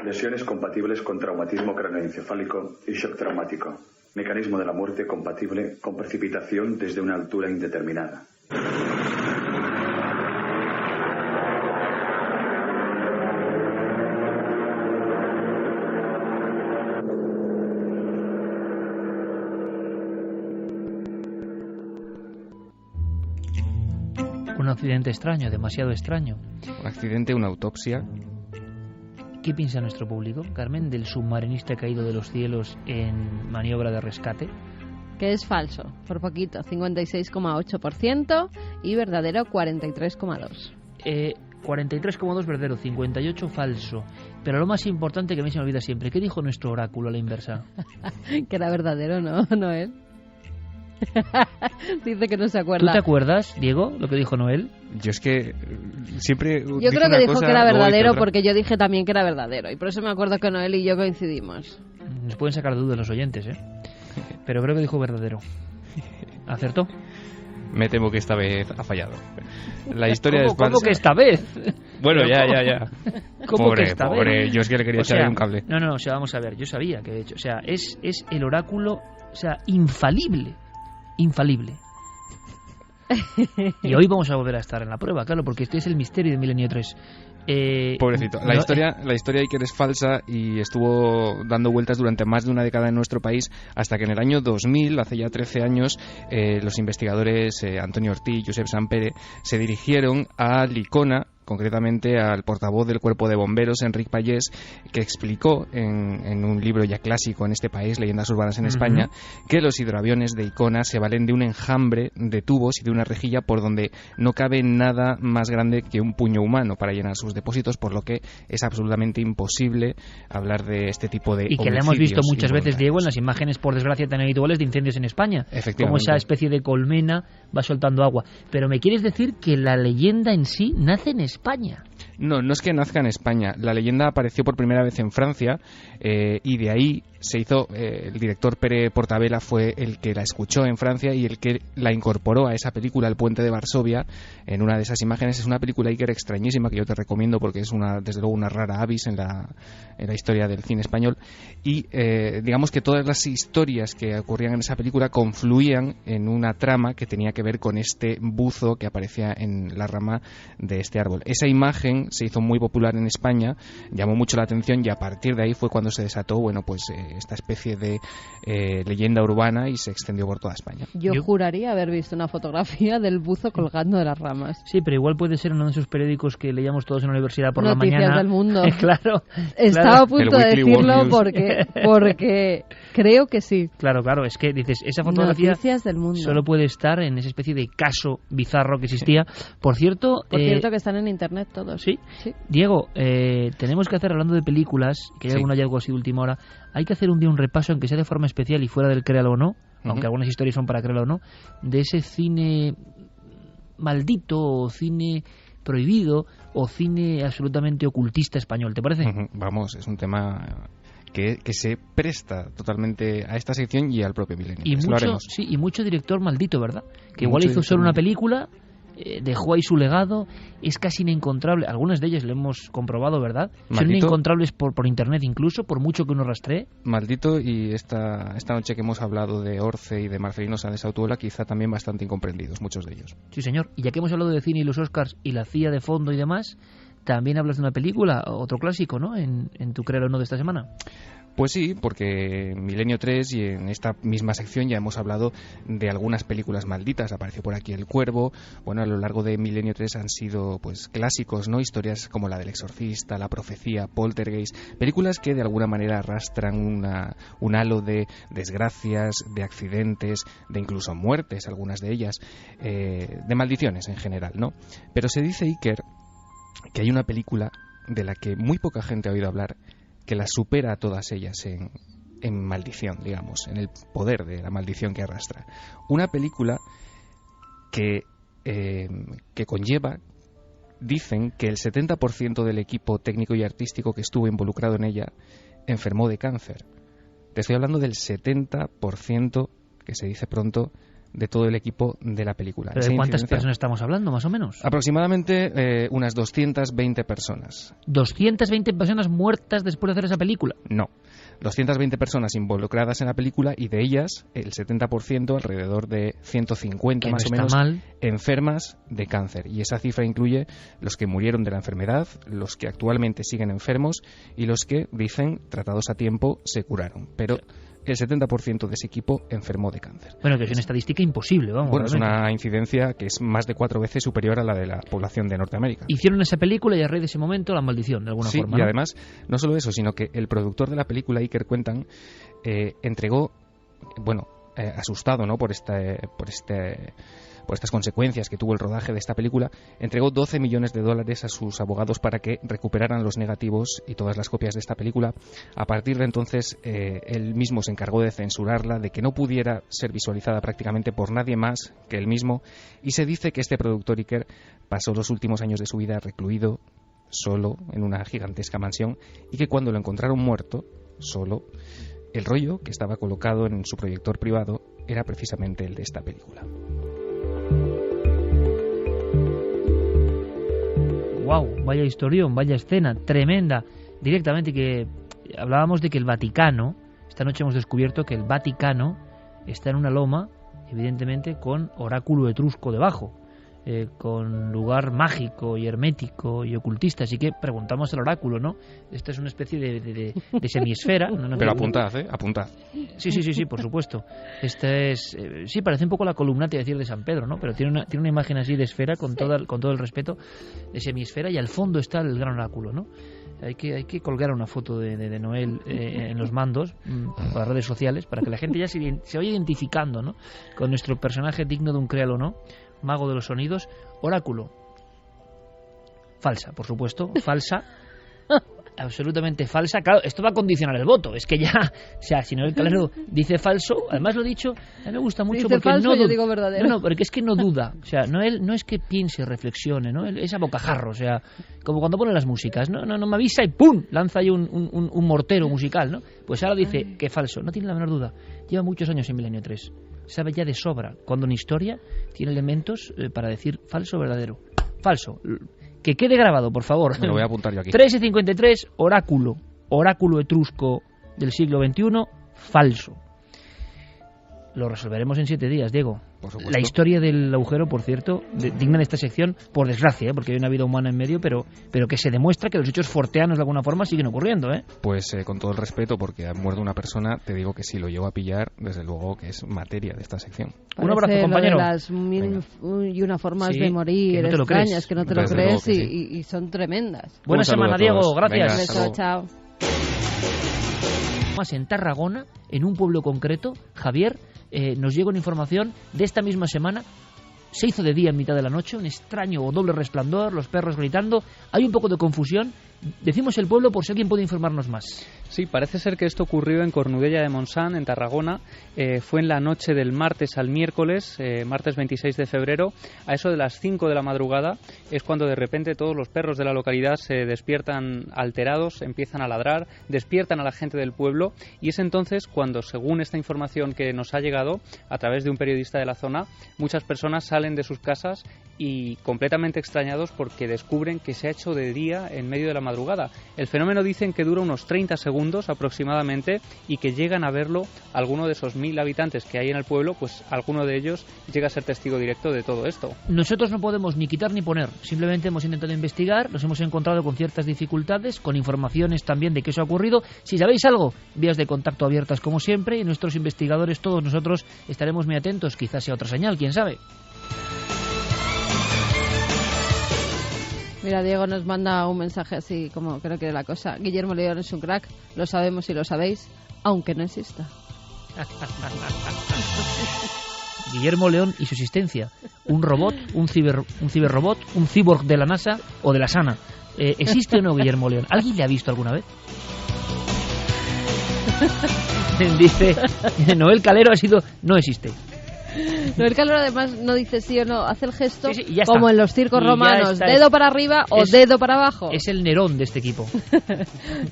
[SPEAKER 13] lesiones compatibles con traumatismo craneoencefálico y shock traumático. Mecanismo de la muerte compatible con precipitación desde una altura indeterminada.
[SPEAKER 1] Un accidente extraño, demasiado extraño.
[SPEAKER 2] Un accidente, una autopsia.
[SPEAKER 1] ¿Qué piensa nuestro público, Carmen, del submarinista caído de los cielos en maniobra de rescate?
[SPEAKER 5] Que es falso, por poquito, 56,8%, y verdadero 43,2%.
[SPEAKER 1] 43,2 verdadero, 58 falso. Pero lo más importante, que a mí se me olvida siempre, ¿qué dijo nuestro oráculo a la inversa?
[SPEAKER 5] Que era verdadero, ¿no, Noel? Dice que no se acuerda.
[SPEAKER 1] ¿Tú te acuerdas, Diego, lo que dijo Noel?
[SPEAKER 2] Yo es que siempre...
[SPEAKER 5] Yo creo que dijo que era verdadero porque yo dije también que era verdadero. Y por eso me acuerdo que Noel y yo coincidimos.
[SPEAKER 1] Nos pueden sacar dudas los oyentes, pero creo que dijo verdadero. ¿Acertó?
[SPEAKER 2] Me temo que esta vez ha fallado. La historia es
[SPEAKER 1] ¿Cómo que esta vez?
[SPEAKER 2] Bueno, ya.
[SPEAKER 1] ¿Cómo que esta
[SPEAKER 2] vez? Yo es que le quería echar ahí un cable.
[SPEAKER 1] No, o sea, vamos a ver, yo sabía que de hecho, o sea, es el oráculo, o sea, infalible. Y hoy vamos a volver a estar en la prueba, claro, porque este es el misterio de Milenio 3.
[SPEAKER 2] Pobrecito. La historia Iker es falsa y estuvo dando vueltas durante más de una década en nuestro país, hasta que en el año 2000, hace ya 13 años, los investigadores Antonio Ortiz y Josep Sampere se dirigieron a Licona, concretamente al portavoz del Cuerpo de Bomberos, Enric Pallés, que explicó en un libro ya clásico en este país, Leyendas Urbanas en España, que los hidroaviones de Icona se valen de un enjambre de tubos y de una rejilla por donde no cabe nada más grande que un puño humano para llenar sus depósitos, por lo que es absolutamente imposible hablar de este tipo de
[SPEAKER 1] homicidios. Y que le hemos visto muchas veces, Diego, en las imágenes, por desgracia, tan habituales de incendios en España. Como esa especie de colmena va soltando agua. Pero me quieres decir que la leyenda en sí nace en España.
[SPEAKER 2] No es que nazca en España. La leyenda apareció por primera vez en Francia y de ahí se hizo, el director Pere Portabella fue el que la escuchó en Francia y el que la incorporó a esa película, El Puente de Varsovia, en una de esas imágenes. Es una película Iker extrañísima que yo te recomiendo porque es desde luego una rara avis en la historia del cine español, y digamos que todas las historias que ocurrían en esa película confluían en una trama que tenía que ver con este buzo que aparecía en la rama de este árbol. Esa imagen se hizo muy popular en España, llamó mucho la atención y a partir de ahí fue cuando se desató, esta especie de leyenda urbana y se extendió por toda España.
[SPEAKER 5] Yo juraría haber visto una fotografía del buzo colgando de las ramas.
[SPEAKER 1] Sí, pero igual puede ser uno de esos periódicos que leíamos todos en la universidad por
[SPEAKER 5] Noticias
[SPEAKER 1] la mañana.
[SPEAKER 5] Del Mundo.
[SPEAKER 1] Claro.
[SPEAKER 5] Estaba a punto de decirlo porque creo que sí.
[SPEAKER 1] Claro, es que dices, esa fotografía
[SPEAKER 5] Noticias del Mundo.
[SPEAKER 1] Solo puede estar en esa especie de caso bizarro que existía. Por cierto,
[SPEAKER 5] que están en internet todos.
[SPEAKER 1] Sí. Diego, tenemos que hacer, hablando de películas, que hay algún hallazgo así de última hora, hay que hacer un día un repaso, aunque sea de forma especial y fuera del créalo o no, aunque algunas historias son para créalo o no, de ese cine maldito o cine prohibido o cine absolutamente ocultista español, ¿te parece?
[SPEAKER 2] Vamos, es un tema que se presta totalmente a esta sección y al propio Milenio.
[SPEAKER 1] Y mucho director maldito, ¿verdad? Que igual hizo solo una película, dejó ahí su legado, es casi inencontrable. Algunas de ellas lo hemos comprobado, ¿verdad? Son inencontrables por internet incluso, por mucho que uno rastree.
[SPEAKER 2] Maldito, y esta noche que hemos hablado de Orce y de Marcelino Sáenz Autuola, quizá también bastante incomprendidos, muchos de ellos.
[SPEAKER 1] Sí, señor. Y ya que hemos hablado de cine y los Oscars y la CIA de fondo y demás, también hablas de una película, otro clásico, ¿no? En tu Créelo o no de esta semana.
[SPEAKER 2] Pues sí, porque en Milenio 3 y en esta misma sección ya hemos hablado de algunas películas malditas. Apareció por aquí El Cuervo. Bueno, a lo largo de Milenio 3 han sido clásicos, ¿no? Historias como la del Exorcista, La Profecía, Poltergeist, películas que de alguna manera arrastran un halo de desgracias, de accidentes, de incluso muertes, algunas de ellas, de maldiciones en general, ¿no? Pero se dice, Iker, que hay una película de la que muy poca gente ha oído hablar, que la supera a todas ellas en maldición, digamos, en el poder de la maldición que arrastra. Una película que conlleva, dicen, que el 70% del equipo técnico y artístico que estuvo involucrado en ella enfermó de cáncer. Te estoy hablando del 70%, que se dice pronto, de todo el equipo de la película.
[SPEAKER 1] ¿Pero de cuántas personas estamos hablando, más o menos?
[SPEAKER 2] Aproximadamente unas 220 personas.
[SPEAKER 1] ¿220 personas muertas después de hacer esa película?
[SPEAKER 2] No. 220 personas involucradas en la película y de ellas el 70%, alrededor de 150 más o menos, enfermas de cáncer. Y esa cifra incluye los que murieron de la enfermedad, los que actualmente siguen enfermos y los que, dicen, tratados a tiempo, se curaron. Pero el 70% de ese equipo enfermó de cáncer.
[SPEAKER 1] Bueno, que es una estadística imposible, vamos.
[SPEAKER 2] Bueno, realmente. Es una incidencia que es más de 4 veces superior a la de la población de Norteamérica.
[SPEAKER 1] Hicieron esa película y a raíz de ese momento la maldición, de alguna forma.
[SPEAKER 2] Sí, y además, no solo eso, sino que el productor de la película, Iker Cuentan, entregó, asustado, ¿no?, por estas consecuencias que tuvo el rodaje de esta película, entregó $12 millones a sus abogados para que recuperaran los negativos y todas las copias de esta película. A partir de entonces, él mismo se encargó de censurarla, de que no pudiera ser visualizada prácticamente por nadie más que él mismo, y se dice que este productor, Iker, pasó los últimos años de su vida recluido, solo, en una gigantesca mansión, y que cuando lo encontraron muerto, solo, el rollo que estaba colocado en su proyector privado era precisamente el de esta película.
[SPEAKER 1] ¡Wow! Vaya historión, vaya escena, tremenda. Directamente que hablábamos de que el Vaticano, esta noche hemos descubierto que el Vaticano está en una loma, evidentemente con oráculo etrusco debajo, con lugar mágico y hermético y ocultista. Así que preguntamos al oráculo, ¿no? Esta es una especie de semiesfera. No,
[SPEAKER 2] pero apuntad, apuntad.
[SPEAKER 1] Sí, por supuesto. Esta es, sí, parece un poco la columnata, decir, de San Pedro, ¿no? Pero tiene una imagen así de esfera, con todo el respeto, de semiesfera, y al fondo está el gran oráculo, ¿no? Hay que colgar una foto de Noel en los mandos, por las redes sociales, para que la gente ya se vaya identificando, ¿no?, con nuestro personaje digno de un créalo o no, mago de los sonidos, oráculo. Falsa, por supuesto, falsa. Absolutamente falsa. Claro, esto va a condicionar el voto. Es que ya, o sea, si Noel Calero dice falso, además lo he dicho, a mí me gusta mucho,
[SPEAKER 5] dice
[SPEAKER 1] porque
[SPEAKER 5] falso,
[SPEAKER 1] no
[SPEAKER 5] yo digo verdadero.
[SPEAKER 1] No, porque es que no duda. O sea, Noel no es que piense, reflexione, ¿no? Él es a bocajarro, o sea, como cuando pone las músicas, no me avisa y ¡pum!, lanza ahí un mortero musical, ¿no? Pues ahora dice que falso, no tiene la menor duda. Lleva muchos años en Milenio 3. Sabe ya de sobra cuando una historia tiene elementos para decir falso o verdadero. Falso. Que quede grabado, por favor.
[SPEAKER 2] Me lo voy a apuntar yo aquí.
[SPEAKER 1] 3:53, oráculo etrusco del siglo XXI, falso. Lo resolveremos en 7 días, Diego.
[SPEAKER 2] Por supuesto.
[SPEAKER 1] La historia del agujero, por cierto, digna de esta sección, por desgracia, porque hay una vida humana en medio, pero que se demuestra que los hechos forteanos de alguna forma siguen ocurriendo, ¿eh?
[SPEAKER 2] Pues con todo el respeto, porque ha muerto una persona, te digo que si lo llevo a pillar, desde luego que es materia de esta sección.
[SPEAKER 1] Un abrazo, compañero.
[SPEAKER 5] Lo de las mil y una formas de morir
[SPEAKER 1] que no te lo
[SPEAKER 5] extrañas,
[SPEAKER 1] crees.
[SPEAKER 5] que no te lo crees y son tremendas.
[SPEAKER 1] Buena semana, Diego. Gracias.
[SPEAKER 5] Un beso, chao.
[SPEAKER 1] Más en Tarragona, en un pueblo concreto, Javier, nos llega una información de esta misma semana. Se hizo de día en mitad de la noche, un extraño o doble resplandor, los perros gritando, hay un poco de confusión. Decimos el pueblo por si alguien puede informarnos más.
[SPEAKER 4] Sí, parece ser que esto ocurrió en Cornudella de Montsant, en Tarragona. Fue en la noche del martes al miércoles, martes 26 de febrero, a eso de las 5 de la madrugada. Es cuando de repente todos los perros de la localidad se despiertan alterados, empiezan a ladrar, despiertan a la gente del pueblo, y es entonces cuando, según esta información que nos ha llegado a través de un periodista de la zona, muchas personas salen de sus casas y completamente extrañados porque descubren que se ha hecho de día en medio de la madrugada. El fenómeno dicen que dura unos 30 segundos aproximadamente y que llegan a verlo alguno de esos 1000 habitantes que hay en el pueblo, pues alguno de ellos llega a ser testigo directo de todo esto.
[SPEAKER 1] Nosotros no podemos ni quitar ni poner, simplemente hemos intentado investigar, nos hemos encontrado con ciertas dificultades, con informaciones también de que eso ha ocurrido. Si sabéis algo, vías de contacto abiertas como siempre, y nuestros investigadores, todos nosotros, estaremos muy atentos, quizás sea otra señal, quién sabe.
[SPEAKER 5] Mira, Diego nos manda un mensaje así como creo que la cosa. Guillermo León es un crack, lo sabemos y lo sabéis, aunque no exista.
[SPEAKER 1] Guillermo León y su existencia. Un robot, un ciberrobot, un cyborg de la NASA o de la SANA. ¿Existe o no Guillermo León? ¿Alguien le ha visto alguna vez? Dice Noel Calero no existe.
[SPEAKER 5] Noel Calero además no dice sí o no, hace el gesto
[SPEAKER 1] está.
[SPEAKER 5] como en los circos romanos, dedo para arriba o dedo para abajo.
[SPEAKER 1] Es el Nerón de este equipo.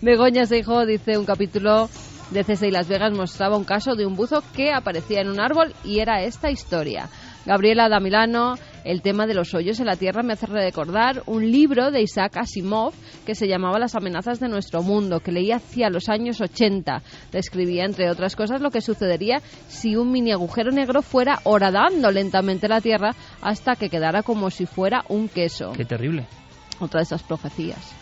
[SPEAKER 5] Begoña Seijo dice: un capítulo de CSI Las Vegas mostraba un caso de un buzo que aparecía en un árbol y era esta historia. Gabriela Damilano: el tema de los hoyos en la Tierra me hace recordar un libro de Isaac Asimov que se llamaba Las amenazas de nuestro mundo, que leí hacia los años 80. Describía, entre otras cosas, lo que sucedería si un mini agujero negro fuera horadando lentamente la Tierra hasta que quedara como si fuera un queso.
[SPEAKER 1] ¡Qué terrible!
[SPEAKER 5] Otra de esas profecías.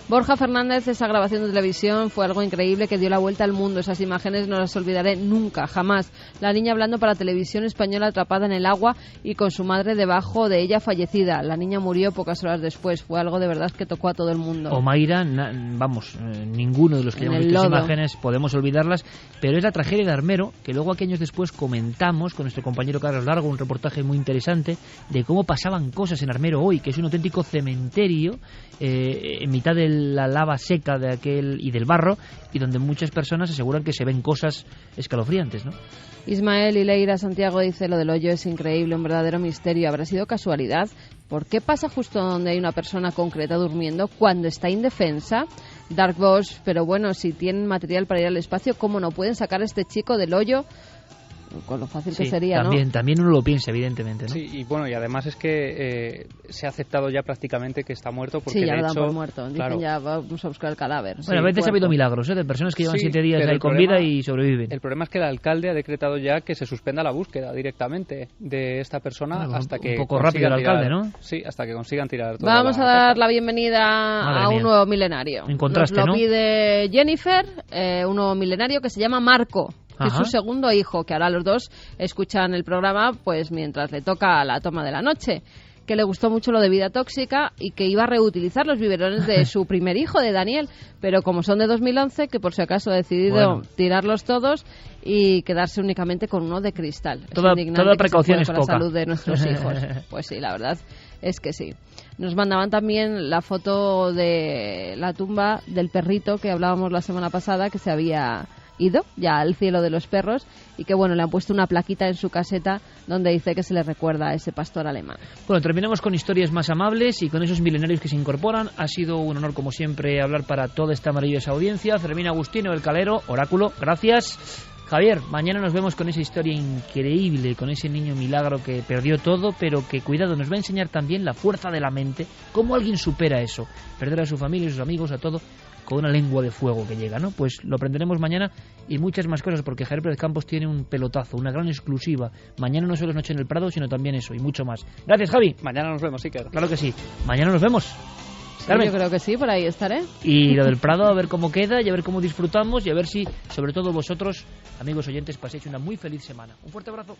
[SPEAKER 5] Borja Fernández: esa grabación de televisión fue algo increíble que dio la vuelta al mundo. Esas imágenes no las olvidaré nunca, jamás. La niña hablando para televisión española atrapada en el agua y con su madre debajo de ella fallecida. La niña murió pocas horas después. Fue algo de verdad que tocó a todo el mundo.
[SPEAKER 1] Omaira, ninguno de los que hemos visto esas imágenes podemos olvidarlas, pero es la tragedia de Armero, que luego aquí años después comentamos con nuestro compañero Carlos Largo, un reportaje muy interesante de cómo pasaban cosas en Armero hoy, que es un auténtico cementerio en mitad de la lava seca de aquel y del barro, y donde muchas personas aseguran que se ven cosas escalofriantes, ¿no?
[SPEAKER 5] Ismael Ileira Santiago dice: lo del hoyo es increíble, un verdadero misterio. ¿Habrá sido casualidad? ¿Por qué pasa justo donde hay una persona concreta durmiendo cuando está indefensa? Dark Boss, pero bueno, si tienen material para ir al espacio, ¿cómo no pueden sacar a este chico del hoyo? Con lo fácil que sería,
[SPEAKER 1] también,
[SPEAKER 5] ¿no?
[SPEAKER 1] También uno lo piensa, evidentemente, ¿no?
[SPEAKER 4] Sí, y bueno, y además es que se ha aceptado ya prácticamente que está muerto, porque
[SPEAKER 5] sí, ya
[SPEAKER 4] de
[SPEAKER 5] lo dan
[SPEAKER 4] hecho,
[SPEAKER 5] por muerto. Dicen,
[SPEAKER 4] claro,
[SPEAKER 5] ya vamos a buscar el cadáver.
[SPEAKER 1] Bueno, a veces ha habido milagros, de personas que llevan 7 días ahí con vida y sobreviven.
[SPEAKER 4] El problema es que el alcalde ha decretado ya que se suspenda la búsqueda directamente de esta persona hasta que...
[SPEAKER 1] Un poco rápido el alcalde, ¿no?
[SPEAKER 4] Sí, hasta que consigan tirar toda
[SPEAKER 5] Vamos a dar la bienvenida a un nuevo milenario.
[SPEAKER 1] Encontraste,
[SPEAKER 5] Nos lo
[SPEAKER 1] ¿no?
[SPEAKER 5] pide Jennifer, un nuevo milenario que se llama Marco, que es su segundo hijo, que ahora los dos escuchan el programa pues mientras le toca la toma de la noche, que le gustó mucho lo de vida tóxica y que iba a reutilizar los biberones de su primer hijo, de Daniel, pero como son de 2011, que por si acaso ha decidido tirarlos todos y quedarse únicamente con uno de cristal.
[SPEAKER 1] Toda precaución es
[SPEAKER 5] poca.
[SPEAKER 1] poca.
[SPEAKER 5] La salud de nuestros hijos. Pues sí, la verdad es que sí. Nos mandaban también la foto de la tumba del perrito que hablábamos la semana pasada, que se había ido ya al cielo de los perros y que bueno, le han puesto una plaquita en su caseta donde dice que se le recuerda a ese pastor alemán.
[SPEAKER 1] Bueno, terminamos con historias más amables y con esos milenarios que se incorporan. Ha sido un honor, como siempre, hablar para toda esta maravillosa audiencia. Fermín Agustino, El Calero, Oráculo, gracias. Javier, mañana nos vemos con esa historia increíble, con ese niño milagro que perdió todo, pero que, cuidado, nos va a enseñar también la fuerza de la mente, cómo alguien supera eso, perder a su familia, a sus amigos, a todo, con una lengua de fuego que llega, ¿no? Pues lo aprenderemos mañana y muchas más cosas, porque Javier Pérez Campos tiene un pelotazo, una gran exclusiva. Mañana no solo es Noche en el Prado, sino también eso y mucho más. Gracias, Javi.
[SPEAKER 4] Mañana nos vemos, Iker.
[SPEAKER 1] Claro que sí. Mañana nos vemos.
[SPEAKER 5] Sí, yo creo que sí, por ahí estaré.
[SPEAKER 1] Y lo del Prado, a ver cómo queda y a ver cómo disfrutamos y a ver si, sobre todo vosotros, amigos oyentes, paséis una muy feliz semana. Un fuerte abrazo.